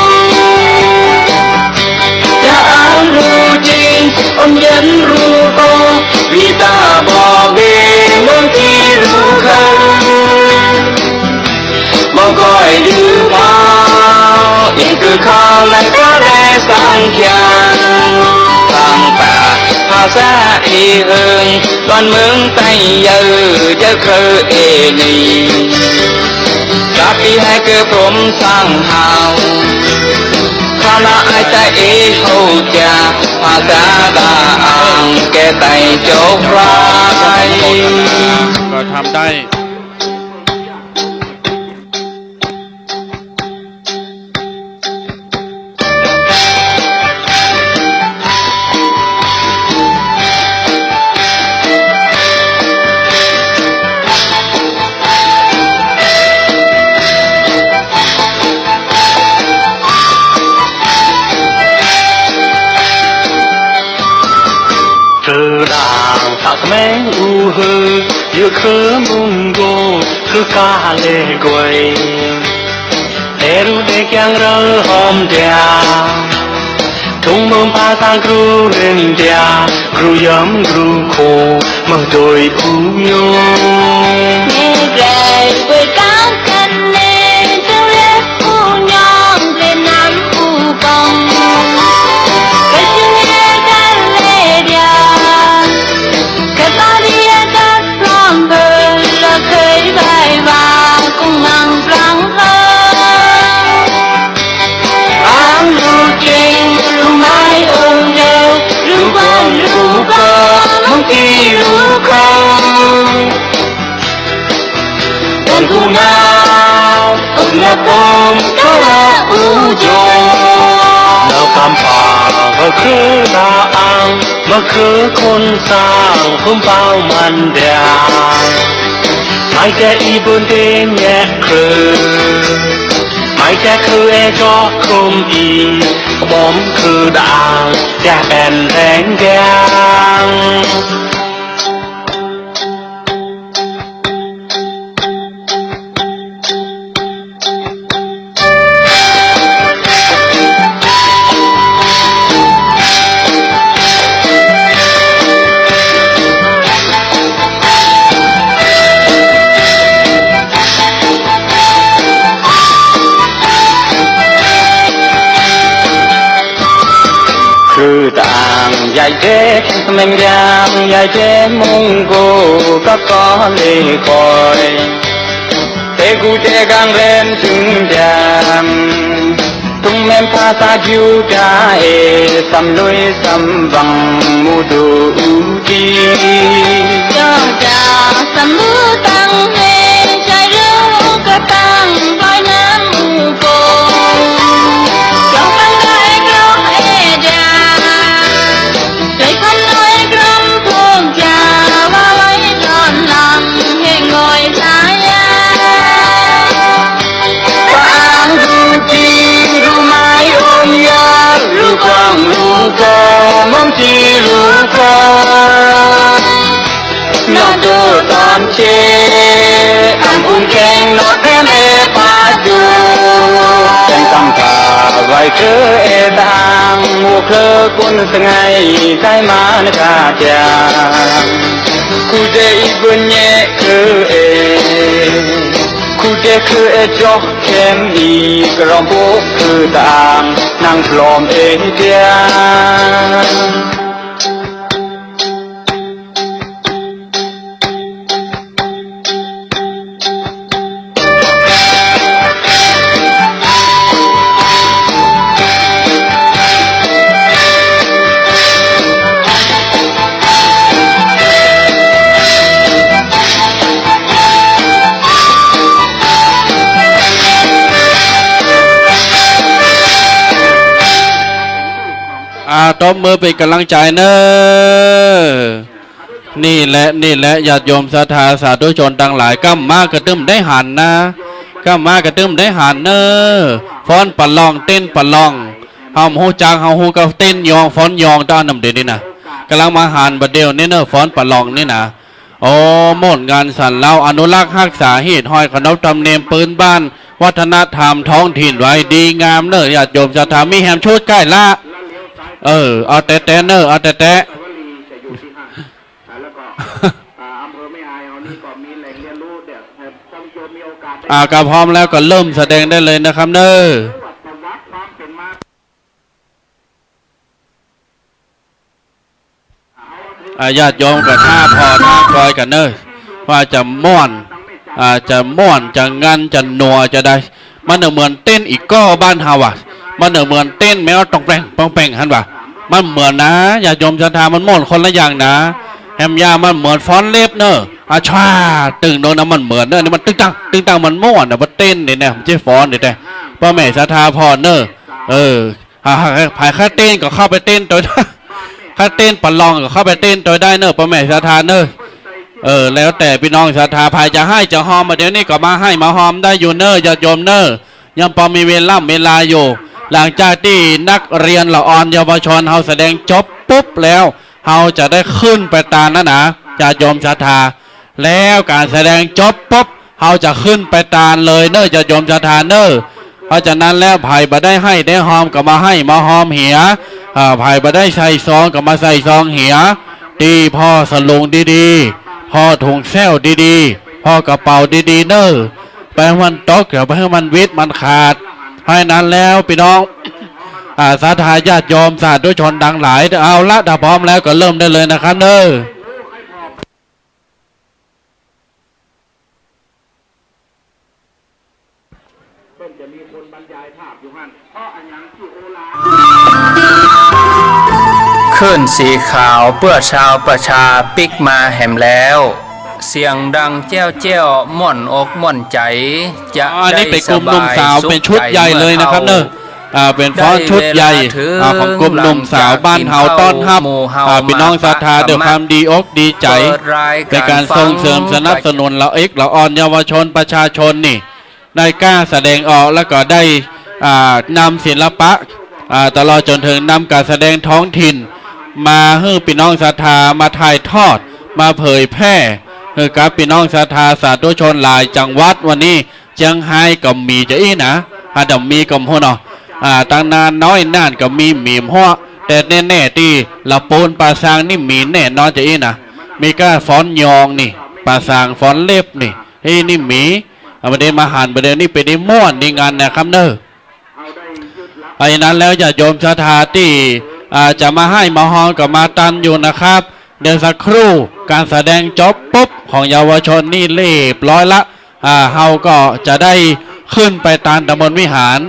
đã ru chinh ông dân ru cô vì ta bỏ về mỗi khi ru không mong coi đưa mau yên cứ khao lại có lẽ sang chàng sang ta hà xa y hương đoàn mướn tay giờ chớ khơ ê nì tapi hai cơ phốm sang hào Khana ai ta ý hậu cha Hoa xa đà ang kê tay chốt rai ก็ทำได้ Thơ đàng thạc mến u hư Yêu khớ mung gô Khứ ca lê quầy Đê ru đê kiang rơ hôm đà Thung mông pa sang gru rinh đà Gru yếm gru khô Mơ đôi u nhung nghe rề với các chân lên theo lết u nhom lên nắm u bông cái chân nghe chân lê đà cái ta đi các lòng bờ là khơi bài và cùng mang răng hơn Ang ru chinh ru mai ôm nhau Ru quan ru cơ mong kỳ ru không Đơn thu nào ước là bông Đó là u dồn Nào cam phà vợ khứ đà ang Mơ khứ khôn sang Không bao màn đà Mai kê y buôn đê nhẹ khứ Mai kê khứ e cho không y Bóm khứ đà Chà bèn rèn gang Khứ tàng dài chế Mềm giang dài chế mông cô Các có lê khỏi Thế cụ chế gang lên chừng đàm Tung mềm pha xa chiu cha ê Xăm lối xăm vằng mù đồ ưu ti cho cha sắm mưa tăng hê trái rêu cả tăng vai nam u cô trong tăng đại grom e đà trời không nói grom thương cha và lấy tròn lòng hê ngồi xa ya Ang ru chi ru mai ôm ya Ru quang ru co mong chi ru co Nó đưa toàn chê Ang un keng nó thêm e pa chu Chẳng tâm thà vai khứ e đàng Mùa khứ quân sơ ngày Cái má nó ca cha Khu dê y bươn nhẹ khứ e Khu dê khứ e chok kem y Grom bố khứ tàng Nàng plom e tiang ตบมือเป็นกำลังใจเนอะนี่แหละญาติโยมศรัทธาสาธุชนทั้งหลายก้ามากระตึมได้หันนะก้ามากระตึมได้หันเนอะฟ้อนปะลองเต้นปะลองเฮาฮู้จักเฮาฮู้ก็เต้นยองฟ้อนยองตอนนำเดี๋ยวนี้นะกำลังมาหันบัดเดียวนี่เนอะฟ้อนปะลองนี่นะโอ้หมดงานสันเล่าอนุรักษ์รักษาเหตุห้อยขนบธรรมเนียมปืนบ้านวัฒนธรรมท้องถิ่นไว้ดีงามเนอะญาติโยมศรัทธามีแฮมชุดใกล้ละเอาแต่เนอะเอาแต่จะอยู่ที่ห้างแล้วก็อำเภอแม่อายเอานี่ก็มีแหล่งเรียนรู้เดี๋ยวท่านโยมมีโอกาส ก็พร้อมแล้วก็เริ่มแสดงได้เลยนะครับเนอะประวัติความเป็นมาญาติโยมกับท่าพอท่าคอยกันเนอะว่าจะม่วนจะม่วนจะงันจะนัวจะได้มันเหมือนเต้นอีกก็บ้านเฮาอ่ะมันเหมือนเต้นแมวตองแปงปองแปงฮันว่ะมันเหมือนนะญาติโยมศรัทธามันม่วนคนละอย่างนะแฮมยามันเหมือนฟ้อนเล็บเนอะชาตึงโดนนะมันเหมือนเนอะนี่มันตึงตังมันม่วนนะมันเต้นเนี่ยนะมันเจ๊ฟ้อนเนี่ยแต่พ่อแม่ศรัทธาพอเนอะภายข้าเต้นก็เข้าไปเต้นตัวข้าเต้นปะลองก็เข้าไปเต้นตัวได้เนอะพ่อแม่ศรัทธาเนอะแล้วแต่พี่น้องศรัทธาภายจะให้จะหอมมาเดี๋ยวนี้ก็มาให้มาหอมได้อยู่เนอะญาติโยมเนอะยังพอมีเวลาอยู่หลังจากที่นักเรียนละอ่อนเยาวชนเฮาแสดงจบปุ๊บแล้วเฮาจะได้ขึ้นไปตามนะญาติโยมศรัทธาแล้วการแสดงจบปุ๊บเฮาจะขึ้นไปตามเลยเนอะญาติโยมศรัทธาเนอะเพราะฉะนั้นแล้วไผ่บ่ได้ให้ได้หอมก็มาให้มาหอมเหียไผ่บ่ได้ใส่ซองก็มาใส่ซองเหียตีพ่อสลุงดีๆพ่อถุงแซวดีๆพ่อกระเป๋าดีๆเนอะไปมันตกเดี๋ยวไปให้มันวิทย์มันขาดให้นั้นแล้วพี่น้องสาธาญาติโยมสาธุชนดังหลายเอาละถ้าพร้อมแล้วก็เริ่มได้เลยนะครับเนอะจะมีคนบรรยายภาพอยู่ฮั่นเพราะอันยังที่โอลาขึ้นสีขาวเพื่อชาวประชาปิกมาแหมแล้ว เสียงดังแจ้วแจ้วม่อนอกม่อนใจจะได้สบายสุขใจเป็นชุดใหญ่เลยนะครับเนอะเป็นฟ้อนชุดใหญ่ของกลุ่มหนุ่มสาวบ้านเฮาต้อนรับพี่น้องศรัทธาด้วยความดีอกดีใจในการส่งเสริมสนับสนุนเราเราอ่อนเยาวชนประชาชนนี่ได้กล้าแสดงออกแล้วก็ได้นำศิลปะตลอดจนถึงนำการแสดงท้องถิ่นมาให้พี่น้องศรัทธามาถ่ายทอดมาเผยแพร่ให้กับพี่น้องศรัทธาสาธุชนหลายจังหวัดวันนี้เชียงไฮ้ก็มีจะอีนะดำมีก็หัวเนาะตั้งนานน้อยนานก็มีหมีหัวแต่แน่ๆที่ละปูนปลาซางนี่มีแน่นอนจะอีนะมีก็ฟ้อนยองนี่ปลาซางฟ้อนเล็บนี่นี่มีประเด็นมาหันประเด็นนี่เป็นม่วนในงานนะครับเนอะไอ้นั้นแล้วอย่าโยมศรัทธาที่จะมาให้มาฮองกับมาตันอยู่นะครับเดี๋ยวสักครู่การแสดงจบปุ๊บของเยาวชนนี่เรียบร้อยละเฮาก็จะได้ขึ้นไปตามตำบลวิหาร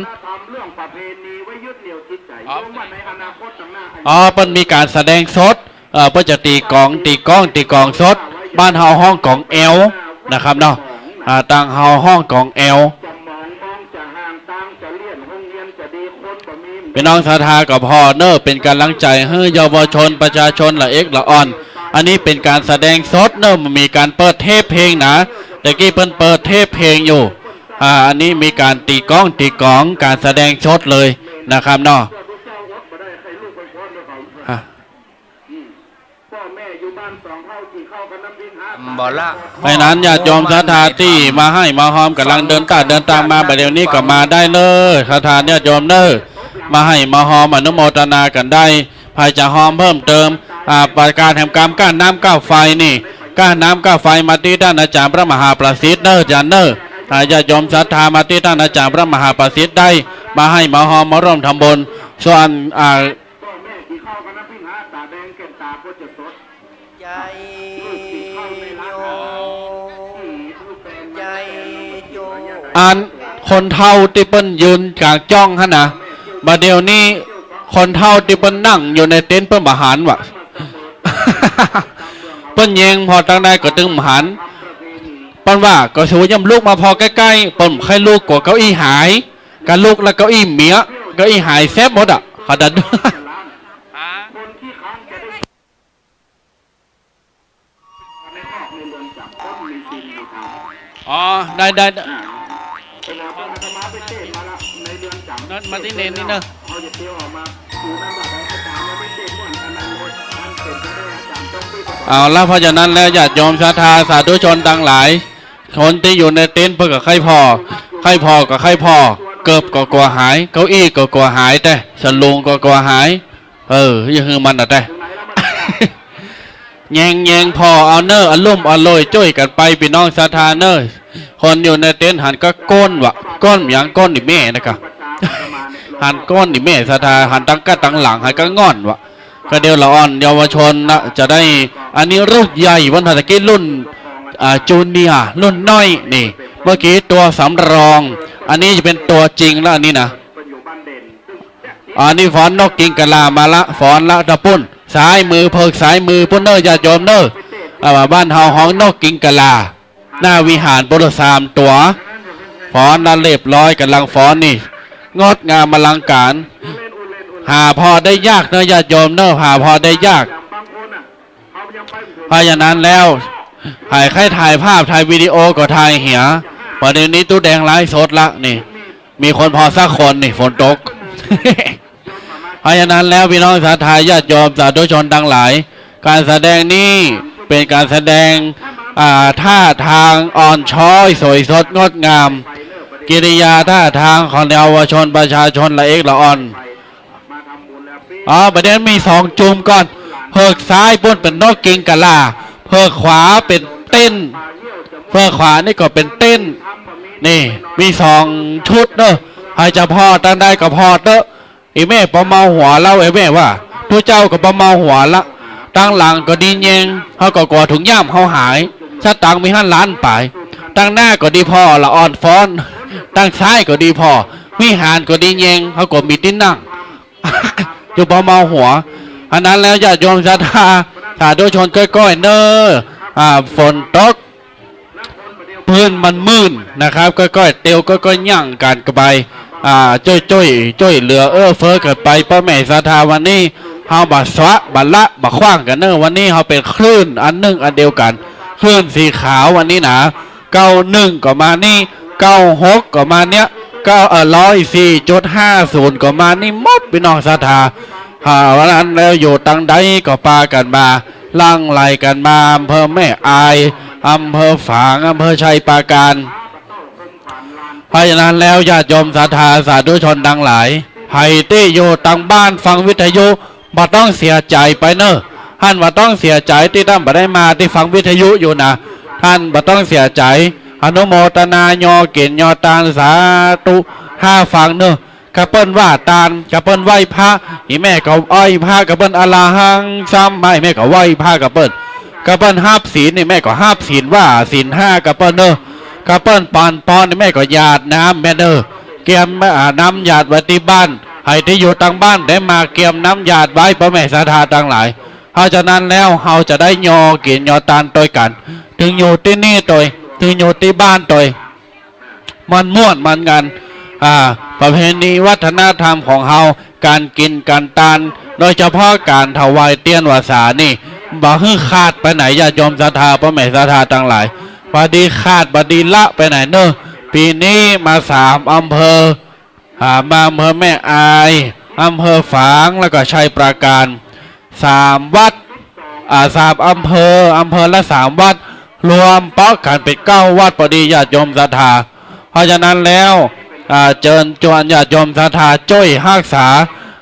เป็นมีการแสดงสดเพื่อจะตีกองสดบ้านเฮาห้องของแอลนะครับเนาะต่างเฮาห้องของแอลพี่น้องศรัทธากับพ่อเนอเป็นกำลังใจให้เยาวชนประชาชนละละอ่อนอันนี้เป็นการแสดงสดเนอมันมีการเปิดเทปเพลงนะแต่กี้เปิดเทปเพลงอยู่อันนี้มีการตีกองการแสดงสดเลยนะครับเนาะเพราะนั้นญาติโยมศรัทธาที่มาให้มาหอมกำลังเดินตามมาประเดี๋ยวนี้ก็มาได้เลยศรัทธาญาติโยมเนอมาให้มาหอมอนุโมทนากันได้ภายจะหอมเพิ่มเติมประการแห่งกรรมก้านน้ำก้าวไฟนี่ก้านน้ำก้าวไฟมาที่ด้านอาจารย์พระมหาประสิทธิ์เนอจันเนอญาติโยมศรัทธามาที่ด้านอาจารย์พระมหาประสิทธิ์ได้มาให้มาหอมมาร่วมทำบุญส่วนคนเท่าที่เปิ้นยืนกลางจ้องฮะนะมาเดี๋ยวนี้คนเท่าที่เปิ้นนั่งอยู่ในเต็นท์เปิ้นมาหันวะ เปิ้นเยงพอตั้งได้ก็ตึงมาหันเปิ้นว่าก็สูย่ำลูกมาพอใกล้ๆเปิ้นให้ลูกกว่าเก้าอี้หายการลูกแล้วเก้าอี้เมียเก้าอี้หายแซบหมดอ่ะขนาด อ๋อได้ได้ได้ เวลาพออาตมาไปเทศมาละในเดือนจำ นั่นมาที่เนนนี่เนอะ เขาจะเที่ยวออกมาดูนั่นแบบอาจารย์ไม่ได้เทศก่อนอันนั้นเลยอันเป็นไปได้อาจารย์ต้องไปประกอบ เอาละเพราะฉะนั้นแล้วญาติโยมศรัทธาสาธุชนทั้งหลาย คนที่อยู่ในเต็นท์เพื่อกับใครพอกับใครพอเกิบก็กลัวหายเก้าอี้ก็กลัวหายแต่สลุงก็กลัวหายยังคือมันอะแต่ แยงพอเอาเนอร์อลุ่มอร่อยจ้อยกันไปพี่น้องศรัทธาเนอร์คนอยู่ในเต็นท์หันก็ก้นวะก้นอย่างก้นดิแม่นะครับ หันก้นดิแม่ศรัทธาหันตั้งก้ตั้งหลังหันก็ง่อนวะก็เดี๋ยวละอ่อนเยาวชนนะจะได้อันนี้รุ่นใหญ่วันถัดกี้รุ่นจูเนียร์รุ่นน้อยนี่เมื่อกี้ตัวสำรอง อันนี้จะเป็นตัวจริงแล้วอันนี้นะอันนี้ฟอนนกกิงกะลามาละฟอนละตะปุ่นสายมือเพิกสายมือปุ่นเนอร์ญาติโยมเนอร์บ้านเฮาห้องนกกิงกะลาหน้าวิหารบริสามตัวฟอนละเรียบร้อยกันลังฟอนนี่งดงามอลังการหาพอได้ยากเนอะญาติโยมเนอะหาพอได้ยากเพราะฉะนั้นแล้วถ่ายภาพถ่ายวิดีโอก็ถ่ายเหียประเด็นนี้ตู้แดงไลฟ์สดละนี่มีคนพอสักคนนี่ฝนตก เพราะฉะนั้นแล้วพี่น้องศรัทธาญาติโยมสาธุชนทั้งหลายการแสดงนี้เป็นการแสดงท่าทางอ่อนช้อยสวยสดงดงามกิริยาท่าทางของเยาวชนประชาชนละเอกละอ่อนประเด็นมี2จุ่มก่อนเพิกซ้ายบนเป็นนกกิงกะลาเพิกขวาเป็นเต้นเพิกขวานี่ก็เป็นเต้นนี่มี2ชุดเนอะให้จะพอตั้งได้ก็พอเตอะอีแม่ปะเมาหัวเล่าไอ้แม่ว่าทุกเจ้าก็ปะเมาหัวละตั้งหลังก็ดีเยงเขาก็กอดถุงย่ามเขาหายชาตังมี5 ล้านไปตั้งหน้าก็ดีพอละอ่อนฟ้อนตั้งซ้ายก็ดีพอวิหารก็ดีเยงเขาก็มีติ้นนั่ง อยู่ปะเมาหัวอันนั้นแล้วญาติโยมศรัทธาสาธุชนก้อยๆเนอฝนตกพื้นมันมืนนะครับก้อยๆเตียวก้อยๆย่างกันกระบายจ้อยเหลือเฟ้อเกิดไปป้าแม่ศรัทธาวันนี้เฮาบัดสวะบัดละบัดขว้างกันเนอะวันนี้เฮาเป็นคลื่นอันหนึ่งอันเดียวกันคลื่นสีขาววันนี้นะ91ก็มานี่96ก็มาเนี้ย104.50ก็มานี่หมดพี่น้องศรัทธาวันนั้นแล้วอยู่ตั้งใดก็ปากันมาลั่งไหลกันมาอำเภอแม่อายอำเภอฝางอำเภอชัยปราการเพราะฉะนั้นแล้วญาติโยมศรัทธาสาธุชนทั้งหลายให้ที่อยู่ตั้งบ้านฟังวิทยุบ่ต้องเสียใจไปเนอะท่านบ่ต้องเสียใจที่ท่านบ่ได้มาที่ฟังวิทยุอยู่นะท่านบ่ต้องเสียใจอนุโมทนายอเกียรติยอตาลสาธุ5ฟังเนอะกระเปิ้นว่าตาลกระเปิ้นไหว้พระอีแม่ก็อ้อยพระกระเปิ้นอลาหังซ้ำไม่แม่ก็ไหว้พระกระเปิ้นห้าบศีลนี่แม่ก็ห้าบศีลว่าศีล5กระเปิ้นเนอะกระเปิ้นปอนนี่แม่ก็หยาดน้ำแม่เนอะเกียมน้ำหยาดไว้ที่บ้านให้ที่อยู่ตั้งบ้านได้มาเกียมน้ำหยาดไว้พระแม่ศรัทธาทั้งหลายเพราะฉะนั้นแล้วเราจะได้ยอเกียรติยอตาลตัวกันถึงอยู่ที่นี่ตัวถึงอยู่ที่บ้านตัวมันม่วนมันกันประเพณีวัฒนธรรมของเฮาการกินการทานโดยเฉพาะการถวายเตียนวาสานี่บ่ฮื้อขาดไปไหนญาติโยมศรัทธาพระแม่ศรัทธาทั้งหลายบดีขาดบดีละไปไหนเนอะปีนี้มา3 อำเภอมาอำเภอแม่อายอำเภอฝางแล้วก็ชัยปราการ3 วัด3 อำเภอละ3 วัดรวมเปาะกันเป็น9 วัดพอดีญาติโยมศรัทธาเพราะฉะนั้นแล้วเชิญชวนญาติโยมศรัทธาจ้อยรักษา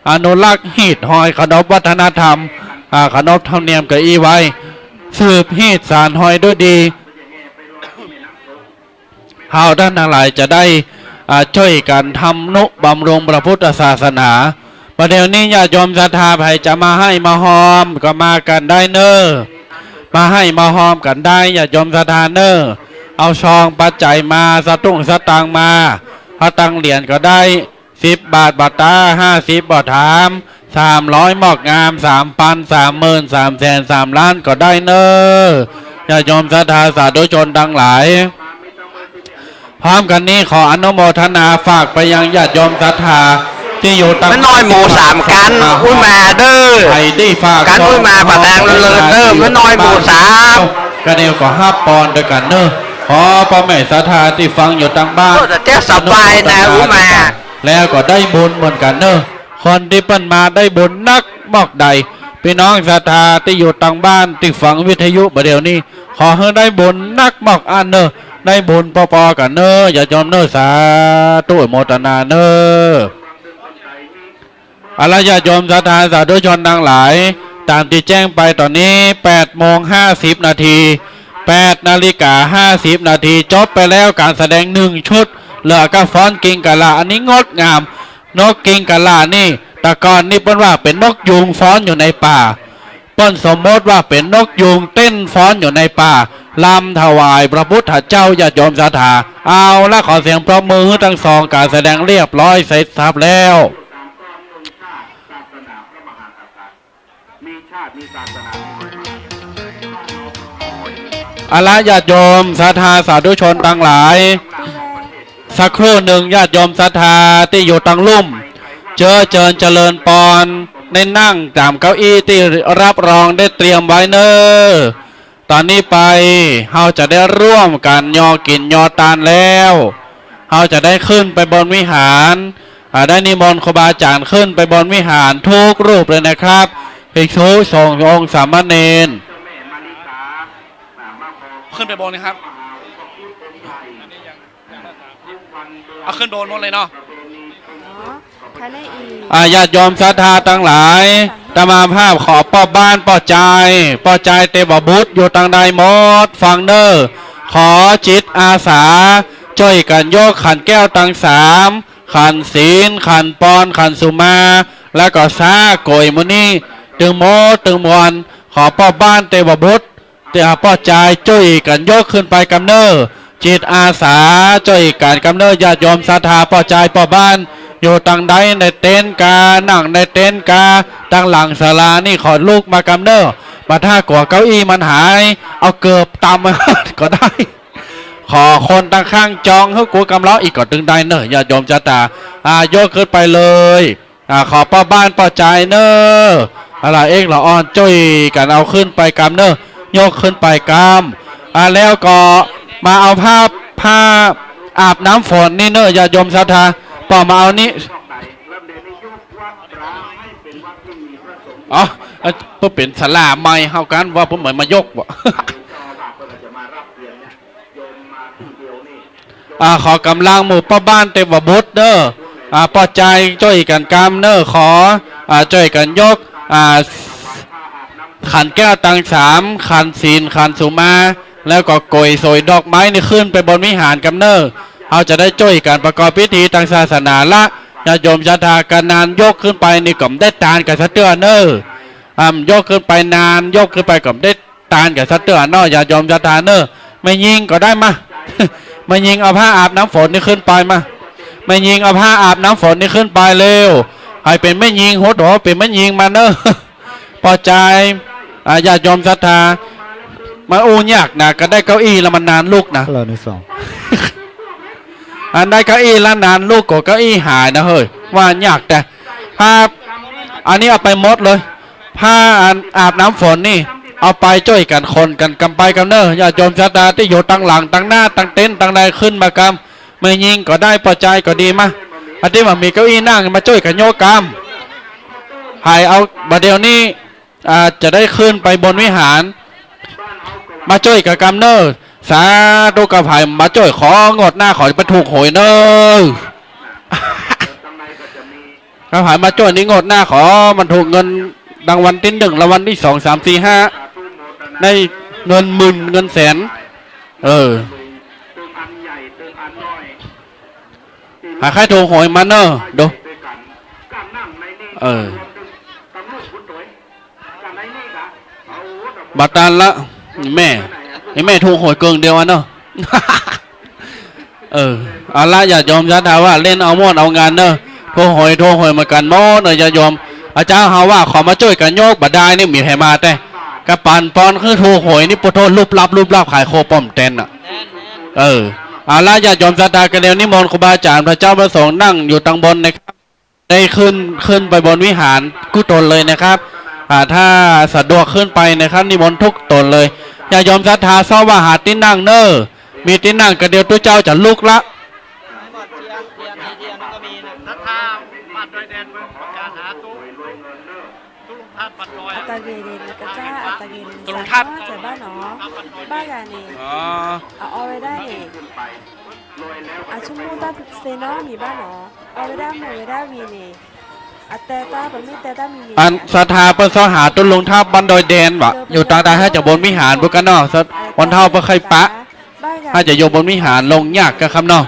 อนุรักษ์ฮีดหอยขนบวัฒนธรรมขนบธรรมเนียมกับอีไว้สืบฮีดสารหอยด้วยดีเฮาท่านทั้งหลายจะได้ช่วยกันทำนุบำรุงพระพุทธศาสนาประเดี๋ยวนี้ญาติโยมศรัทธาใครจะมาให้มาหอมก็มากันได้เนอะมาให้มาหอมกันได้ญาติโยมศรัทธาเนอะเอาซองปัจจัยมาสตุ้งสตางมาพระตังเหรียญก็ได้10 บาทบาทตา50 บาทถาม300หมอกงาม 3,000 30,000 300,000 3 ล้านก็ได้เนอะญาติโยมศรัทธาสาธุชนทั้งหลายพร้อมกันนี้ขออนุโมทนาฝากไปยังญาติโยมศรัทธาที่อยู่ตั้งน้อยหมู่3กันอุ้ยมาเด้อไอ้ที่ฝากกันอุ้ยมาปะแดงเลยเด้อมันน้อยหมู่3 ก็เดียวก็5 ปอนด์ด้วยกันเนอะขอพ่อแม่ศรัทธาที่ฟังอยู่ทางบ้าน โอ้แต่เจ้าสบายนะอุมา แล้วก็ได้บุญเหมือนกันเนอะคนที่เปิ้นมาได้บุญนักบอกใดพี่น้องศรัทธาที่อยู่ทางบ้านที่ฟังวิทยุประเดี๋ยวนี้ขอให้ได้บุญนักบอกอันเนอะได้บุญปอๆกันเนอะอย่ายอมเนอะสาธุอนุโมทนาเนอะอะไรอย่ายอมศรัทธาสาธุชนทั้งหลายตามที่แจ้งไปตอนนี้8:50 นาที8:50 นาทีจบไปแล้วการแสดง1 ชุดเหลือก็ฟ้อนกิงกะลาอันนี้งดงามนกกิงกะลานี่แต่ก่อนนี่เปิ้นว่าเป็นนกยูงฟ้อนอยู่ในป่าเปิ้นสมมติว่าเป็นนกยูงเต้นฟ้อนอยู่ในป่าลำถวายพระพุทธเจ้าญาติโยมศรัทธาเอาละขอเสียงปรบมือทั้งสองการแสดงเรียบร้อยเสร็จสับแล้ว มีชาติมีศาสนา อาละญาติโยมศรัทธาสาธุชนทั้งหลายสักครู่หนึ่งญาติโยมศรัทธาที่อยู่ตังลุ่มเจริญปอนได้นั่งตามเก้าอี้ที่รับรองได้เตรียมไว้เนอตอนนี้ไปเฮาจะได้ร่วมกันยอกินยอตานแล้วเฮาจะได้ขึ้นไปบนวิหารได้นิมนต์ครูบาอาจารย์ขึ้นไปบนวิหารทุกรูปเลยนะครับภิกษุสงฆ์องค์สามเณรขึ้นไปบนนะครับเอาขึ้นโดนหมดเลยเนาะญาติโยมศรัทธาทั้งหลายตมาภาพขอป้อบ้านป้อใจเตบบุตรอยู่ทางใดหมดฟังเนอขอจิตอาสาช่วยกันโยกขันแก้วตัง3ขันศีลขันปอนขันสุมาแล้วก็ซาโกยมุนี่ตึงโมตึงมวนขอป้อบ้านเตบบุตรเตะป้อใจช่วยกันโยกขึ้นไปกำเนอจิตอาสาช่วยกันกำเนอญาติโยมศรัทธาป้อใจป้อบ้านอยู่ตังใดในเต็นท์กานั่งในเต็นท์กาตั้งหลังศาลานี่ขอลูกมากำเนอมาถ้ากว่าเก้าอี้มันหายเอาเกือบตำมาก็ได้ขอคนตั้งข้างจองให้กูกำล้ออีกก็ตึงได้เนอะญาติโยมศรัทธายกขึ้นไปเลยขอป้าบ้านป้าใจเนอะอะไรเองเหรออ่อนจ้อยกันเอาขึ้นไปกำเนอะยกขึ้นไปกำแล้วก็มาเอาผ้าอาบน้ำฝนนี่เนอะญาติโยมศรัทธาต่อมาเอานี้อ๋อเพื่อเป็นสลาไม้เฮากันว่าผมเหมือนมายกวะ ขอกำลังหมู่ป้าบ้านเต็มว่าบุตรเนอะป้าใจช่วยกันกำเนอะขอช่วยกันยกขันแก้วตัง3ขันศีลขันสุมาแล้วก็โกยสวยดอกไม้นี่ขึ้นไปบนวิหารกำเนอเขาจะได้ช่วยการประกอบพิธีทางศาสนาละญาติโยมศรัทธากันนานยกขึ้นไปนี่ก็ได้ตานกับสัตเตอร์เนอยกขึ้นไปนานยกขึ้นไปก็ได้ตานกับสัตเตอร์เนอะญาติโยมศรัทธาเนอะไม่ยิงก็ได้มา ไม่ยิงเอาผ้าอาบน้ำฝนนี่ขึ้นไปมาไม่ยิงเอาผ้าอาบน้ำฝนนี่ขึ้นไปเร็วให้เป็นไม่ยิงหัวหัวเป็นไม่ยิงมาเนอะ พอใจญาติโยมศรัทธามาอู้ยากนะก็ได้เก้าอี้แล้วมันนานลูกนะเราในสอง อันได้เก้าอี้แล้วนานลูกก็เก้าอี้หายนะเฮ้ยว่ายากแต่ผ้าอันนี้เอาไปหมดเลยผ้าอาบน้ำฝนนี่เอาไปช่วยกันคนกันกำไปกำเนอญาติโยมศรัทธาที่อยู่ตั้งหลังตั้งหน้าตั้งเต็นท์ตั้งใดขึ้นมากำไม่ยิงก็ได้พอใจก็ดีมาอันที่มันมีเก้าอี้นั่งมาช่วยกันโยกกำให้เอาบัดเดี๋ยวนี้จะได้ขึ้นไปบนวิหารมาช่วยกับกำเนอสาธุกับไผ่มาช่วยของดหน้าขอไปถูกหวยเนอกับไผ่มาช่วยนี่งดหน้าขอมันถูกเงินรางวัลที่1รางวัลที่2 3 4 5ได้เงินหมื่นเงินแสนหาใครถูกหวยมาเนอดูบัตรตานละแม่ถูกหวยเกินเดียวเนาะ เอาละอย่ายอมศรัทธาว่าเล่นเอาม้วนเอางานเนอะโทรหอยมากันโม้เนอะอย่ายอมอาจารย์เขาว่าขอมาช่วยกันโยกบัดได้นี่มีให้มาแต่กระปันปอนคือโทรหอยนี่ปโทษรูปลับขายโคป้อมเต้นอ่ะเอาละอย่ายอมศรัทธากันเดียวนิมนต์ครูบาอาจารย์พระเจ้าประสงค์นั่งอยู่ตังบนนะครับได้ขึ้นไปบนวิหารกุตนเลยนะครับถ้าสะดวกขึ้นไปนะครับนิมนต์ทุกตนเลย อย่ายอมศรัทธาเศร้าว่าหาที่นั่งเนอมีที่นั่งกระเดียวตัวเจ้าจะลุกละ อัตตาเกเรนกระจ้าอัตตาเกเรนสามารถเจอบ้านหนอบ้านยานี่เอาไว้ได้นี่อาชุมูตาเซนอมีบ้านหนอเอาไว้ได้หมดไว้ได้วีนี่อัตเตต้าบะมีเตต้ามีนี่ อันศรัทธาเปิ้นเสาหาตุลงท่าบันดอยแดนวะอยู่ตาให้จะบนวิหารบุกันเนาะวันเท่าเปิ้นเคยปะถ้าจะโยบนวิหารลงยากก็คำเนาะ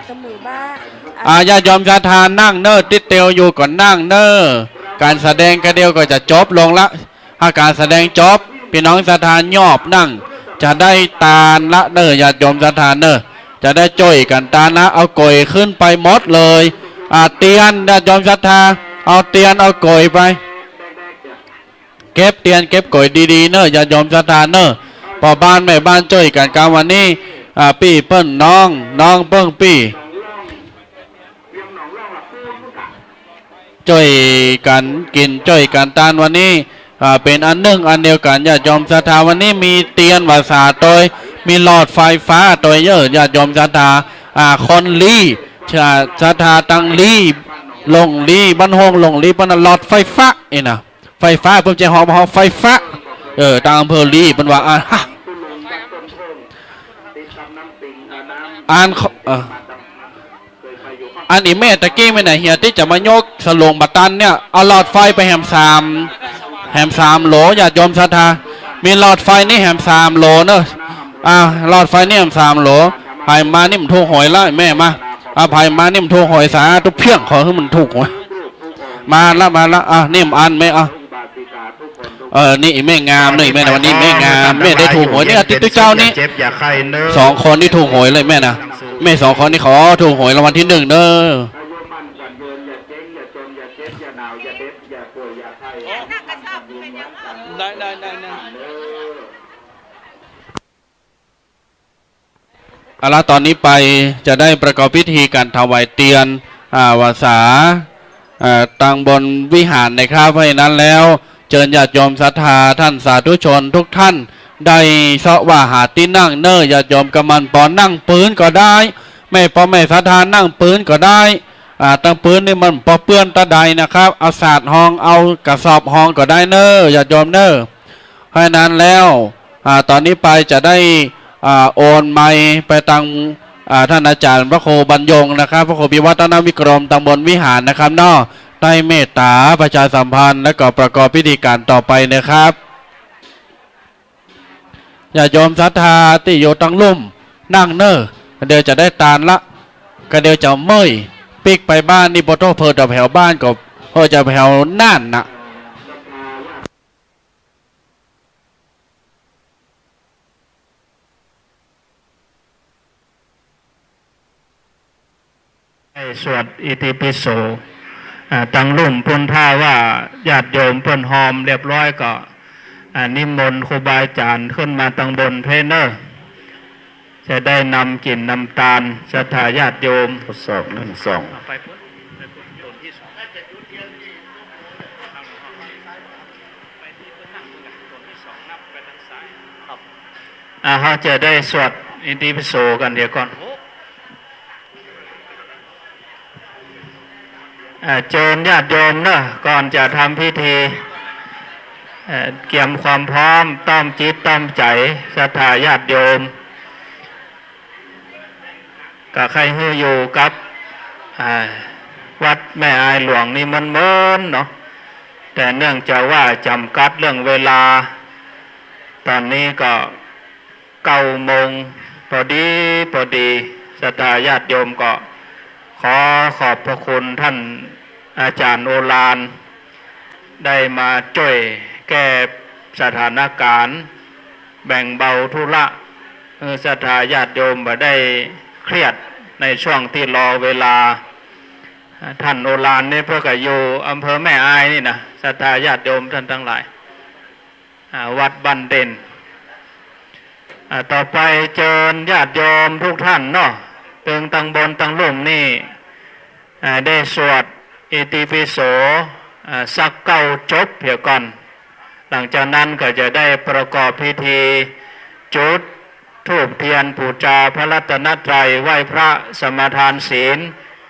จมูกบ้า ญาติโยมศรัทธานั่งเนอติดเตียวอยู่ก่อนนั่งเนอการแสดงกระเดียวก็จะจบลงละถ้าการแสดงจบพี่น้องศรัทธายอบนั่งจะได้ตาลละเนอญาติโยมศรัทธาเนอจะได้จ่อยกันตาลละเอาโกยขึ้นไปหมดเลยเตียนญาติโยมศรัทธาเอาเตียนเอาโกยไปเก็บเตียนเก็บโกยดีๆเนอญาติโยมศรัทธาเนอพอบ้านแม่บ้านจ่อยกันกลางวันนี้ปี้เปิ้นน้องเปิ้งปี้จ่อยกันกินจ่อยกันตานวันนี้เป็นอันหนึ่งอันเดียวกันญาติโยมศรัทธาวันนี้มีเตียนวาสาโดยมีหลอดไฟฟ้าโดยเยอะญาติโยมศรัทธาคนลีศรัทธาตังลีลงลีบ้านห้องลงลีบ้านหลอดไฟฟ้าเองนะไฟฟ้าเพิ่มใจหอมไฟฟ้าตามอำเภอลีเป็นว่าอันนี้แม่ตะกี้ไม่ไหนเฮียที่จะมายกสลงบัตตันเนี่ยเอาหลอดไฟไปแหมสามโหลอย่าโยมศรัทธามีหลอดไฟนี่แหม3 โหลเนอะหลอดไฟนี่แหม3 โหลภายมานี่มันถูกหวยแล้วแม่มาภายมานี่มันถูกหวยสาทุกเพียงขอให้มันถูกหวยมาละนี่มันอันไหมนี่แม่งามเลยแม่วันนี้แม่งามแม่ได้ถูกหวยนี่อาทิตย์เจ้านี่2 คนนี่ถูกหวยเลยแม่นะแม่2 คนนี่ขอถูกหวยรางวัลที่1เด้อตอนนี้ไปจะได้ประกอบพิธีการถวายเตียนวาสาตังบนวิหารนะครับเพราะฉะนั้นแล้วเชิญญาติโยมศรัทธาท่านสาธุชนทุกท่านได้เสาะว่าหาที่นั่งเนอญาติโยมกำมันปอนั่งปืนก็ได้ไม่พอไม่ศรัทธานั่งปืนก็ได้ตั้งปืนนี่มันพอเปื้อนตะใดนะครับเอาศาสตร์ห้องเอากระสอบห้องก็ได้เนอญาติโยมเนอเพราะฉะนั้นแล้วตอนนี้ไปจะได้โอนไม้ไปตังท่านอาจารย์พระโคบรรยงนะครับพระโคบิวัฒนวิกรมตำบลวิหารนะครับเนาะได้เมตตาประชาสัมพันธ์และก็ประกอบพิธีการต่อไปนะครับอย่าโยมศรัทธาที่อยู่ตังลุ่มนั่งเนอเดี๋ยวจะได้ตาลละก็เดี๋ยวจะเมื่อยปิกไปบ้านนี่ปโตเพอจะแผ่วบ้านก็จะแผ่วน่านนะสวดอิติปิโสตั้งลุ่มพ้นท่าว่าญาติโยมเพิ่นหอมเรียบร้อยก็นิมนต์ครูบาอาจารย์ขึ้นมาตั้งบนเพเนอร์จะได้นำกลิ่นนำตาลศรัทธาญาติโยมทดสอบเขาจะได้สวดอิติปิโสกันเดี๋ยวก่อนเชิญญาติโยมนะก่อนจะทำพิธีเตรียมความพร้อมต้อมจิตต้อมใจศรัทธาญาติโยมกับใครที่อยู่กับวัดแม่อายหลวงนี่มันเมินเนาะแต่เนื่องจากว่าจำกัดเรื่องเวลาตอนนี้ก็9 โมงพอดีศรัทธาญาติโยมก็ขอขอบพระคุณท่านอาจารย์โอฬารได้มาช่วยแก้สถานการณ์แบ่งเบาธุระศรัทธาญาติโยมมาได้เครียดในช่วงที่รอเวลาท่านโอฬารนี่เพื่อกับอยู่อำเภอแม่อายนี่นะศรัทธาญาติโยมท่านทั้งหลายวัดบันเด่นต่อไปเชิญญาติโยมทุกท่านเนาะตึงตังบนตังลุ่มนี่ได้สวดอิติปิโสสัก9 จบเพียก่อน หลังจากนั้นก็จะได้ประกอบพิธีจุดธูปเทียนบูชาพระรัตนตรัยไหว้พระสมทานศีล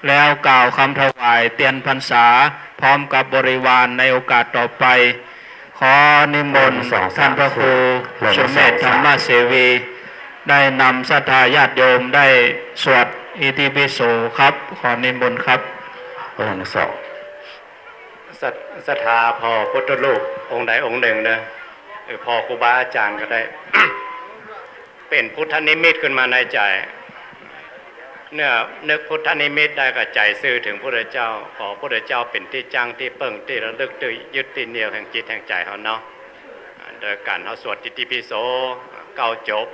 แล้วกล่าวคำถวายเตียนพรรษาพร้อมกับบริวารในโอกาสต่อไปขอนิมนต์ท่านพระครูสมเด็จธรรมเสวีได้นำศรัทธาญาติโยมได้สวดอิติปิโสครับขอนิมนต์ครับองค์สองศรัทธาพอพุทธรูปองค์ใดองค์หนึ่งนะพอครูบาอาจารย์ก็ได้ เป็นพุทธนิมิตขึ้นมาในใจเนี่ยนึกพุทธนิมิตได้กับใจซื่อถึงพระเจ้าขอพระเจ้าเป็นที่จังที่เปิ่งที่ระลึกที่ยึดที่เหนี่ยวแห่งจิตแห่งใจเขาเนาะโดยการเขาสวดอิติปิโสเก้าจบ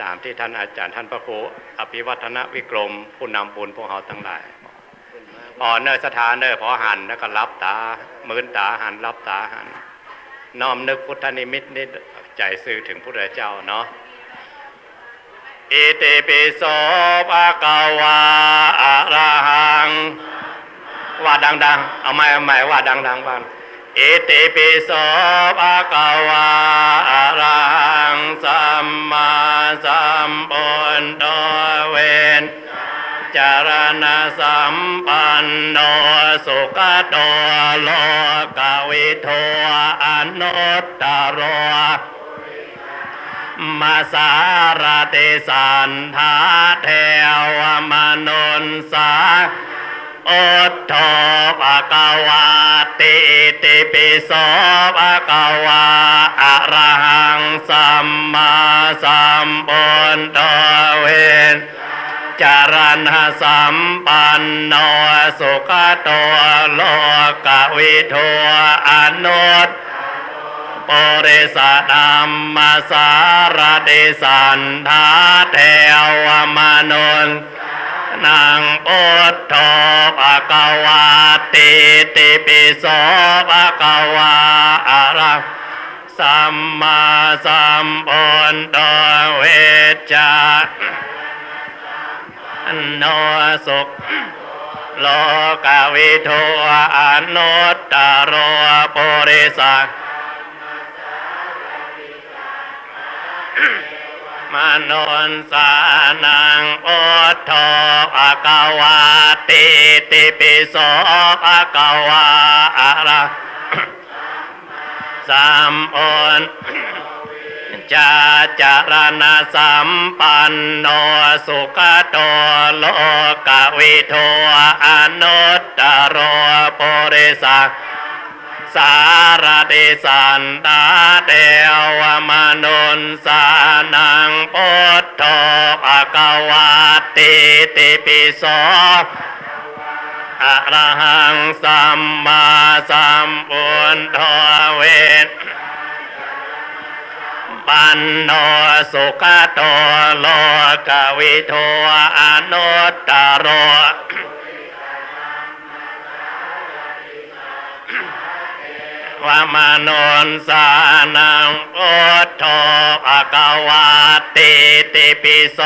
ตามที่ท่านอาจารย์ท่านพระครูอภิวัฒนวิกรมผู้นำบุญพวกเขาทั้งหลายพอเนอสถานเนอพอหันแล้วก็รับตามืนตาหันรับตาหันน้อมนึกพุทธนิมิตนี่ใจซื่อถึงพระเจ้าเนาะอิติปิโสภะคะวะอะระหังว่าดังๆเอาไม่ว่าดังๆบ้างอิติปิโสภะคะวะอะระหังสัมมาสัมพุทโธเวนจารณะสัมปันโนสุขโตโลกวิทูอนุตตโรมาสารติสันทาเทวมนุนสาอุทโธภะคะวะติติปิโสภะคะวะอะระหังสัมมาสัมพุทโธเวนจารณะสัมปันโนสุขโตโลกวิทูอนุตปริสัทธัมมาสารติสันทาเทวมนุนนังพุทโธภะคะวะติติปิโสภะคะวะอะระสัมมาสัมพุทโธเวชจาโนสุขโลกวิทูอนุตตโรปุริสัทมนุนสานังพุทโธภะคะวะติติปิโสภะคะวะอะระสัมพุทจาจารณะสัมปันโนสุขโตโลกวิทูอนุตตโรปุริสัทสารติสันตาเทวมนุนสานังพุทโธภะคะวะติติปิโสอะระหังสัมมาสัมพุทโธเวทปันโนสุขโตโลกวิทูอนุตตโรวามนุนสานังพุทโธภะคะวะติติปิโส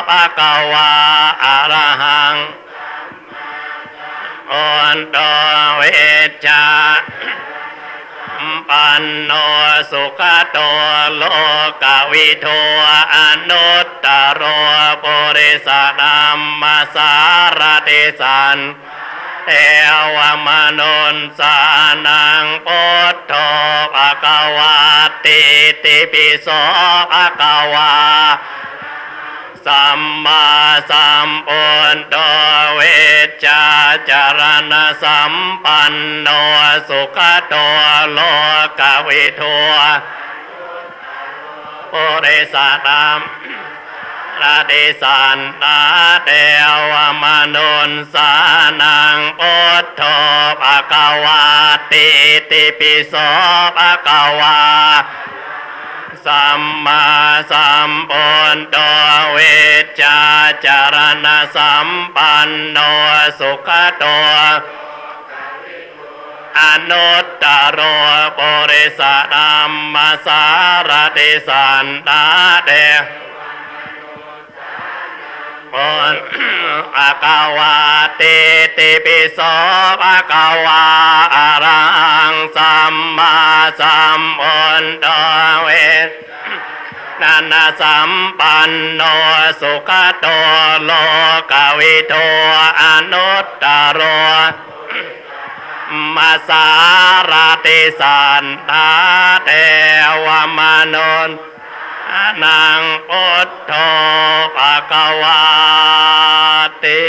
ภะคะวะอะระหังพุทโธเวชจาปันโนสุขโตโลกวิทูอนุตตโรปุริสัทธัมมาสารติสันเทวมนุนสานังพุทโธภะคะวะติติปิโสภะคะวะสัมมาสัมพุทโธเวชจาจารณะสัมปันโนสุขโตโลกวิทูปุริสัทธัมราติสันตาเทวมนุนสานังพุทโธภะคะวะติติปิโสภะคะวะสัมมาสัมพุทโธเวชจาจารณะสัมปันโนสุขโตอนุตตโรปุริสัทธัมมาสารติสันตาเท ปนอากาวาเตติปิโสภะคะวาอะระหังสัมมาสัมพุทโธเวทนานาสัมปันโนสุขโตโลกวิโทอนุตตโรมาสาราติสันทาเทวมนุนนางพุทโธภะคะวาติ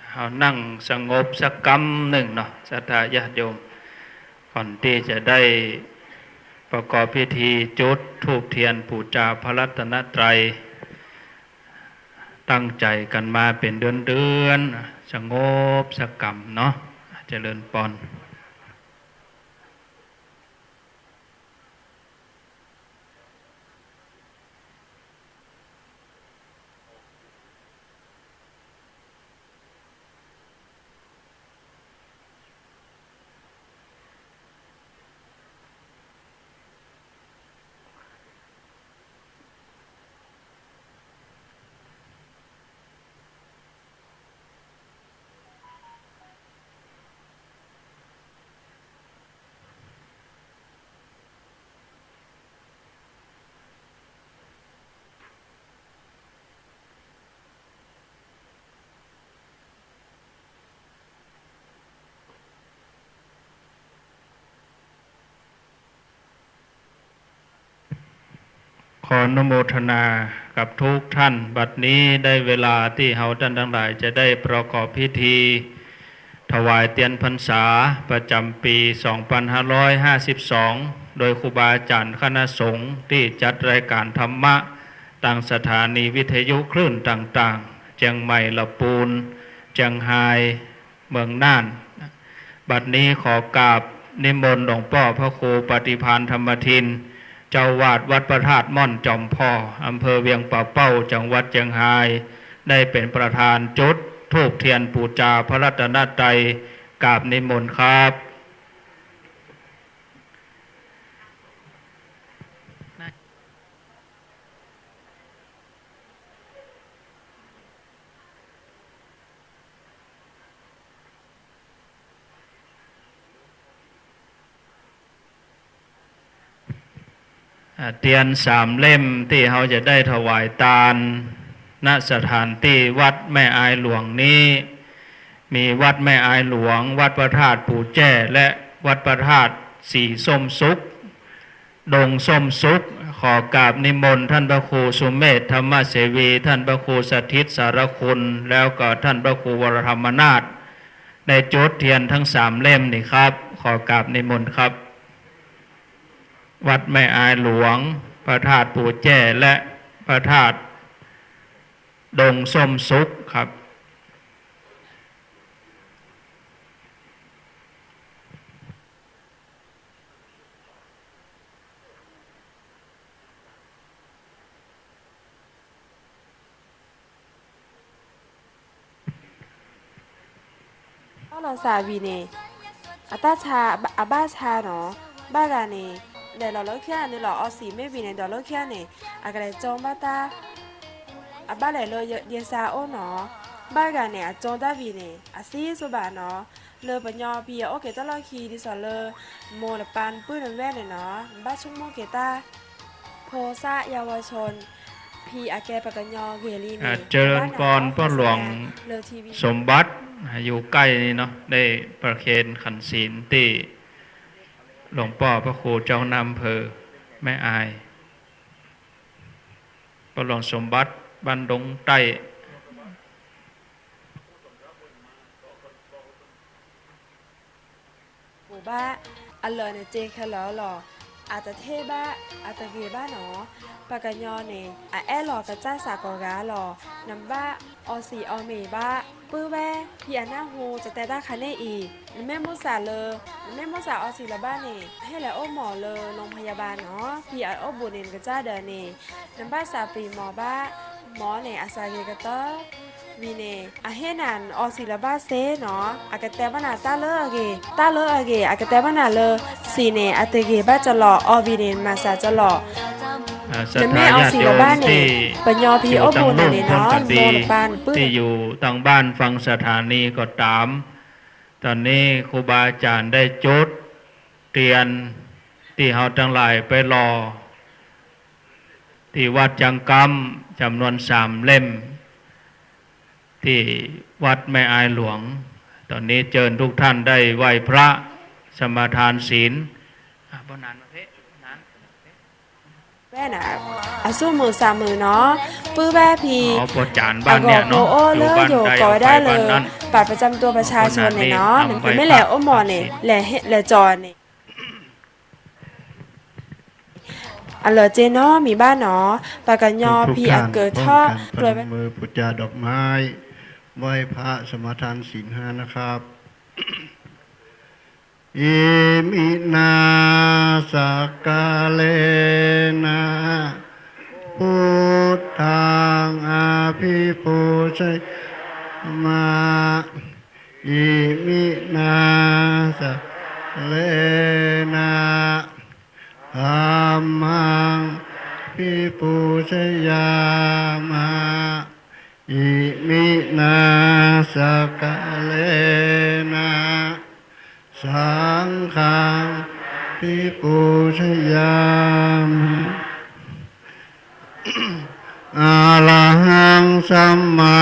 เอานั่งสงบสักกำหนึ่งเนาะศรัทธาญาติโยมก่อนที่จะได้ประกอบพิธีจุดธูปเทียนบูชาพระรัตนตรัยตั้งใจกันมาเป็นเดือนสงบสักกำเนาะเจริญพร ขออนุโมทนากับทุกท่านบัดนี้ได้เวลาที่เฮาท่านทั้งหลายจะได้ประกอบพิธีถวายเทียนพรรษาประจำปี 2552 โดยครูบาอาจารย์คณะสงฆ์ที่จัดรายการธรรมะต่างสถานีวิทยุคลื่นต่างๆเชียงใหม่ลำพูนเชียงไฮ้เมืองน่านบัดนี้ขอกราบนิมนต์หลวงพ่อพระครูปฏิภาณธรรมทินเจ้าวาดวัดพระธาตุม่อนจอมพ่ออำเภอเวียงป่าเป้าจังหวัดเชียงรายได้เป็นประธานจุดธูปเทียนบูชาพระรัตนตรัยกราบนิมนต์ครับเทียน3 เล่มที่เขาจะได้ถวายทานณสถานที่วัดแม่อายหลวงนี้มีวัดแม่อายหลวงวัดพระธาตุปู่แจ้และวัดพระธาตุสีส้มสุขดงส้มสุขขอกราบนิมนต์ท่านพระครูสุเมธธรรมเสวีท่านพระครูสถิตสารคุณแล้วก็ท่านพระครูวรธรรมนาถในจุดเทียนทั้ง3 เล่มนี่ครับขอกราบนิมนต์ครับวัดแม่อายหลวงพระธาตุปู่แจ้และพระธาตุดงส้มสุขครับเราสาวีเนอัตาชาอาบ้าชาเนาะบ้ากาเนเดี๋ยวเราเลิกแค่นี้เราเอาสีไม่วีเนเดี๋ยวเลิกแค่นี้อากาศจงบ้าตาอาบ้าไหลเลยเยซาโอเนาะบ้ากาเนจงดาวีเนอาซีสุบาเนาะเลยปัญญาพีโอเคตลอดคีดิสอเลยโมละปันปื้นแว่นเนาะบ้าชุ่มโมเกตาโพซาเยาวชนพีอาแกปะกัญญอเกลีเนเจริญพรพ่อหลวงสมบัติอยู่ใกล้นี่เนาะได้ประเคนขันศีลที่หลวงพ่อพระครูเจ้านำอำเภอแม่อายพระหลวงสมบัติบ้านดงใต้หมู่บ้าอันเลยเนี่ยเจคหล่อหล่ออาจจะเทบ้าอาจจะเกบ้าหนอปากกัญญอเนี่ยแอหล่อกระจ้าสากอกาหล่อนำบ้าอสีอเมบ้าปื้อแว่พี่อันหน้าฮูจะแต่ด้าคันเนอีแม่มุสาเลยแม่มุสาอสีละบ้านเนี่ยให้แล้วโอ้หมอเลยโรงพยาบาลเนาะพี่อันโอ้บุญเนกระจ้าเดินเนี่ยนำบ้าสาปีหมอบ้าหมอเนี่ยอาศัยเกกระต้อวีเนอะเฮนันอสีละบ้าเซเนาะอากาเตบ้านาตาเลอเกอากาเตบ้านาเลสีเนอเตเกบ้าจะหล่ออวีเนมาสาจะหล่อ ศรั จะ ท ไม่ ธา เอา ญาติ สี โย กับ ม บ้านเนี่ ที่ ยปัญญาพี อยู่ โอ ทา บู ง น่ะ โน้น เนี่ย คน เนาะ กัน โม ดี นปานปื้ ที่ น อยู่ทางบ้านฟังสถานีก็ตาม ตอนนี้ครูบาอาจารย์ได้จดเตียนที่เฮาทั้งหลายไปรอ ที่วัดจังกำจำนวน3 เล่ม ที่วัดแม่อายหลวง ตอนนี้เชิญทุกท่านได้ไหว้พระสมาทานศีล แม่น่ะอาสู้มือสามมือเนาะปื้อแว่พี อ๋อพอจานบ้านเนี่ยเนาะ โอ้ อยู่ เลย บ้าน อยู่ ใด ก่อ เอาไป ได้เล บ้าน ย นั้น บัตรประจำตัวประชาชนเนี่ยเนาะ คนนั้น มันเป็น นี่ ไม่แหละ ทำใบ โอ้หมอเนี่ยแหละเฮ็ดแหละจอเนี่ยอันเหลอเจเนาะมีบ้านเนาะปากกันยอ ทุก พี ท่า อั น นเกิด พร้ ท่ อ อ มกัน กลวย พนมมือปุจจาดอกไม้ไหว้พระสมาทานศีล5นะครับ อิมินาสกาเลนะพุทธังอาภิปูชยมาอิมินาสกาเลนะธัมมังภิปูชยามาอิมินาสกาเลนะสังฆังภิปูชยามิอะระหังสัมมา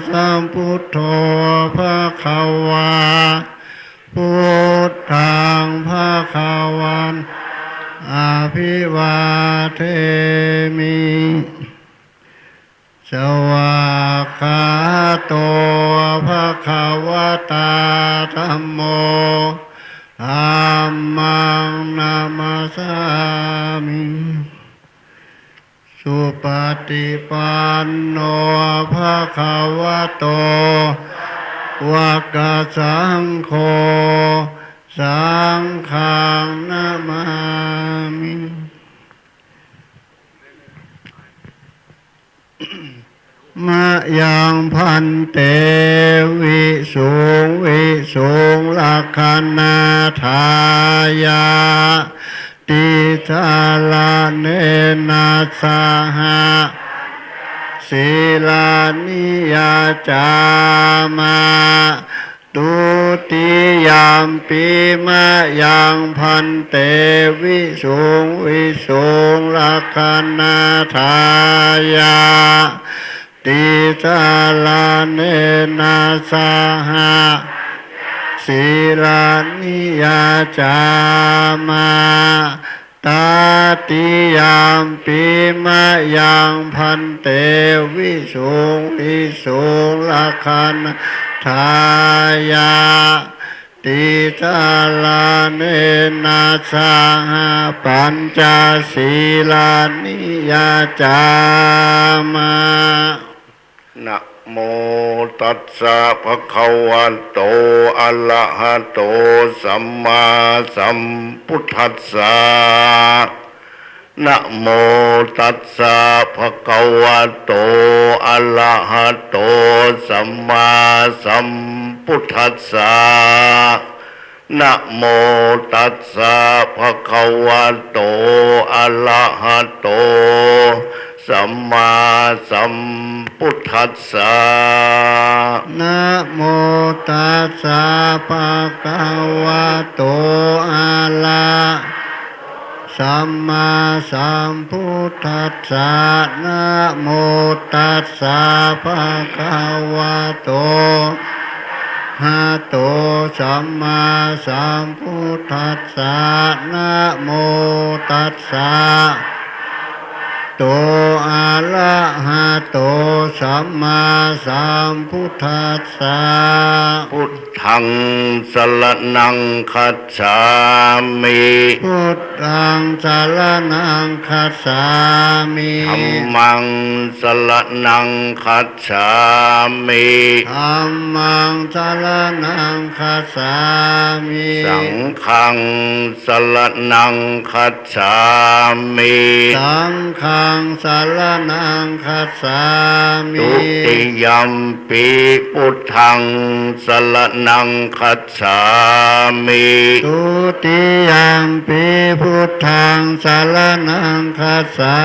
สัมพุทโธภะคะวาพุทธังภะคะวันอาภิวาเทมิสวากขาโตภะคะวะตาธัมโมธัมมังนามัสสามิสุปฏิปันโนภะคะวะโตวะกะสังโฆสังฆังนะมามิ มะยังพันเตวิสุงวิสุงลักขณาทายาติสาลาเนนะสหะศีลานิยาจามาตุติยามปีมะยังพันเตวิสุงวิสุงลักขณาทายาติสาลาเนนะสหะศีลานิยาจามาตาติยามปีมะยังพันเตวิสุงวิสุงลักขณาทายาติสาลาเนนะสหะปัญจศีลานิยาจามานะโมตัสสะภะคะวะโตอะระหะโตสัมมาสัมพุทธัสสะนะโมตัสสะภะคะวะโตอะระหะโตสัมมาสัมพุทธัสสะนะโมตัสสะภะคะวะโตอะระหะโตสัมมาสัมพุทธัสสะนะโมตัสสะภะคะวะโตอะระสัมมาสัมพุทธัสสะนะโมตัสสะภะคะวะโตหะโตสัมมาสัมพุทธัสสะนะโมตัสสะโตอะระหะโตสัมมาสัมพุทธัสสะพุทธังสรณังคัจฉามิพุทธังสรณังคัจฉามิธัมมังสรณังคัจฉามิธัมมังสรณังคัจฉามิสังฆังสรณังคัจฉามิสังฆ ฆังสารนังคัจฉามิ ทุติยัมปิพุทธังสรณังคัจฉามิ ทุติยัมปิพุทธังสารนังคัจฉา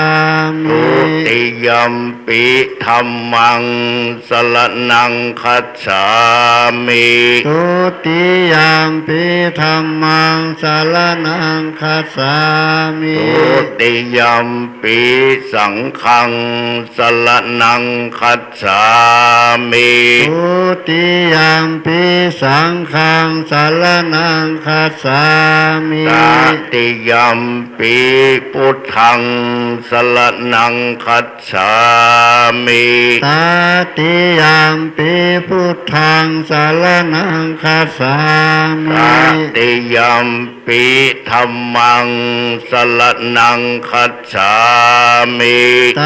มิ ทุติยัมปิธัมมังสรณังคัจฉามิ ทุติยัมปิธัมมังสารนังคัจฉามิ ทุติยัมปิสังฆังสรณังคัจฉามิ ทุติยัมปิสังฆังสารนังคัจฉามิ ตติยัมปิพุทธังสรณังคัจฉามิ ตติยัมปิพุทธังสารนังคัจฉามิ ตติยัมปิธัมมังสรณังคัจฉามิ ต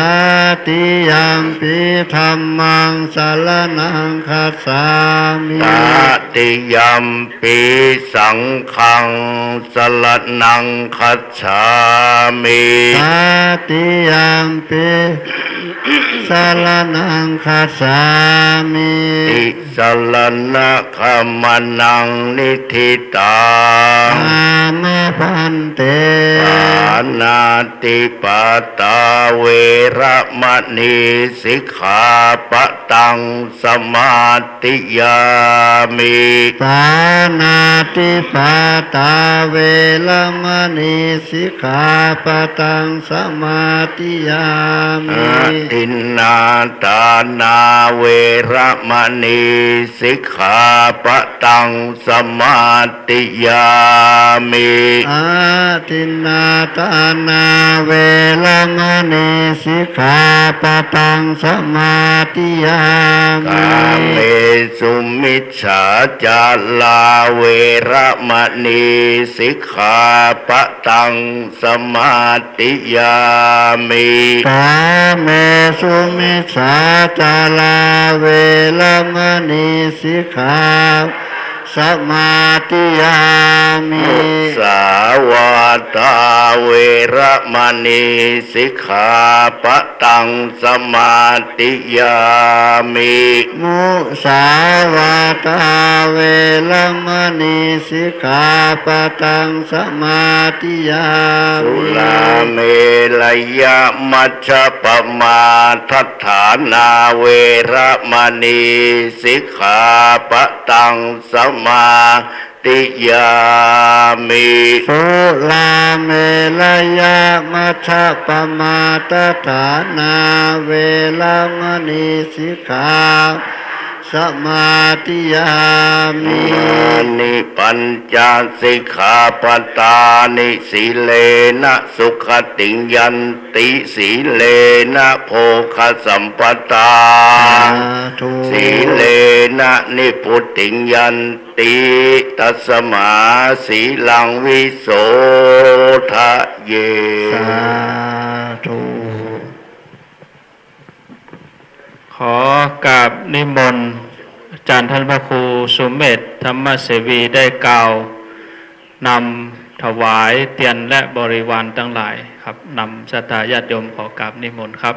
ติยัมปิธัมมังสารนังคัจฉามิ ตติยัมปิสังฆังสรณังคัจฉามิ ตติยัมปิสารนังคัจฉามิ ติสรณะขมานังนิธิตา อามะพันเต ปานาติปาตาเวระมณีสิกขาปะตังสมาติยามิ ปานาติปาตาเวรมณีสิกขาปะตังสมาธิยามิ ทินนาตานาเวระมณีสิกขาปะตังสมาติยามิ อาทินนาตานาเวรมณีสิกขาปะตังสมาธิยาก า มิ เมสุมิจฉาจาลาเวระมณีสิกขาปะตังสมาติยามิ กาเมสุมิสาจาลาเวรมณีสิกขาสมาธิยามิ สาวาตาเวระมณีสิกขาปะตังสมาติยามิ มุสาวาตาเวรมณีสิกขาปะตังสมาธิยา สุ มิ ลาเมลยะมัชฌปมาทัฏฐานาเวระมณีสิกขาปะตังสมาติยามิ สุลาเมลยะมัชฌปมาตฐานาเวรมณีสิกขาสมาธิยามิ มานิปัญจสิกขาปตานิสีเลนะสุขติงยันติสีเลนะโภคสัมปทา สีเลนะนิพุติงยันติตัสมาสีลังวิโสทะเย สาธุ ขอกราบนิมนต์อาจารย์ท่านพระครูสุเมธธรรมเสวีได้กล่าวนำถวายเตียนและบริวารทั้งหลายครับนำศรัทธาญาติโยมขอกราบนิมนต์ครับ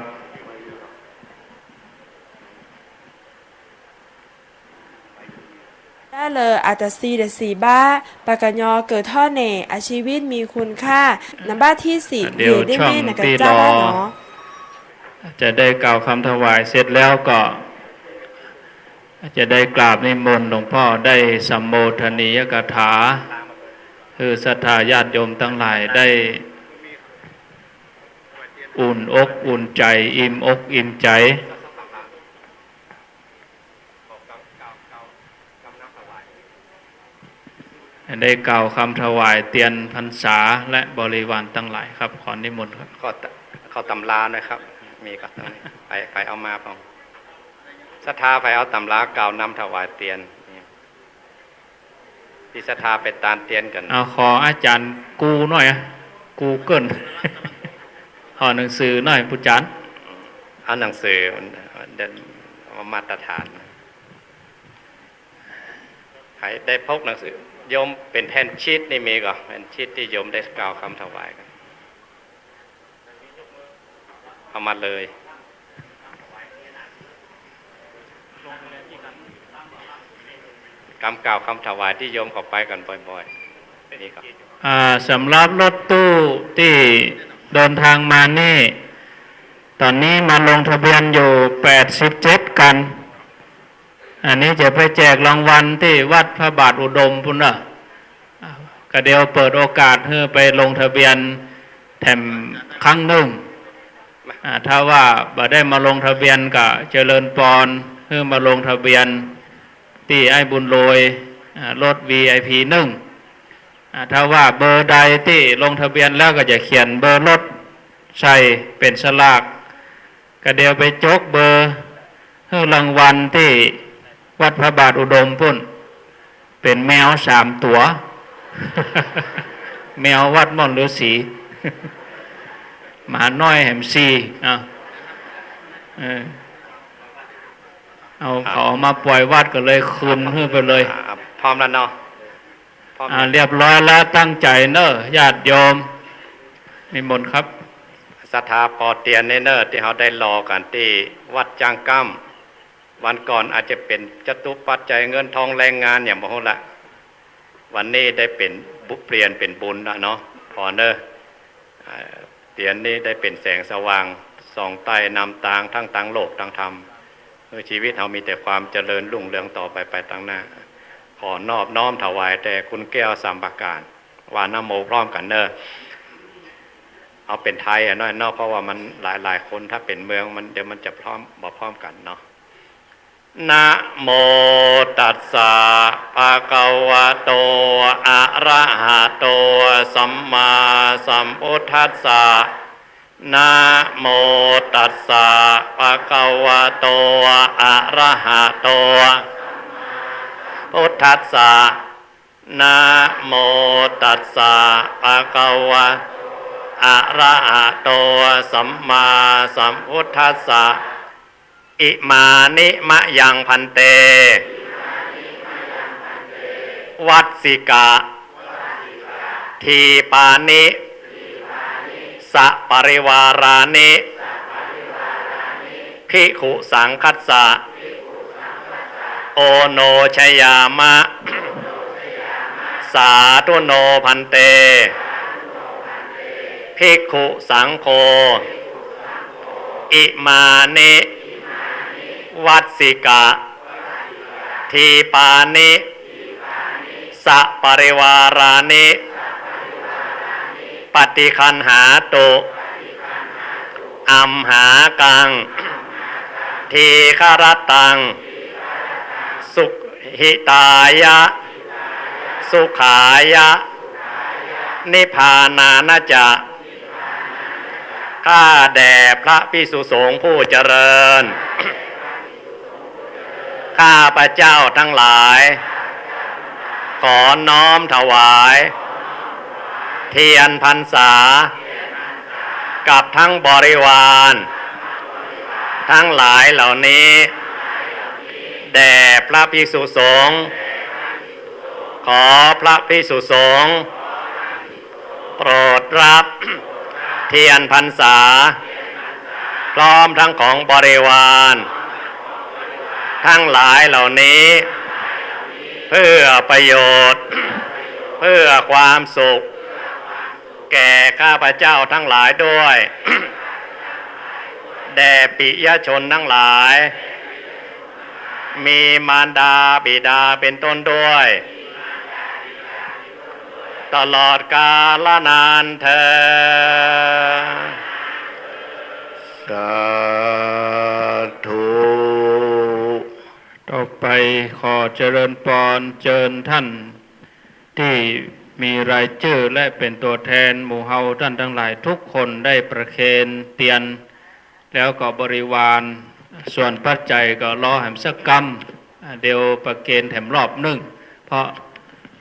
ได้เลยอาจจะซีเดสีบ้าปากกญอเกิดท่อเนอาชีวิตมีคุณค่าน้ำบ้าที่สี่ เดี๋ยว ได้ ช่วง แม่นะกัน ที่ จ้าร อ เนาะ จะได้กล่าวคำถวายเสร็จแล้วก็จะได้กราบนิมนต์หลวงพ่อได้สัมโมทนียกถาคือศรัทธาญาติโยมทั้งหลายได้อุ่นอกอุ่นใจอิ่มอกอิ่มใจได้กล่าวคำถวายเตียนพรรษาและบริวารทั้งหลายครับขอนิมนต์ครับ เขาตำราหนะครับ มีก็ตรงนี้ไปเอามาพองศรัทธาไปเอาตำรากล่าวนำถวายเตียนที่ศรัทธาไปตานเตียนกัน เอาขออาจารย์กูหน่อยกูเกิล ขอหนังสือหน่อยผู้จัน เอาหนังสือเดินมาตรฐานใครได้พกหนังสือโยมเป็นแผ่นชีตนี่มีก่อนแผ่นชีตที่โยมได้กล่าวคำถวายกัน เอามาเลยคำกล่าวคำถวายที่โยมเข้าไปกันบ่อยๆนี่ครับ สำหรับรถตู้ที่เดินทางมานี่ตอนนี้มาลงทะเบียนอยู่87กันอันนี้จะไปแจกรางวัลที่วัดพระบาทอุดมพุ่นน่ะก็เดี๋ยวเปิดโอกาสให้ไปลงทะเบียนแถมครั้งหนึ่งถ้าว่าบ่ได้มาลงทะเบียนก็เจริญปอนให้มาลงทะเบียนที่ไอ้บุญโรยรถ VIP 1ถ้าว่าเบอร์ใดที่ลงทะเบียนแล้วก็จะเขียนเบอร์รถใส่เป็นฉลากก็เดี๋ยวไปจกเบอร์ให้รางวัลที่วัดพระบาทอุดมพุ่นเป็นแมว3 ตัว แมววัดม่อนฤาษีหมาน้อยแหมซีเอาเขามาปล่อยวัดก็เลยคืนให้ไปเลยพร้อมแล้วเนาะเรียบร้อยแล้วตั้งใจเนอะญาติโยมมีมนครับศรัทธาปอเตียนเนอร์ที่เขาได้รอกันที่วัดจางกั้มวันก่อนอาจจะเป็นจตุปัจจัยเงินทองแรงงานอย่างบอกละวันนี้ได้เป็นบุเปลี่ยนเป็นบุญนะเนาะพอเนอเตียนนี้ได้เป็นแสงสว่างส่องไต่นำทางทั้งตังโลกทั้งธรรมชีวิตเรามีแต่ความเจริญรุ่งเรืองต่อไปตั้งหน้าขอนอบน้อมถวายแต่คุณแก้วสามประการวานะโมพร้อมกันเนอเอาเป็นไทยน้อยเนาะเพราะว่ามันหลายคนถ้าเป็นเมืองมันเดี๋ยวมันจะพร้อมพร้อมกันเนาะนะโมตัสสะภะคะวะโตอะระหะโตสัมมาสัมพุทธัสสะนะโมตัสสะภะคะวะโตอะระหะโตพุทธัสสะนะโมตัสสะภะคะวะอะระหะโตสัมมาสัมพุทธัสสะอิมานิมะยังพันเตวัดสิกะทีปานิสะปริวารานิภิกขุสังคัสสะโอโนชยามะสาธุโนพันเตภิกขุสังโฆอิมานิวัดสิกะทีปานิสะปริวารานิปฏิคันหาตุอัมหากังทีฆรตังสุหิตายะสุขายะนิพพานานะจะข้าแด่พระภิกษุสงฆ์ผู้เจริญข้าพระเจ้าทั้งหลายขอน้อมถวายเทียนพรรษากับทั้งบริวารทั้งหลายเหล่านี้แด่พระภิกษุสงฆ์ขอพระภิกษุสงฆ์โปรดรับเทียนพรรษาพร้อมทั้งของบริวารทั้งหลายเหล่านี้เพื่อประโยชน์เพื่อความสุขแก่ข้าพเจ้าทั้งหลายด้วยแด่ปิยชนทั้งหลายมีมารดาบิดาเป็นต้นด้วยตลอดกาลนานเถิดสาธุ ต่อไปขอเจริญพรเชิญท่านที่มีรายชื่อและเป็นตัวแทนหมู่เฮาท่านทั้งหลายทุกคนได้ประเคนเตียนแล้วก็บริวารส่วนปัจจัยก็รอแหมสักกรรมเดี๋ยวประเคนแถมรอบหนึ่งเพราะ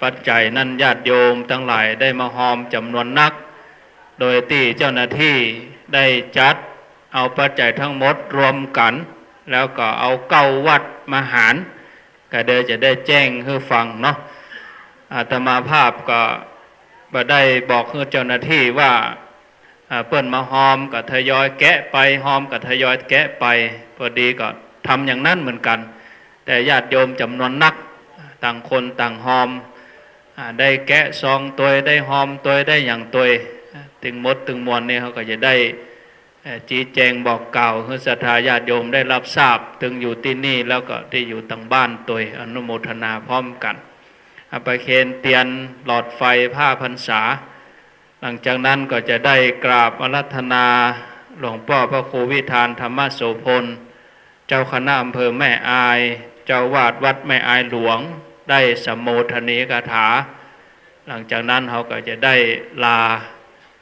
ปัจจัยนั้นญาติโยมทั้งหลายได้มาหอมจำนวนนักโดยที่เจ้าหน้าที่ได้จัดเอาปัจจัยทั้งหมดรวมกันแล้วก็เอา9 วัดมาหารก็เดี๋ยวจะได้แจ้งให้ฟังเนาะอาตมาภาพก็ได้บอกให้เจ้าหน้าที่ว่า เปิ้นมาหอมก็ทยอยแกะไปหอมก็ทยอยแกะไปพอดีก็ทำอย่างนั้นเหมือนกัน แต่ญาติโยมจำนวนนักต่างคนต่างหอมได้แกะซองตัวได้หอมตัวได้อย่างตัวถึงมดถึงมวลนี่เขาก็จะได้ชี้แจงบอกกล่าวให้ศรัทธาญาติโยมได้รับทราบถึงอยู่ที่นี่แล้วก็ที่อยู่ต่างบ้านตัวอนุโมทนาพร้อมกันไปเคนเตียนหลอดไฟผ้าพรรษาหลังจากนั้นก็จะได้กราบอาราธนาหลวงพ่อพระครูวิธานธรรมโสพลเจ้าคณะอำเภอแม่อายเจ้าวาดวัดแม่อายหลวงได้สัมโมทนีกถาหลังจากนั้นเขาก็จะได้ลา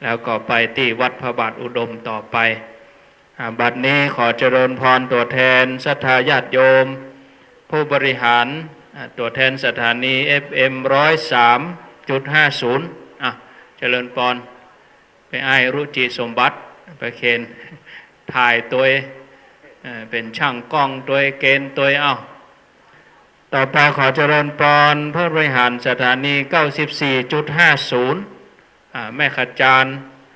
แล้วก็ไปที่วัดพระบาทอุดมต่อไปบัดนี้ขอเจริญพรตัวแทนศรัทธาญาติโยมผู้บริหารตัวแทนสถานี FM 103.50เจริญพรไปอ้ายรุจิสมบัติไปเคนถ่ายตัวเป็นช่างกล้องตัวเกณฑ์ตัวต่อไปขอเจริญพรผู้บริหารสถานี 94.50แม่ขจาร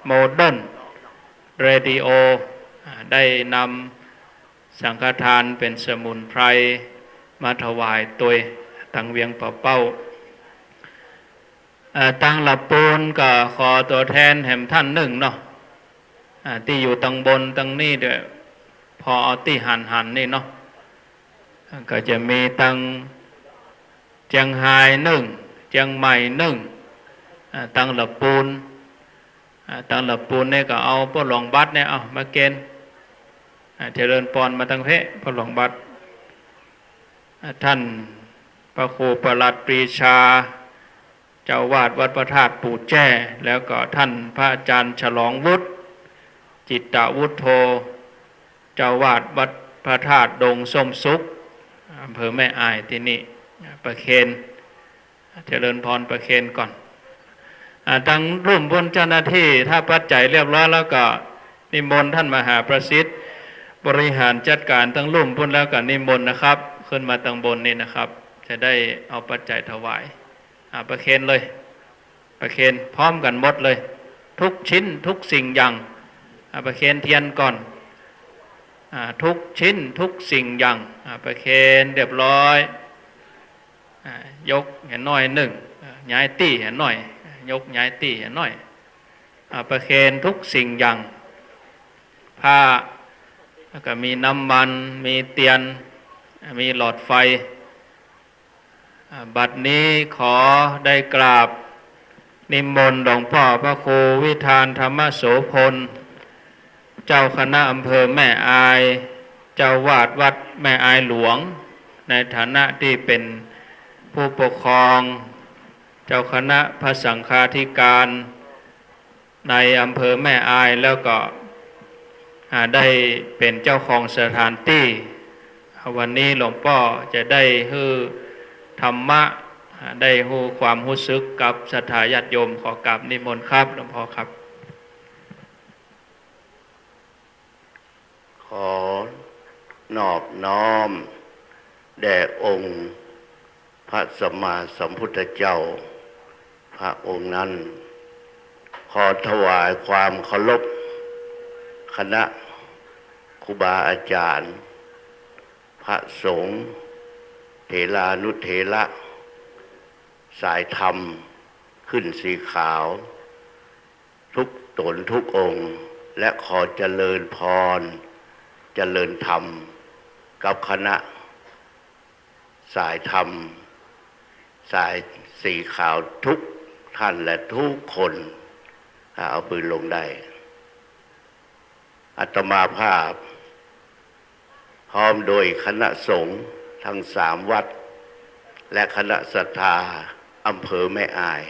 โมเดิร์นเรดิโอได้นำสังฆทานเป็นสมุนไพรมาถวายตัวตังเวียงป่าเป้าตังหลับปูนก็ขอตัวแทนแห่มท่านหนึ่งเนาะที่อยู่ตังบนตังนี่เดี๋ยวพอเอาที่หันนี่เนาะก็จะมีตังเจียงไฮ้หนึ่งเจียงใหม่หนึ่งตังหลับปูนเนี่ยก็เอาพวกหลวงบัตรเนี่ยเอามาเกณฑ์เจริญพรมาตั้งเพะพวกหลวงบัตรท่านพระครูประหลัดปรีชาเจ้าวาดวัดพระธาตุปู่แจ้แล้วก็ท่านพระอาจารย์ฉลองวุฒิจิตตวุฒโธเจ้าวาดวัดพระธาตุดงส้มสุขอำเภอแม่อายที่นี่ประเคนเจริญพรประเคนก่อนทางร่วมบนเจ้าหน้าที่ถ้าปัจจัยเรียบร้อยแล้วก็นิมนต์ท่านมหาประสิทธิ์บริหารจัดการทั้งร่วมบนแล้วก็นิมนต์นะครับขึ้นมาทางบนนี่นะครับจะได้เอาปัจจัยถวายประเคนเลยประเคนพร้อมกันหมดเลยทุกชิ้นทุกสิ่งอย่างประเคนเทียนก่อนทุกชิ้นทุกสิ่งอย่างประเคนเรียบร้อยยกเห็นน้อยหนึ่งย้ายตี้เห็นน้อยยกย้ายตี้เห็นน้อยประเคนทุกสิ่งอย่างผ้าแล้วก็มีน้ำมันมีเตียนมีหลอดไฟบัดนี้ขอได้กราบนิมนต์หลวงพ่อพระครูวิธานธรรมโสพลเจ้าคณะอำเภอแม่อายเจ้าวาดวัดแม่อายหลวงในฐานะที่เป็นผู้ปกครองเจ้าคณะพระสังฆาธิการในอำเภอแม่อายแล้วก็ได้เป็นเจ้าของสถานที่วันนี้หลวงพ่อจะได้ฮือธรรมะได้ฮู้ความรู้สึกกับศรัทธาญาติโยมขอกราบนิมนต์ครับหลวงพ่อครับขอนอบน้อมแด่องค์พระสัมมาสัมพุทธเจ้าพระองค์นั้นขอถวายความเคารพคณะครูบาอาจารย์พระสงฆ์เถรานุเถระสายธรรมขึ้นสีขาวทุกตนทุกองค์และขอเจริญพรเจริญธรรมกับคณะสายธรรมสายสีขาวทุกท่านและทุกคนเอาปืนลงได้อาตมาภาพพร้อมโดยคณะสงฆ์ทั้ง3 วัดและคณะศรัทธาอำเภอแม่อาย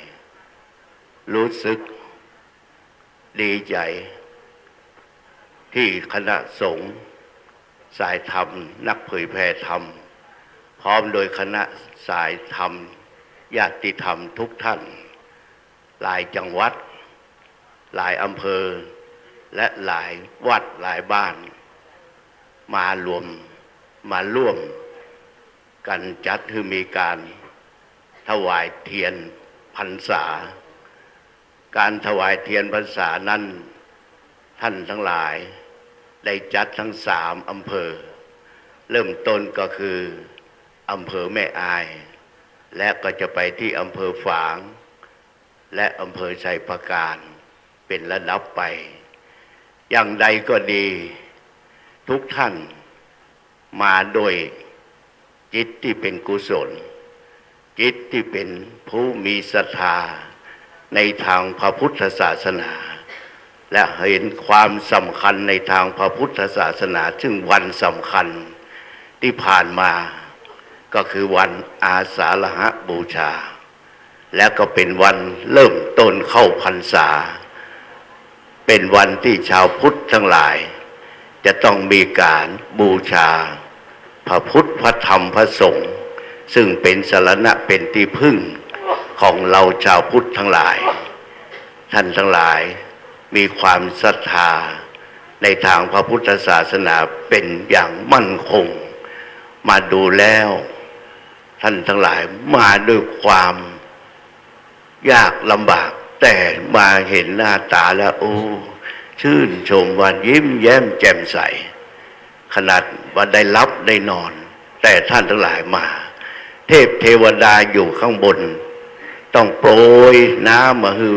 รู้สึกดีใจที่คณะสงฆ์สายธรรมนักเผยแผ่ธรรมพร้อมโดยคณะสายธรรมญาติธรรมทุกท่านหลายจังหวัดหลายอำเภอและหลายวัดหลายบ้านมาร่วมกันจัดให้มีการถวายเทียนพรรษาการถวายเทียนพรรษานั้น ท่านทั้งหลายได้จัดทั้ง3 อำเภอเริ่มต้นก็คืออำเภอแม่อายและก็จะไปที่อำเภอฝางและอำเภอชัยปราการเป็นระดับไปอย่างใดก็ดีทุกท่านมาโดยจิตที่เป็นกุศลจิตที่เป็นผู้มีศรัทธาในทางพระพุทธศาสนาและเห็นความสำคัญในทางพระพุทธศาสนาซึ่งวันสำคัญที่ผ่านมาก็คือวันอาสาฬหบูชาและก็เป็นวันเริ่มต้นเข้าพรรษาเป็นวันที่ชาวพุทธทั้งหลายจะต้องมีการบูชาพระพุทธพระธรรมพระสงฆ์ซึ่งเป็นสรณะเป็นที่พึ่งของเราชาวพุทธทั้งหลายท่านทั้งหลายมีความศรัทธาในทางพระพุทธศาสนาเป็นอย่างมั่นคงมาดูแล้วท่านทั้งหลายมาด้วยความยากลำบากแต่มาเห็นหน้าตาแล้วโอ้ชื่นชมวันยิ้มแย้มแจ่มใสขนาดว่าได้รับได้นอนแต่ท่านทั้งหลายมาเทพเทวดาอยู่ข้างบนต้องโปรยน้ำมาฮือ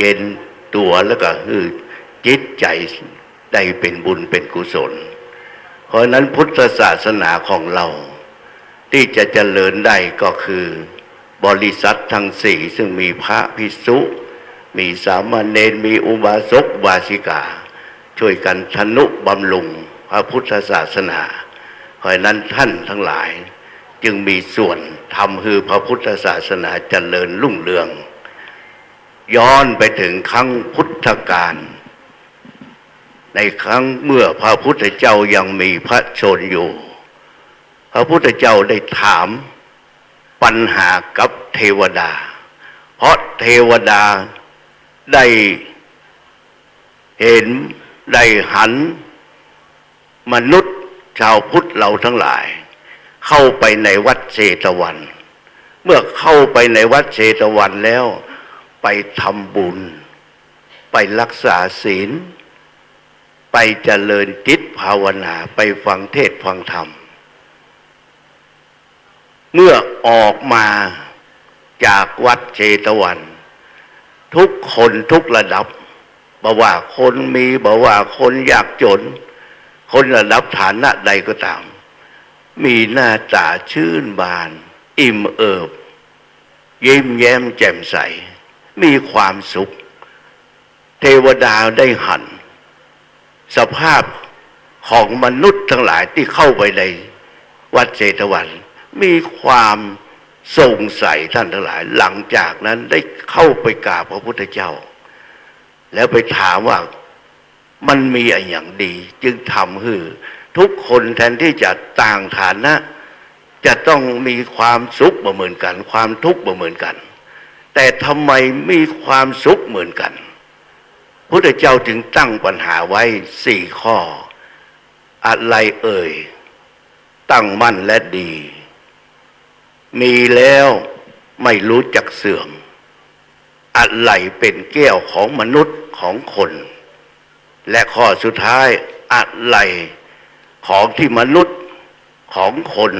เย็นตัวแล้วก็ฮือจิตใจได้เป็นบุญเป็นกุศลเพราะนั้นพุทธศาสนาของเราที่จะเจริญได้ก็คือบริษัททั้ง4ซึ่งมีพระภิกษุมีสามเณรมีอุบาสกอุบาสิกาช่วยกันทนุบำรุงพระพุทธศาสนาเพราะนั้นท่านทั้งหลายจึงมีส่วนทำให้พระพุทธศาสนาเจริญรุ่งเรืองย้อนไปถึงครั้งพุทธกาลในครั้งเมื่อพระพุทธเจ้ายังมีพระชนอยู่พระพุทธเจ้าได้ถามปัญหากับเทวดาเพราะเทวดาได้เห็นได้หันมนุษย์ชาวพุทธเราทั้งหลายเข้าไปในวัดเชตวันเมื่อเข้าไปในวัดเชตวันแล้วไปทำบุญไปรักษาศีลไปเจริญจิตภาวนาไปฟังเทศน์ฟังธรรมเมื่อออกมาจากวัดเชตวันทุกคนทุกระดับบ่ว่าคนมีบ่ว่าคนยากจนคนระดับฐานะใดก็ตามมีหน้าตาชื่นบานอิ่มเอิบยิ้มแย้มแจ่มใสมีความสุขเทวดาได้หันสภาพของมนุษย์ทั้งหลายที่เข้าไปในวัดเชตวันมีความสงสัยท่านทั้งหลายหลังจากนั้นได้เข้าไปกราบพระพุทธเจ้าแล้วไปถามว่ามันมีอะไรอย่างดีจึงทำให้ทุกคนแทนที่จะต่างฐานะจะต้องมีความสุขเหมือนกันความทุกข์เหมือนกันแต่ทำไมมีความสุขเหมือนกันพระพุทธเจ้าจึงตั้งปัญหาไว้4 ข้ออะไรเอ่ยตั้งมั่นและดีมีแล้วไม่รู้จักเสื่อมอะไรเป็นแก้วของมนุษย์ของคนและข้อสุดท้ายอะไรของที่มนุษย์ของคน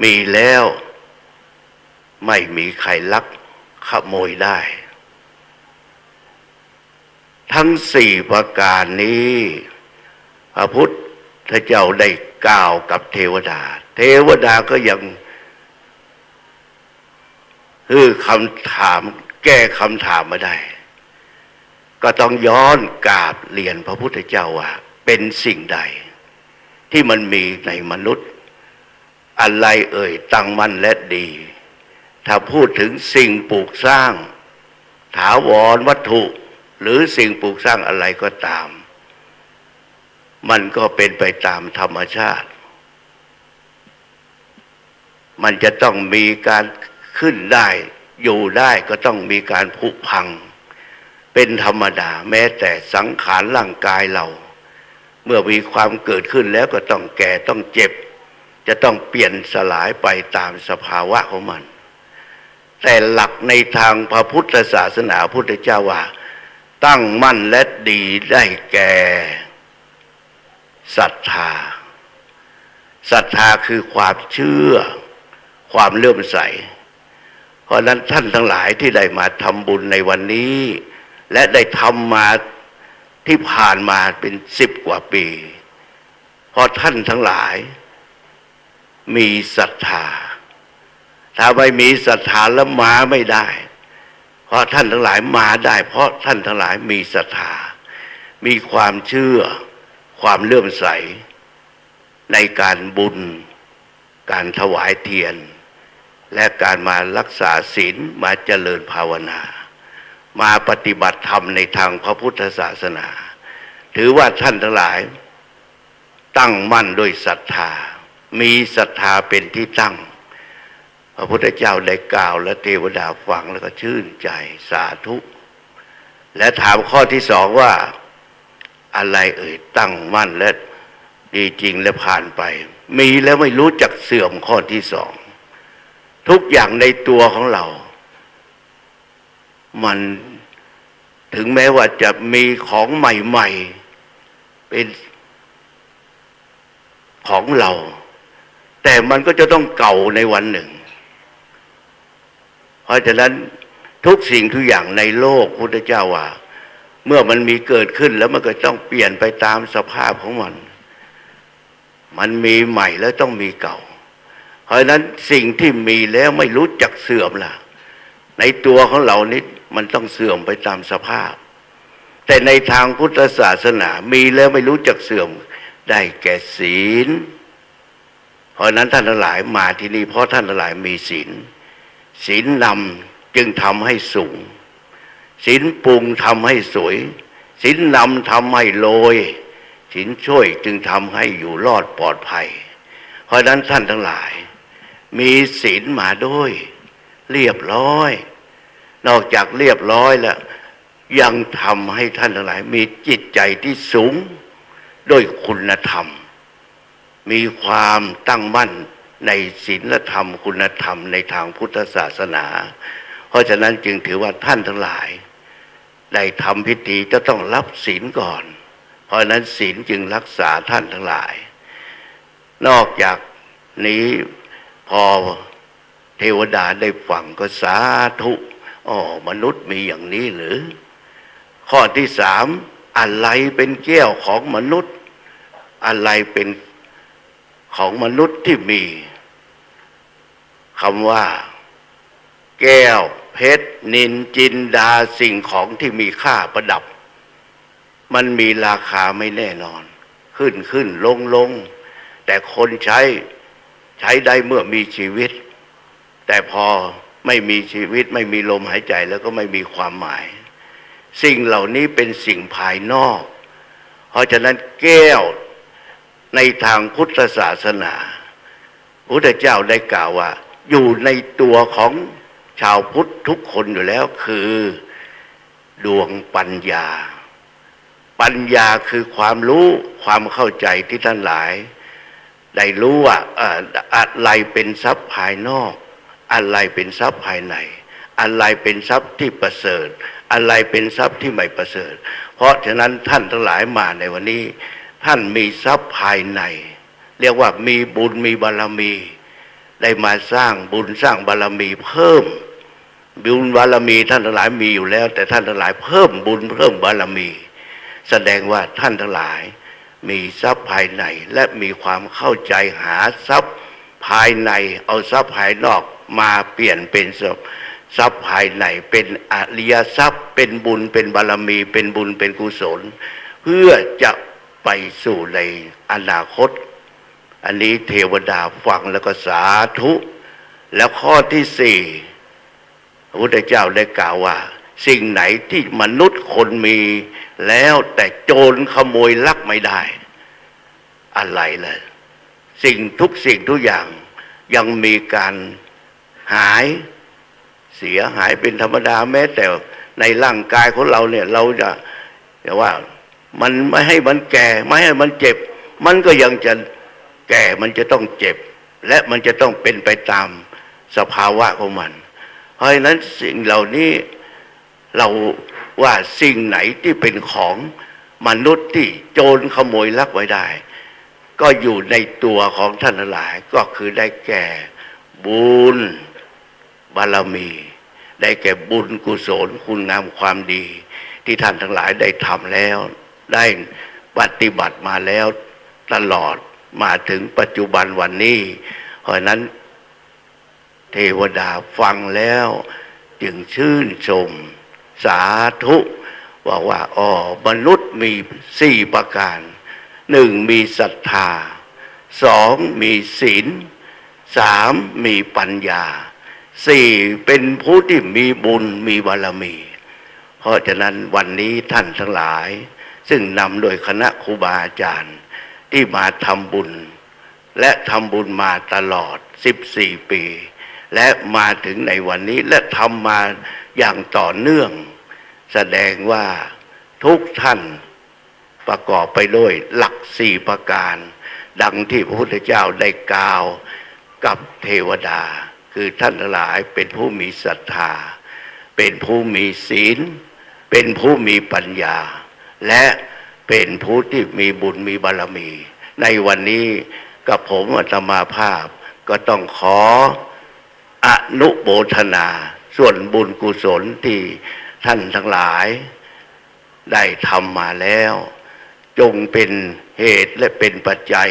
มีแล้วไม่มีใครลักขโมยได้ทั้ง4 ประการนี้พระพุทธเจ้าได้กล่าวกับเทวดาเทวดาก็ยังคำถามแก้คำถามมาได้ก็ต้องย้อนกราบเรียนพระพุทธเจ้าว่าเป็นสิ่งใดที่มันมีในมนุษย์อะไรเอ่ยตั้งมั่นและดีถ้าพูดถึงสิ่งปลูกสร้างถาวรวัตถุหรือสิ่งปลูกสร้างอะไรก็ตามมันก็เป็นไปตามธรรมชาติมันจะต้องมีการขึ้นได้อยู่ได้ก็ต้องมีการผุพังเป็นธรรมดาแม้แต่สังขารร่างกายเราเมื่อมีความเกิดขึ้นแล้วก็ต้องแก่ต้องเจ็บจะต้องเปลี่ยนสลายไปตามสภาวะของมันแต่หลักในทางพระพุทธศาสนาพุทธเจ้าว่า ตั้งมั่นและดีได้แก่ศรัทธาศรัทธาคือความเชื่อความเลื่อมใสเพราะนั้นท่านทั้งหลายที่ได้มาทำบุญในวันนี้และได้ทำมาที่ผ่านมาเป็น10 กว่าปีเพราะท่านทั้งหลายมีศรัทธาถ้าไม่มีศรัทธาแล้วมาไม่ได้เพราะท่านทั้งหลายมาได้เพราะท่านทั้งหลายมีศรัทธามีความเชื่อความเลื่อมใสในการบุญการถวายเทียนและการมารักษาศีลมาเจริญภาวนามาปฏิบัติธรรมในทางพระพุทธศาสนาถือว่าท่านทั้งหลายตั้งมั่นด้วยศรัทธามีศรัทธาเป็นที่ตั้งพระพุทธเจ้าได้กล่าวและเทวดาฟังแล้วก็ชื่นใจสาธุและถามข้อที่สองว่าอะไรตั้งมั่นและดีจริงและผ่านไปมีแล้วไม่รู้จักเสื่อมข้อที่สองทุกอย่างในตัวของเรามันถึงแม้ว่าจะมีของใหม่ๆเป็นของเราแต่มันก็จะต้องเก่าในวันหนึ่งเพราะฉะนั้นทุกสิ่งทุกอย่างในโลกพุทธเจ้าว่าเมื่อมันมีเกิดขึ้นแล้วมันก็ต้องเปลี่ยนไปตามสภาพของมันมีใหม่แล้วต้องมีเก่าเพราะฉะนั้นสิ่งที่มีแล้วไม่รู้จักเสื่อมล่ะในตัวของเรานี้มันต้องเสื่อมไปตามสภาพแต่ในทางพุทธศาสนามีแล้วไม่รู้จักเสื่อมได้แก่ศีลเพราะนั้นท่านทั้งหลายมาที่นี่เพราะท่านทั้งหลายมีศีลศีลนำจึงทำให้สูงศีลปรุงทำให้สวยศีลนำทำให้โรยศีลช่วยจึงทำให้อยู่รอดปลอดภัยเพราะนั้นท่านทั้งหลายมีศีลมาด้วยเรียบร้อยนอกจากเรียบร้อยแล้วยังทำให้ท่านทั้งหลายมีจิตใจที่สูงด้วยคุณธรรมมีความตั้งมั่นในศีลธรรมคุณธรรมในทางพุทธศาสนาเพราะฉะนั้นจึงถือว่าท่านทั้งหลายได้ทำพิธีจะต้องรับศีลก่อนเพราะนั้นศีลจึงรักษาท่านทั้งหลายนอกจากนี้พอเทวดาได้ฟังก็สาธุมนุษย์มีอย่างนี้หรือข้อที่สามอะไรเป็นแก้วของมนุษย์อะไรเป็นของมนุษย์ที่มีคำว่าแก้วเพชรนิลจินดาสิ่งของที่มีค่าประดับมันมีราคาไม่แน่นอนขึ้นลงแต่คนใช้ได้เมื่อมีชีวิตแต่พอไม่มีชีวิตไม่มีลมหายใจแล้วก็ไม่มีความหมายสิ่งเหล่านี้เป็นสิ่งภายนอกเพราะฉะนั้นแก้วในทางพุทธศาสนาพระพุทธเจ้าได้กล่าวว่าอยู่ในตัวของชาวพุทธทุกคนอยู่แล้วคือดวงปัญญาคือความรู้ความเข้าใจที่ท่านหลายได้รู้ว่าอะไรเป็นทรัพย์ภายนอกอะไรเป็นทรัพย์ภายในอะไรเป็นทรัพย์ที่ประเสริฐอะไรเป็นทรัพย์ที่ไม่ประเสริฐเพราะฉะนั้นท่านทั้งหลายมาในวันนี้ท่านมีทรัพย์ภายในเรียกว่ามีบุญมีบารมีได้มาสร้างบุญสร้างบารมีเพิ่มบุญบารมีท่านทั้งหลายมีอยู่แล้วแต่ท่านทั้งหลายเพิ่มบุญเพิ่มบารมีแสดงว่าท่านทั้งหลายมีทรัพย์ภายในและมีความเข้าใจหาทรัพย์ภายในเอาทรัพย์ภายนอกมาเปลี่ยนเป็นทรัพย์ภายในเป็นอริยทรัพย์เป็นบุญเป็นบารมีเป็นบุญเป็นกุศลเพื่อจะไปสู่ในอนาคตอันนี้เทวดาฟังแล้วก็สาธุแล้วข้อที่สี่พระพุทธเจ้าได้กล่าวว่าสิ่งไหนที่มนุษย์คนมีแล้วแต่โจรขโมยลักไม่ได้อะไรเลยสิ่งทุกอย่างยังมีการหายเสียหายเป็นธรรมดาแม้แต่ในร่างกายของเราเนี่ยเราจะว่ามันไม่ให้มันแก่ไม่ให้มันเจ็บมันก็ยังจะแก่มันจะต้องเจ็บและมันจะต้องเป็นไปตามสภาวะของมันเพราะฉะนั้นสิ่งเหล่านี้เรา ว่าสิ่งไหนที่เป็นของมนุษย์ที่โจรขโมยลักไว้ได้ ก็อยู่ในตัวของท่านทั้งหลายก็คือได้แก่บุญบารมี ได้แก่บุญกุศลคุณงามความดีที่ท่านทั้งหลายได้ทำแล้วได้ปฏิบัติมาแล้วตลอดมาถึงปัจจุบันวันนี้เพราะนั้นเทวดาฟังแล้วจึงชื่นชมสาธุบอกว่าอ๋อมนุษย์มี4ประการ1มีศรัทธา2มีศีล3มีปัญญา4เป็นผู้ที่มีบุญมีบารมีเพราะฉะนั้นวันนี้ท่านทั้งหลายซึ่งนำโดยคณะครูบาอาจารย์ที่มาทำบุญและทำบุญมาตลอด14ปีและมาถึงในวันนี้และทำมาอย่างต่อเนื่องแสดงว่าทุกท่านประกอบไปด้วยหลัก4ประการดังที่พระพุทธเจ้าได้กล่าวกับเทวดาคือท่านทั้งหลายเป็นผู้มีศรัทธาเป็นผู้มีศีลเป็นผู้มีปัญญาและเป็นผู้ที่มีบุญมีบารมี ในวันนี้กับผมอาตมาภาพก็ต้องขออนุโมทนาส่วนบุญกุศลที่ท่านทั้งหลายได้ทำมาแล้วจงเป็นเหตุและเป็นปัจจัย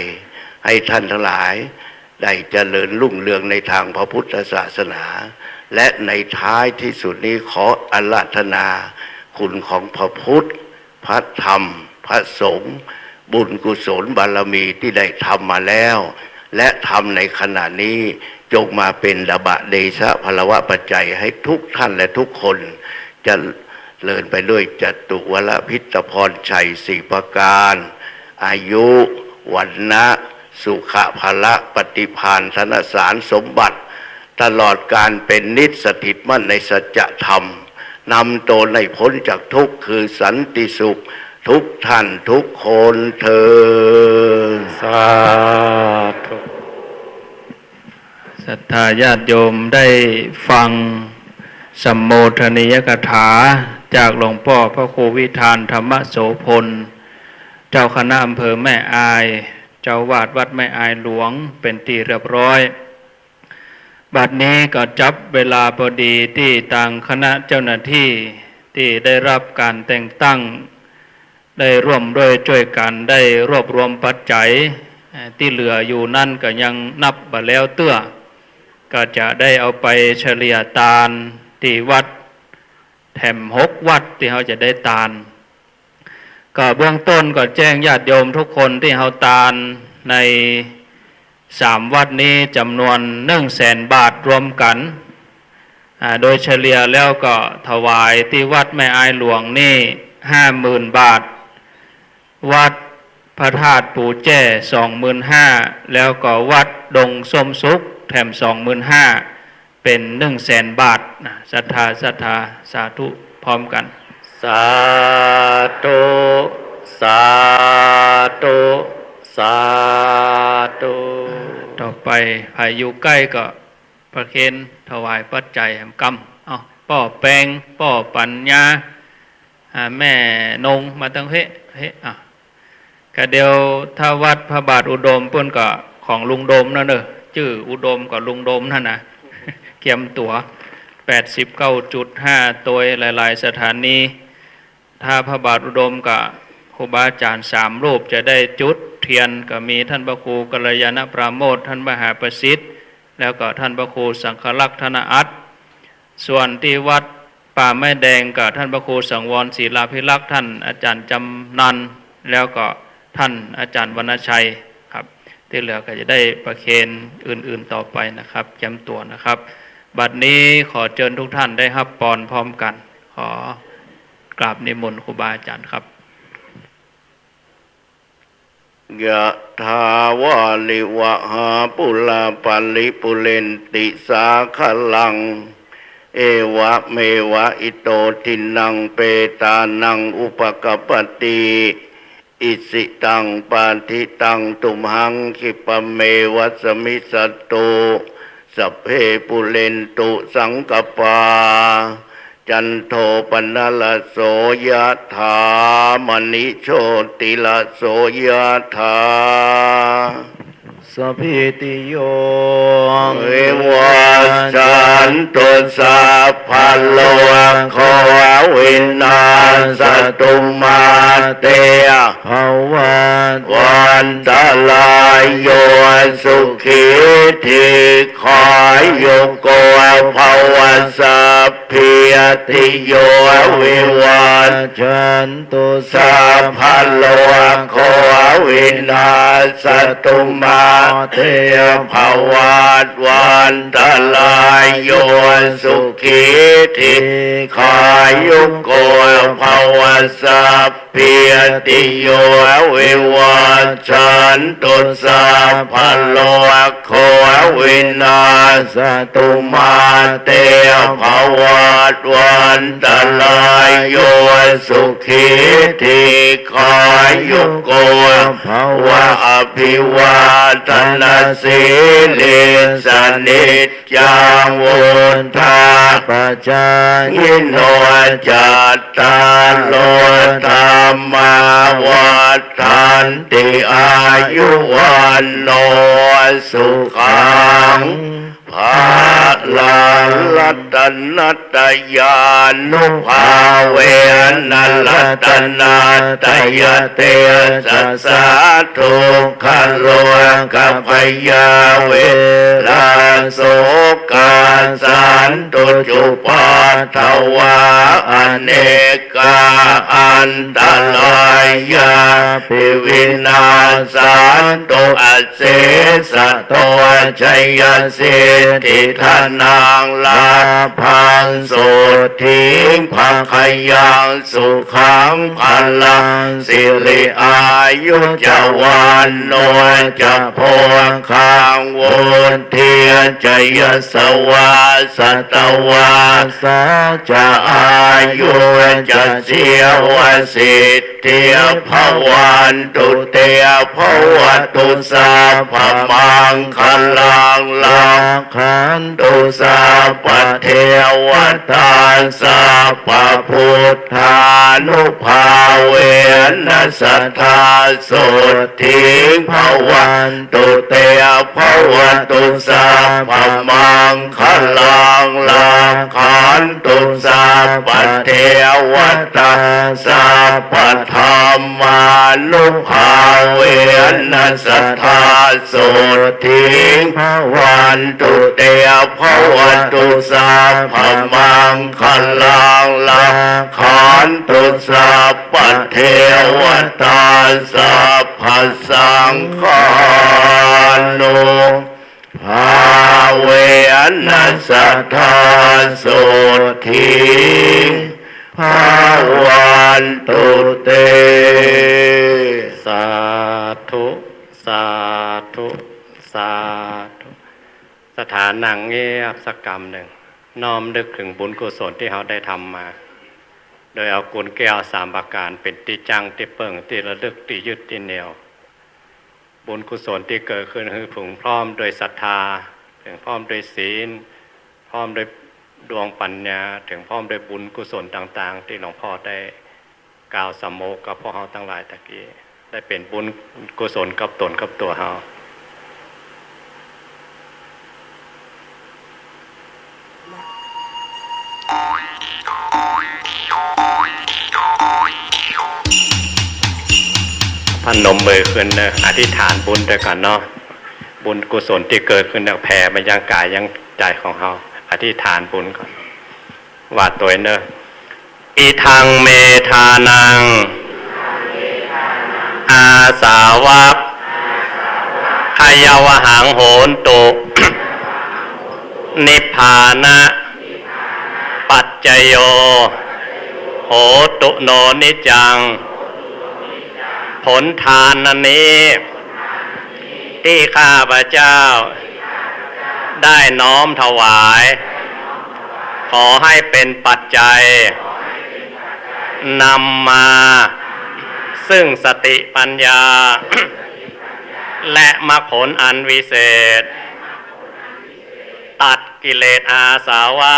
ให้ท่านทั้งหลายได้เจริญรุ่งเรืองในทางพระพุทธศาสนาและในท้ายที่สุดนี้ขออาราธนาคุณของพระพุทธพระธรรมพระสงฆ์บุญกุศลบารมีที่ได้ทำมาแล้วและทำในขณะนี้จงมาเป็นดาบะเดชะพลวะปัจจัยให้ทุกท่านและทุกคนจะเลินไปด้วยจตุวรพิตพรชัย4ประการอายุวันนะสุขะภละปฏิภาณธนสารสมบัติตลอดการเป็นนิจสถิตมั่นในสัจธรรมนำตนให้พ้นจากทุกข์คือสันติสุขทุกท่านทุกคนเถิดสาธุ ศรัทธาญาติโยมได้ฟังสัมโมทนียกถาจากหลวงพ่อพระครูวิธานธรรมโสพลเจ้าคณะอำเภอแม่อายเจ้าวาดวัดแม่อายหลวงเป็นที่เรียบร้อยบัดนี้ก็จับเวลาพอดีที่ต่างคณะเจ้าหน้าที่ที่ได้รับการแต่งตั้งได้ร่วมด้วยช่วยกันได้รวบรวมปัจจัยที่เหลืออยู่นั่นก็ยังนับบ่แล้วเตื้อก็จะได้เอาไปเฉลี่ยตาลที่วัดแถม6วัดที่เขาจะได้ตาลก็เบื้องต้นก็แจ้งญาติโยมทุกคนที่เขาตาลใน3วัดนี้จำนวน100,000 บาทรวมกันโดยเฉลี่ยแล้วก็ถวายที่วัดแม่อายหลวงนี่ 50,000 บาทวัดพระธาตุปู่แจ้ 25,000 แล้วก็วัดดงส้มสุขแถม 25,000 เป็น 100,000 บาทศรัทธาสาธุพร้อมกันสาธุสาธุสาธุต่อไปใครอยู่ใกล้ก็ประเคนถวายปัจจัยแห่งกรรมป้อแปงป้อปัญญาแม่นงมาตั้งเฮ้ก็เดียวถ้าวัดพระบาทอุดมเพิ่นก็ของลุงโดมนั่นเด้อชื่ออุดมกับลุงโดมนั่นนะเกียมตั๋ว 89.5 ตัวหลายๆสถานีถ้าพระบาทอุดมกับครูบาอาจารย์3รูปจะได้จุดเทียนก็มีท่านพระครูกัลยาณปราโมทย์ท่านมหาประสิทธิ์แล้วก็ท่านพระครูสังฆลักษณ์ธนอัตส่วนที่วัดป่าแม่แดงกับท่านพระครูสังวรศิลาภิลักษ์ท่านอาจารย์จำนันแล้วก็ท่านอาจารย์วรรณชัยครับที่เหลือก็จะได้ประเคนอื่นๆต่อไปนะครับจำตัวนะครับบัดนี้ขอเชิญทุกท่านได้รับพรพร้อมกันขอกราบนิมนต์ครูบาอาจารย์ครับยะถาวาลิวะหาปุลาปัลลิปุเรนติสาคลังเอวะเมวะอิโตทินังเปตานังอุปกปปติอิสิตังปาทิตังตุมหังคิปะเมวัสมิสตุสัพเพปุเรนตุสังกปา จันโทปนะละโสยถามณิโชติละโสยถาสัพพิติโย วิวัชชันตุสัพพะโลกโควินาศตุมาเตภวันตรายโยสุขีทีขายโยโกภวสัพพิติโยวิวัชชันตุสัพพะโลกโควินาศตุมาเตภวันตรายโยสุขีทีขายโยโกภวสัพพิติโยวิวัชชันตุสัพพะโลกโควินาศตุมาเตภวันตรายโยสุขีทีขายโยโกภวะอภิวาทนาสีลิสนิจจังวุฒาปัจจายโนจัตตาโลธรรมาวัฏันติอายุวันโนสุขังภาลังรัตนัตยานุภาเวนัรัตนาตยเตสัสสะทุกขโลกพยาเวราโสกาสันตุจุปาทวาอเนกาอันตรายาภิวินาสันตุอเสสะโตชัยสิทธิธนังลาภังสุทิภาคยังสุขังพลังสิริอายุจวันโนจะโพคังวุฒิจยสวาสตวาสาจะอายุจะเสียวสิทธิภวันตุเตภวตุสัพพมังคลังลังขันตุสัพพเทวตาสัพพพุทธานุภาเวนัสสัทธาสุทิภวันตุเตภวตุสัพพมังคลังลังขันตุสัพพเทวตาสัพพธรรมานุภาเวนัสสัทธาสุทิภวันตุเตภวตุสัพพมังคลังลังขันตุสัพพเทวตาสัพพสังฆานุภาเวนัสสัทธาสุทิภวันตุเตสาธุสาธุสาธุสถานนั่งเงียบสักกรรมหนึ่งน้อมนึกถึงบุญกุศลที่เราได้ทำมา โดยเอากุญแก้วสามประการเป็นที่จังที่เปิ่งที่ระลึกที่ยึดที่เหนี่ยวบุญกุศลที่เกิดขึ้นคือผึ่งพร้อมโดยศรัทธาถึงพร้อมโดยศีลพร้อมโดยดวงปัญญาถึงพร้อมโดยบุญกุศลต่างๆที่หลวงพ่อได้กล่าวสมโภชกับพวกเราทั้งหลายตะกี้ได้เป็นบุญกุศลกับตนกับตัวเราพนมมือขึ้นนะอธิษฐานบุญด้วยกันเนาะบุญกุศลที่เกิดขึ้นจากแผ่มายังกายยังใจของเราอธิษฐานบุญก่อนว่าตัวเนอะอิทังเมทานังอาสาวัคขยาวหังโหนตุนิพพานะปัจจโยโหตุโนนิจังผลทานนันนี้ที่ข้าพเจ้าได้น้อมถวายขอให้เป็นปัจจัยนำมาซึ่งสติปัญญาและมรรคผลอันวิเศษตัดกิเลสอาสาวะ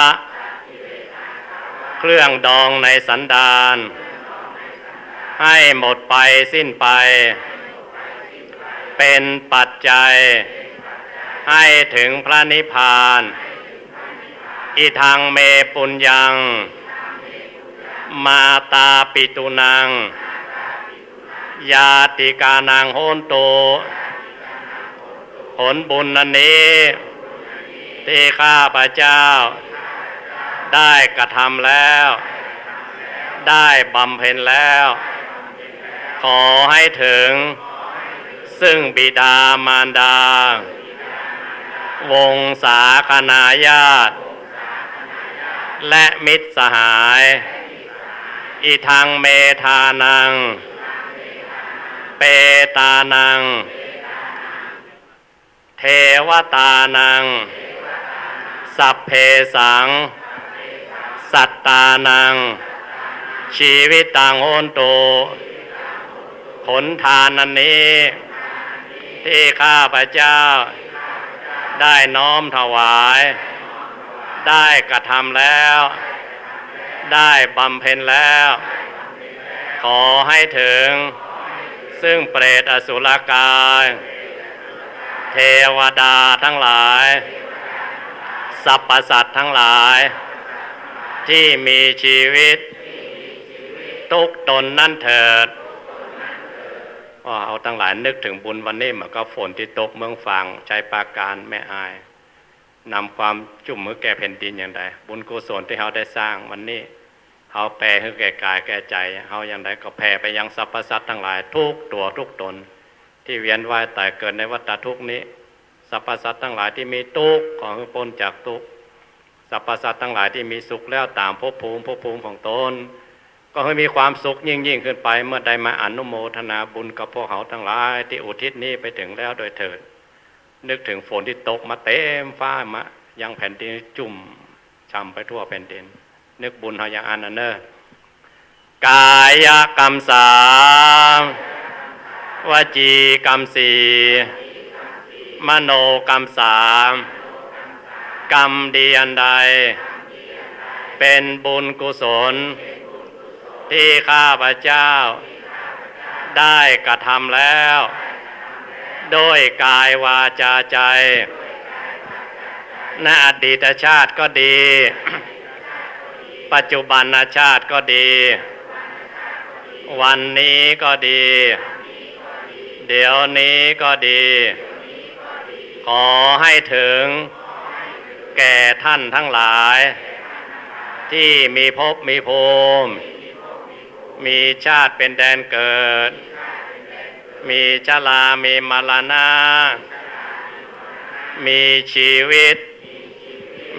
เครื่องดองในสันดานให้หมดไปสิ้นไปเป็นปัจจัยให้ถึงพระนิพพานอิทังเมปุญญังมาตาปิตุนังยาติกานังโหนโตผลบุญนันนี้ที่ข้าพเจ้าได้กระทำแล้วได้บำเพ็ญแล้วขอให้ถึงซึ่งบิดามารดาวงศาคณาญาติและมิตรสหายอิทังเมธานังเปตานังเทวตานังสัพเพสังสัตตานังชีวิตตังโหนโตผลทานอันนี้ที่ข้าพเจ้าได้น้อมถวายได้กระทำแล้วได้บำเพ็ญแล้วขอให้ถึงซึ่งเปรตอสุรกายเทวดาทั้งหลายสรรพสัตว์ทั้งหลายที่มีชีวิตทุกตนนั่นเถิดเอาทั้งหลายนึกถึงบุญวันนี้เหมือนกับฝนที่ตกเมืองฝางชัยปราการแม่อายนำความจุ่มมือแก่แผ่นดินอย่างใดบุญกุศลที่เขาได้สร้างวันนี้เขาแผ่ให้แก่กายแก่ใจเขาอย่างใดก็แผ่ไปยังสรรพสัตว์ทั้งหลายทุกตัวทุกตนที่เวียนว่ายตายเกิดในวัฏทุกข์นี้สรรพสัตว์ทั้งหลายที่มีทุกข์ขอให้พ้นจากทุกข์สรรพสัตว์ทั้งหลายที่มีสุขแล้วตามภพภูมิของตนก็ให้มีความสุขยิ่งขึ้นไปเมื่อได้มาอนุโมทนาบุญกับพวกเขาทั้งหลายที่อุทิศนี้ไปถึงแล้วโดยเถิดนึกถึงฝนที่ตกมาเต็มฟ้ามายังแผ่นดินจุ่มช่ำไปทั่วแผ่นดินนึกบุญเขาอย่างอันนั้นเนอะกายกรรมสามวจีกรรมสี่มโนกรรมสามกรรมดีอันใดเป็นบุญกุศลที่ข้าพเจ้าได้กระทำแล้วโดยกายวาจาใจในอดีตชาติก็ดีปัจจุบันชาติก็ดีวันนี้ก็ดีเดี๋ยวนี้ก็ดีขอให้ถึงแก่ท่านทั้งหลายที่มีภพมีภูมิมีชาติเป็นแดนเกิดมีชรามีมรณะมีชีวิต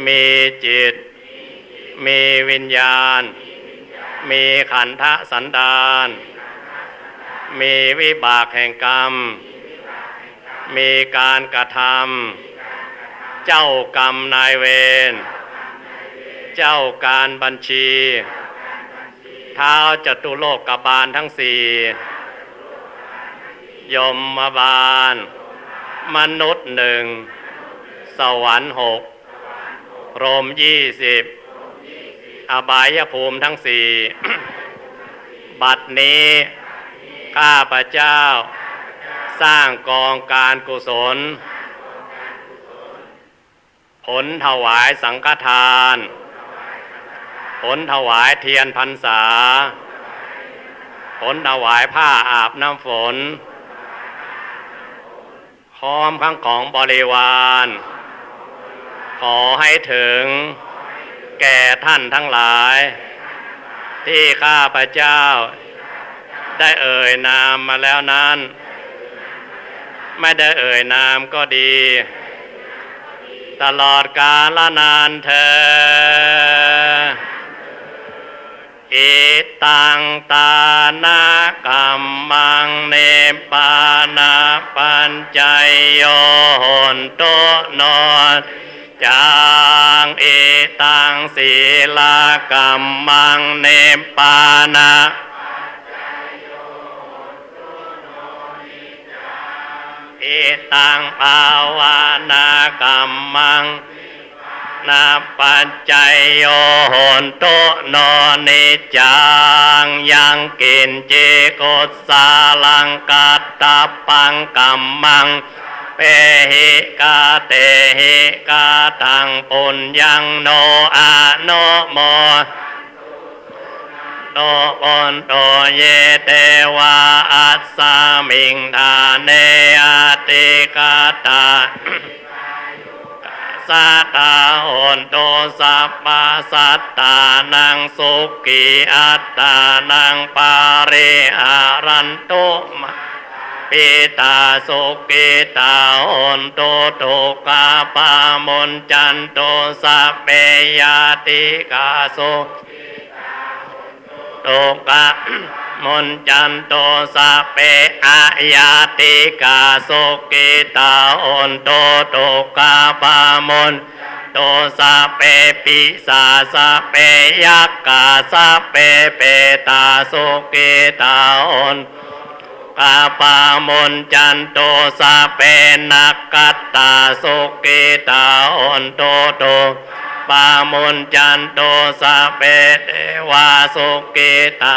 มีจิตมีวิญญาณมีขันธสันดานมีวิบากแห่งกรรมมีการกระทำเจ้ากรรมนายเวรเจ้าการบัญชีท้าวจตุโลกบาลทั้งสี่ยมบาลมนุษย์หนึ่งสวรรค์หกพรหม20อบายภูมิทั้งสี่ บัดนี้ข้าพเจ้าสร้างกองการกุศลผลถวายสังฆทานผลถวายเทียนพรรษาผลถวายผ้าอาบน้ำฝนพร้อมทั้งของบริวารขอให้ถึงแก่ท่านทั้งหลายที่ข้าพเจ้าได้เอ่ยนามมาแล้วนั้นไม่ได้เอ่ยนามก็ดีตลอดกาลนานเธออิตังตานะกัมมังเนปานาปัญจโยโหนโตโนจางอิตังศีลกัมมังเนปานะอิตังภาวนากัมมัง นาปัจจัยโยโหนโตโนนิจังยังกินเจโกสาลังกัตตาปังกัมมังเปหิกาเตหิกาตังปุญญังโนอะโนโมโตปนโตเยเตวาอัสสามิงทาเนอติกาตาสัตตาโอนโตสัพพะสัตตานังสุขีอัตตานังปาริอารันโตมะปิตาสุกิตาโอนโตโตกาปามนจันโตสัพเพยาติกาสุโตกะมนจันโตสัพเพอายาติกาสุกิตาโอนโตโตกาปามนโตสัพเพปิสาสัพเพยักกาสัพเพเปตาสุกิตาโอนกาปามนจันโตสัพเพนักกัตตาสุกิตาโอนโตโตปามนจันโตสัพเพเทวาสุกิตา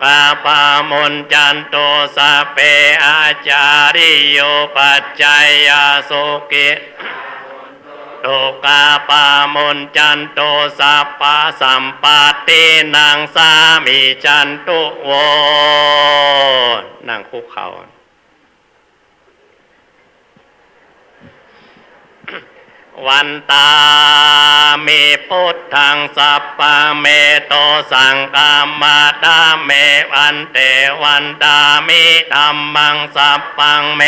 ปาปามนจันโตสัพเพอาจาริโยปัจจัยยาสุกิโตกาปามนจันโตสัพพะสัมปตินังสามิจันตุโวนั่งคุกเข่าวันตามิพุทธังสัพพะเมโตสังฆามาดาเมวันเตวันดามิธัมมังสัพพังเม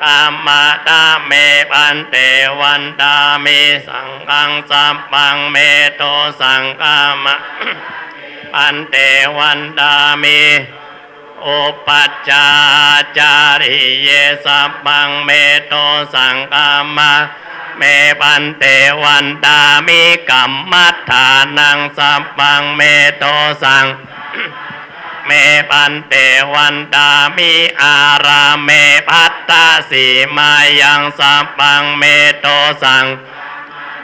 กามาดาเมวันเตวันดามิสังฆังสัพพังเมโตสังฆามะวันเตวันดามิอุปัจจาจาริเยสัพพังเมโตสังฆามะเมปันเตวันดามิกัมมัฏฐานังสัพพังเมโตสังเมปันเตวันดามิอาราเมพัตตาสีมายังสัพพังเมโตสัง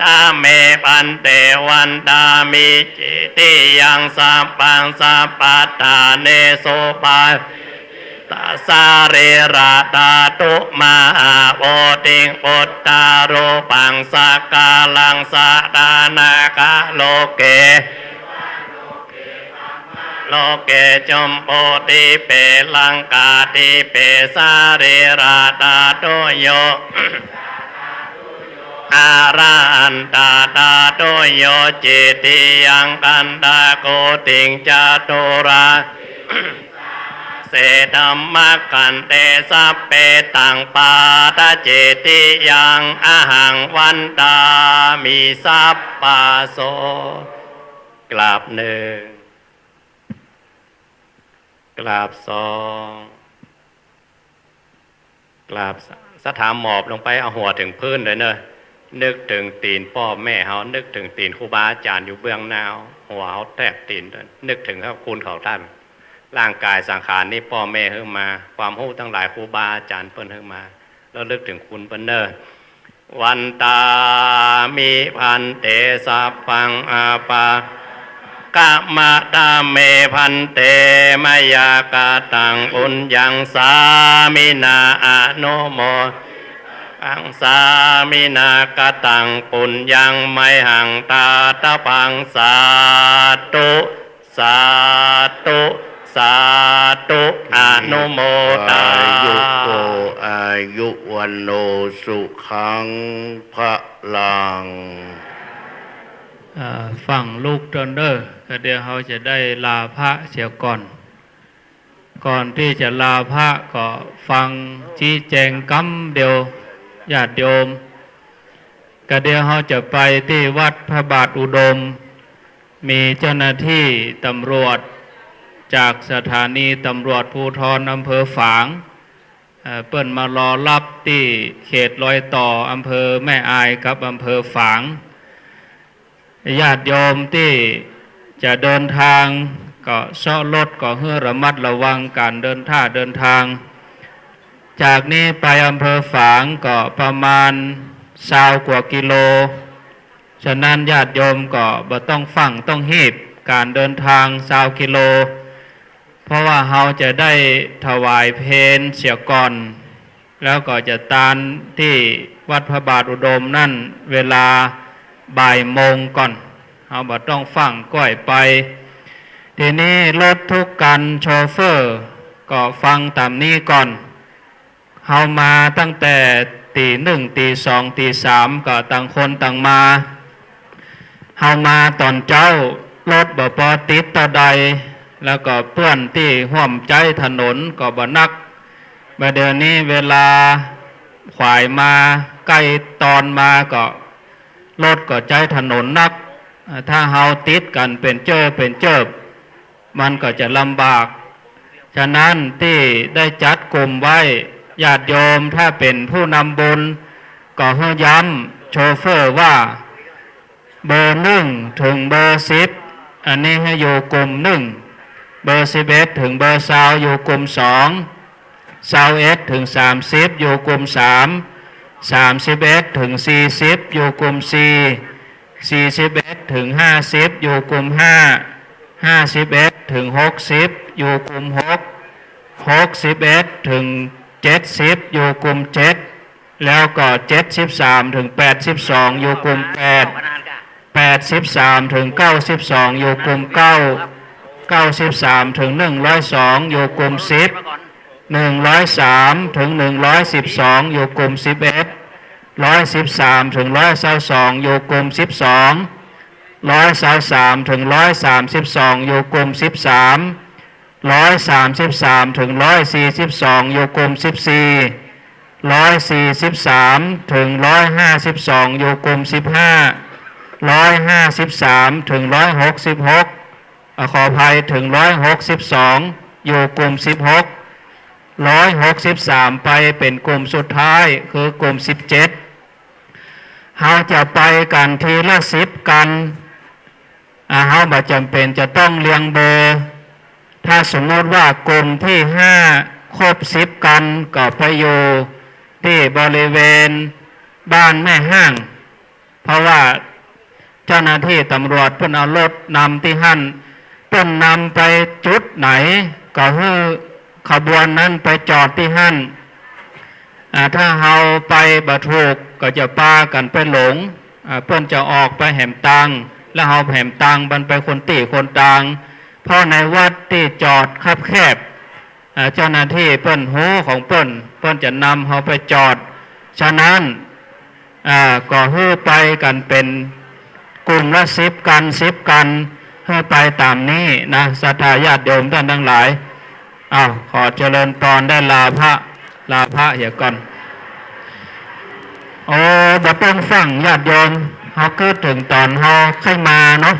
ตาเมปันเตวันดามิจิติยังสัพพังสัพพะทาเนโสภาตาสาเรราตาตุมาโอติงปุตตาโรปังสักกาลังสะดานากะโลเกโลเกจมโปติเปลังกาติเปสาเรราตาตุโยอารันตาตาตุโยจิติยังกันตาโกติงจตุราเสธัมมะกันเตสัพเพตังปาตเจติยังอาหังวันตามิสัพปะโสกราบหนึ่งกราบสองกราบสถามหมอบลงไปเอาหัวถึงพื้นเลยเนอะนึกถึงตีนพ่อแม่เขานึกถึงตีนครูบาอาจารย์อยู่เบื้องหน้าหัวเขาแทบตีนนึกถึงพระคุณเขาท่านร่างกายสังขารนี่พ่อแม่เพิ่งมาความรู้ทั้งหลายครูบาอาจารย์เพิ่นเพิ่งมาแล้วนึกถึงคุณเพิ่นเนอวันตามิพันเตสัพพังอาปากะมะตาเมพันเตมยากาตังอุญญังสามินาอโนโมอังสามินากตังปุญญังไมหังตาตะพังสาธุสาธุสาธุอนุโมทายุโกอายุวันโนสุขังพระลังฟังลูกเดินเด้อก็เดี๋ยวเขาจะได้ลาพระเสียก่อนที่จะลาพระก็ฟังชี้แจงกำเดียวญาติโยมก็เดี๋ยวเขาจะไปที่วัดพระบาทอุดมมีเจ้าหน้าที่ตำรวจจากสถานีตำรวจภูธรอำเภอฝางเปิ้นมารอรับที่เขตรอยต่ออำเภอแม่อายกับอำเภอฝางญาติโยมที่จะเดินทางก็ซ้อรถก็เพื่อระมัดระวังการเดินทางจากนี้ไปอำเภอฝางก็ประมาณ 20 กว่ากิโลฉะนั้นญาติโยมก็บ่ต้องฟังต้องหีบการเดินทาง20 กิโลเพราะว่าเราจะได้ถวายเพลเสียก่อนแล้วก็จะตานที่วัดพระบาทอุดมนั่นเวลาบ่ายโมงก่อนเราบ่ต้องฟังก้อยไปทีนี้รถทุกกันโชเฟอร์ก็ฟังตามนี้ก่อนเฮามาตั้งแต่ตี 1 ตี 2 ตี 3ก็ต่างคนต่างมาเฮามาตอนเจ้ารถบ่พอติดต่อใดแล้วก็เพื่อนที่ห่วมใจถนนก็บ่นักเดี๋ยวนี้เวลาขวายมาใกล้ตอนมาก็รถก็ใจถนนนักถ้าเฮาติดกันเป็นเจิบมันก็จะลำบากฉะนั้นที่ได้จัดกลุ่มไว้ญาติโยมถ้าเป็นผู้นำบุญก็ให้ย้ำโชเฟอร์ว่าเบอร์ 1 ถึงเบอร์ 10อันนี้ให้อยู่กลุ่ม 1เบอร์ 11 ถึงเบอร์ 20อยู่กลุ่ม 2 21 ถึง 30อยู่กลุ่ม 3 31 ถึง 40อยู่กลุ่ม 4 41 ถึง 50อยู่กลุ่ม 5 51 ถึง 60อยู่กลุ่ม 6 61 ถึง 70อยู่กลุ่ม 7แล้วก็73 ถึง 82อยู่กลุ่ม 8 83 ถึง 92อยู่กลุ่ม 9 93 ถึง 102อยู่กลุ่ม 10 103 ถึง 112อยู่กลุ่ม 11 113 ถึง 122อยู่กลุ่ม 12 123 ถึง 132อยู่กลุ่ม 13 133 ถึง 142อยู่กลุ่ม 14 143 ถึง 152อยู่กลุ่ม 15 153 ถึง 166ขออภัยถึง 162อยู่กลุ่ม 16 163ไปเป็นกลุ่มสุดท้ายคือกลุ่ม 17เราจะไปกันทีละ10กันเราบ่จำเป็นจะต้องเรียงเบอร์ถ้าสมมติว่ากลุ่มที่5ครบ10กันก็ไปอยู่ที่บริเวณบ้านแม่ห้างเพราะว่าเจ้าหน้าที่ตำรวจเพิ่นเอารถนำที่หั่นเพิ่นนำไปจุดไหนก็ให้ขบวนนั้นไปจอดที่หั่นถ้าเฮาไปบ่ถูกก็จะพากันไปหลงเพิ่นจะออกไปแหมตังแล้วเฮาแหมตังมันไปคนตีคนต่างเพราะในวัดที่จอดคับแคบเจ้าหน้าที่เพิ่นหูของเพิ่นจะนำเฮาไปจอดฉะนั้นก็ให้ไปกันเป็นกลุ่มละ10กันให้ไปตามนี้นะศรัทธาญาติโยมท่านทั้งหลายขอเจริญพรได้ลาพระเหี่ยก่อนบ่ต้องฟังญาติโยมเฮาคิดถึงตอนเฮาค่อยมาเนาะ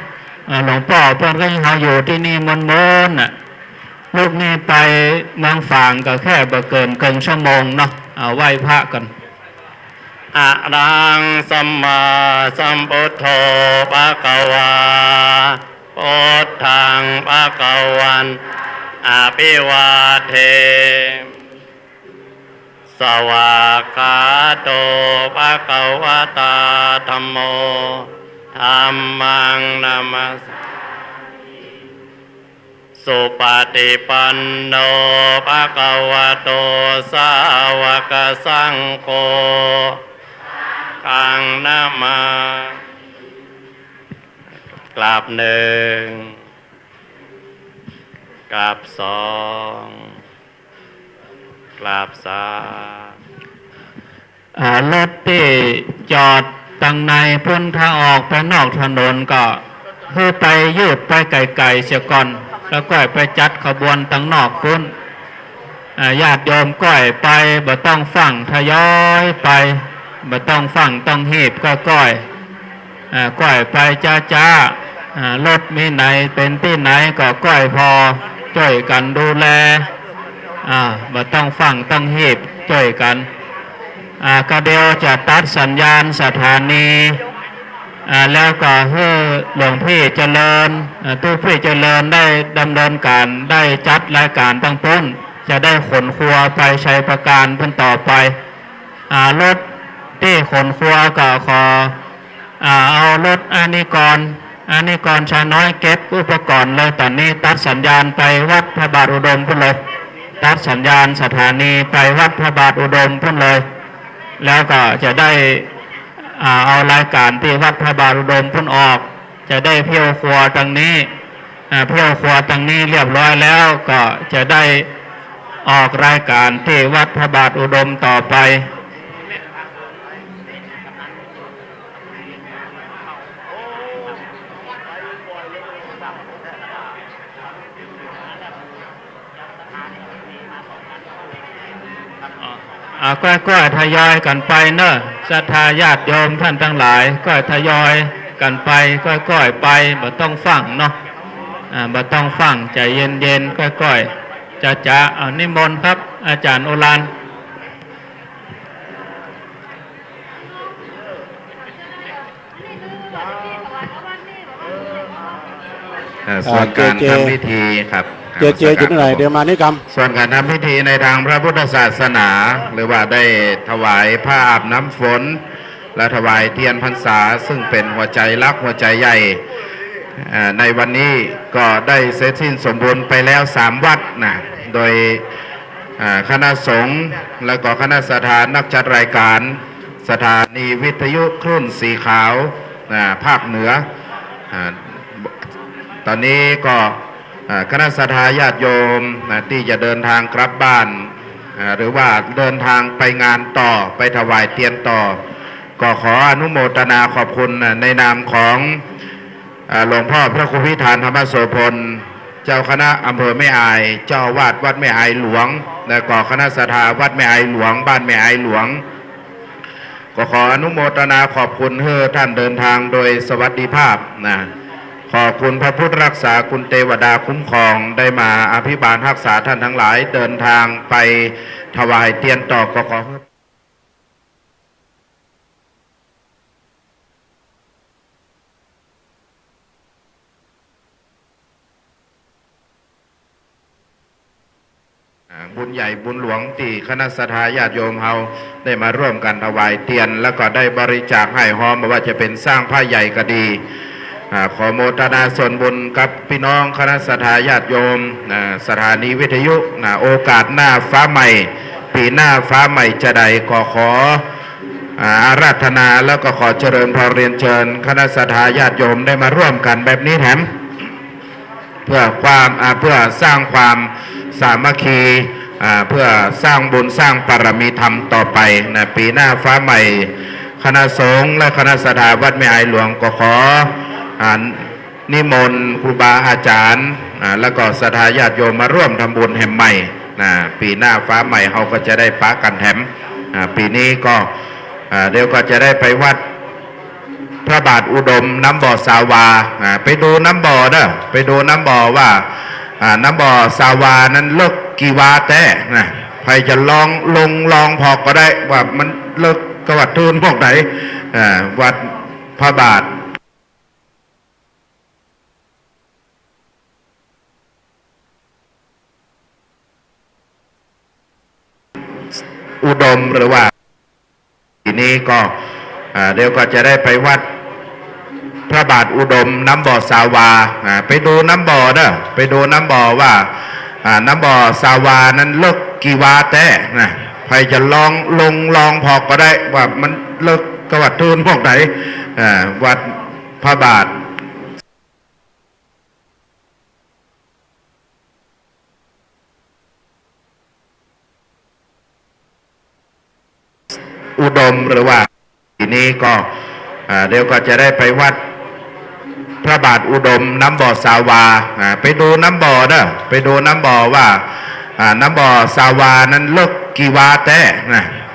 หลวงพ่อเพิ่นก็ให้เฮาอยู่ที่นี่มนๆน่ะลูกนี่ไปเมืองฝางก็แค่บ่เกินครึ่งชั่วโมงเนาะไหว้พระกันอะรังสัมมาสัมพุทโธภะคะวาพุทธังภะคะวันอภิวาเทสวากขาโตภะคะวะตาธัมโมธัมมังนามัสสามิสุปฏิปันโนภะคะวะโตสาวกสังโฆกังนะมากราบ1กราบ2กราบ3รถที่จอดตั้งในพ้นทางออกไปนอกถนนก็คือไปยืดไปไกลๆเสียก่อนแล้วก็ไปจัดขบวนตั้งนอกพ้นญาติโยมก้อยไปบ่ต้องฟังทยอยไปบ่ต้องฟังต้องหีบก็ก้อยไปจ้ารถมีไหนเป็นที่ไหนก็ก้อยพอช่วยกันดูแลบ่ต้องฟังต้องหีบช่วยกันก็เดียวจะตัดสัญญาณสถานีแล้วก็ให้หลวงพี่เจริญตู้พี่เจริญได้ดำเนินการได้จัดรายการตั้งต้นจะได้ขนครัวไปใช้ประการเพิ่นต่อไปรถ ที่ขนครัวก็ขอเอารถอานิกรชาน้อยเก็บอุปกรณ์เลยตอนนี้ตัดสัญญาณไปวัดพระบาทอุดมพุ่นเลยตัดสัญญาณสถานีไปวัดพระบาทอุดมพุ่นเลยแล้วก็จะได้เอารายการที่วัดพระบาทอุดมพุ่นออกจะได้เที่ยวครัวตรงนี้เที่ยวครัวตรงนี้เรียบร้อยแล้วก็จะได้ออกรายการที่วัดพระบาทอุดมต่อไปก็ทยอยกันไปเนอะศรัทธาญาติโยมท่านทั้งหลายก็ทยอยกันไปก้อยๆไปบ่ต้องฟังเนาะบ่ต้องฟังใจเย็นๆก้อยๆจะนิมนต์ครับอาจารย์โอฬาร ส่วนการทำพิธีครับเจอยู่ที่ไหนเดี๋ยวมานี่กรรมส่วนการทำพิธีในทางพระพุทธศาสนา หรือว่าได้ถวายผ้าอาบน้ำฝนและถวายเทียนพรรษาซึ่งเป็นหัวใจรักหัวใจใหญ่ในวันนี้ก็ได้เสร็จสิ้นสมบูรณ์ไปแล้ว3วัดนะโดยคณะสงฆ์และก็คณะสถานนักจัดรายการสถานีวิทยุคลื่นสีขาวภาคเหนือตอนนี้ก็คณะสัตยาติโยมที่จะเดินทางกลับบ้านหรือว่าเดินทางไปงานต่อไปถวายเทียนต่อก็ขออนุโมทนาขอบคุณในนามของหลวงพ่อพระครูพิธานธรรมโสพลเจ้าคณะอำเภอแม่อายเจ้าวาดวัดแม่อายหลวงและก็คณะสัตยาวัดแม่อายหลวงบ้านแม่อายหลวงก็ขออนุโมทนาขอบคุณท่านเดินทางโดยสวัสดิภาพขอบคุณพระพุทธรักษาคุณเทวดาคุ้มครองได้มาอภิบาลรักษาท่านทั้งหลายเดินทางไปถวายเทียนต่อก็ขอบุญใหญ่บุญหลวงที่คณะสัตยาติโยมเฮาได้มาร่วมกันถวายเทียนแล้วก็ได้บริจาคให้หอมไม่ว่าจะเป็นสร้างผ้าใหญ่ก็ดีขอโมทนาส่วนบุญกับพี่น้องคณะสัตยาติโยมสถานีวิทยุโอกาสหน้าฟ้าใหม่ปีหน้าฟ้าใหม่จะใดก็ขออาราธนาแล้วก็ขอเจริญพรเรียนเชิญคณะสัตยาติโยมได้มาร่วมกันแบบนี้แถมเพื่อสร้างความสามัคคีเพื่อสร้างบุญสร้างปรมีธรรมต่อไปปีหน้าฟ้าใหม่คณะสงฆ์และคณะสัตยาวัดแม่อายหลวงก็ขอนิมนต์ครูบาอาจารย์แล้วก็ศรัทธาญาติโยมมาร่วมทำบุญแห่งใหม่ปีหน้าฟ้าใหม่เขาก็จะได้ปะกันแถมปีนี้ก็เดี๋ยวก็จะได้ไปวัดพระบาทอุดมน้ำบ่อสาวาไปดูน้ำบ่อเด้อไปดูน้ำบ่อว่าน้ำบ่อสาวานั้นเลิกกี่วาแต่ใครจะลองพอก็ได้ว่ามันเลิกกวัดทูนพวกไหนวัดพระบาทอุดมหรือว่าทีนี้ก็เดี๋ยวก็จะได้ไปวัดพระบาทอุดมน้ำบ่อสาวาไปดูน้ำบ่อเด้อไปดูน้ำบ่อว่าน้ำบ่อสาวานั้นเลิกกี่วาแต่ใครจะลองพอก็ได้ว่ามันเลิกกวัดทูนพวกไหนวัดพระบาทอุดมหรือว่าทีนี้ก็เดี๋ยวก็จะได้ไปวัดพระบาทอุดมน้ำบ่อสาวาไปดูน้ำบ่อเด้อไปดูน้ำบ่อว่าน้ำบ่อสาวานั้นเลิกกี่วาแต่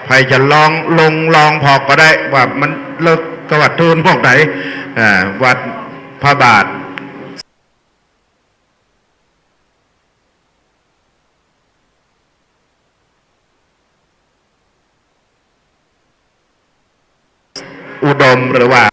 ใครจะลองพอก็ได้ว่ามันเลิกกวัดทูนพวกไหนวัดพระบาทอุดมหรือว่า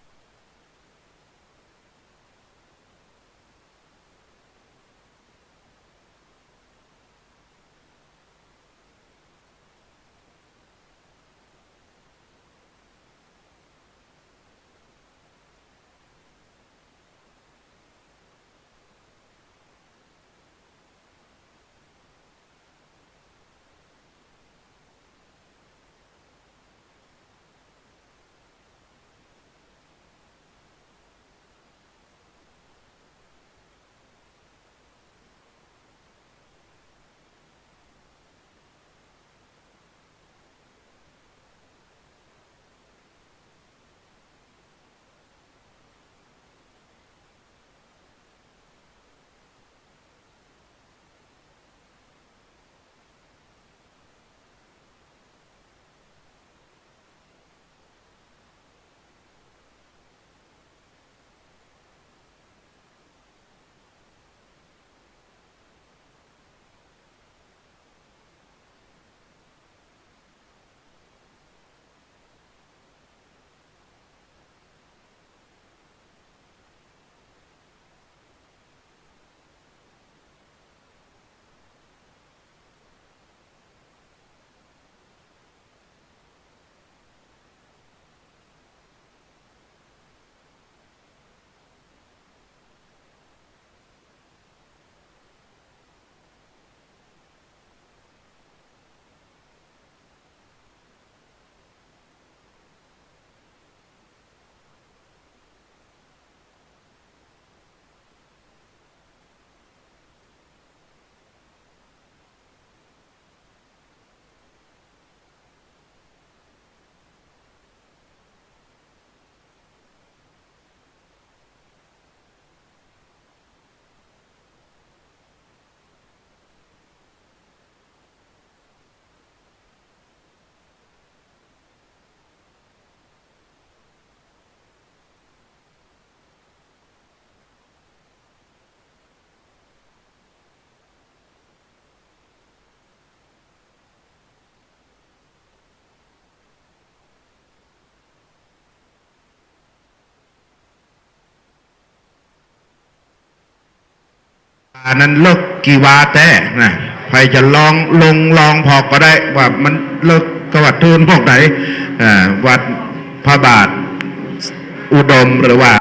อันนั้นเลิกกี่วาแต่นะใครจะลองพอก็ได้ว่ามันเลิกกวัดทูนพวกไหนวัดพระบาทอุดมหรือว่า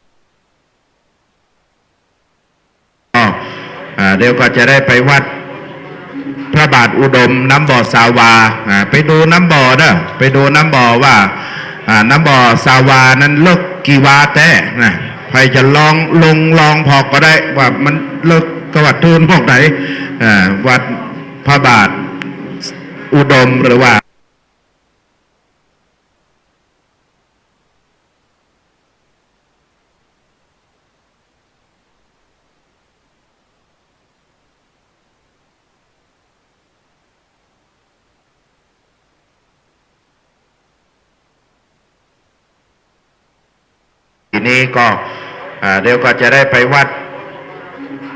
เดี๋ยวก็จะได้ไปวัดพระบาทอุดมน้ำบ่อสาวาไปดูน้ำบ่อเด้อไปดูน้ำบ่อว่าน้ำบ่อสาวานั้นเลิกกี่วาแต่นะใครจะลองพอก็ได้ว่ามันเลิกกวัดทูนพวกไหนวัดพระบาทอุดมหรือว่าทีนี้ก็เดี๋ยวก็จะได้ไปวัด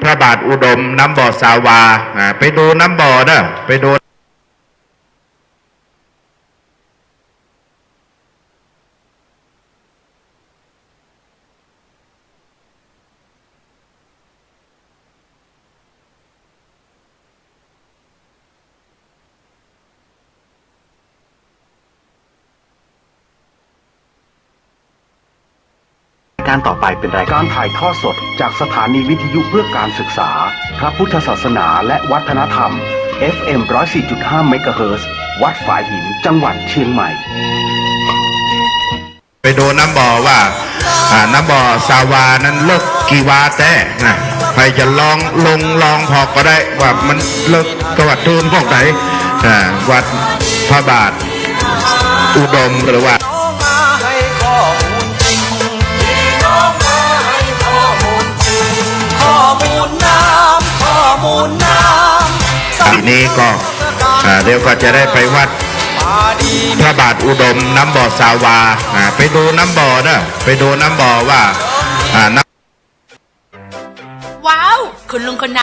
พระบาทอุดมน้ำบ่อสาวาไปดูน้ำบ่อเด้อไปดูการต่อไปเป็นรายการถ่ายทอดสดจากสถานีวิทยุเพื่อการศึกษาพระพุทธศาสนาและวัฒนธรรม FM 104.5 เมกะเฮิรตซ์วัดฝายหินจังหวัดเชียงใหม่ไปดูน้ำบ่อว่าน้ำบ่อสาวานั้นเลิกกี่วาแต่นะใครจะลองพอก็ได้ว่ามันเลิกกวัดทูนพวกไหนวัดพระบาทอุดมหรือว่าทีนี้ก็เดี๋ยวก็จะได้ไปวัดพระบาทอุดมน้ำบ่อสาวาไปดูน้ำบ่อเด้อไปดูน้ำบ่อว่าว้าว คุณลุงคนนั้น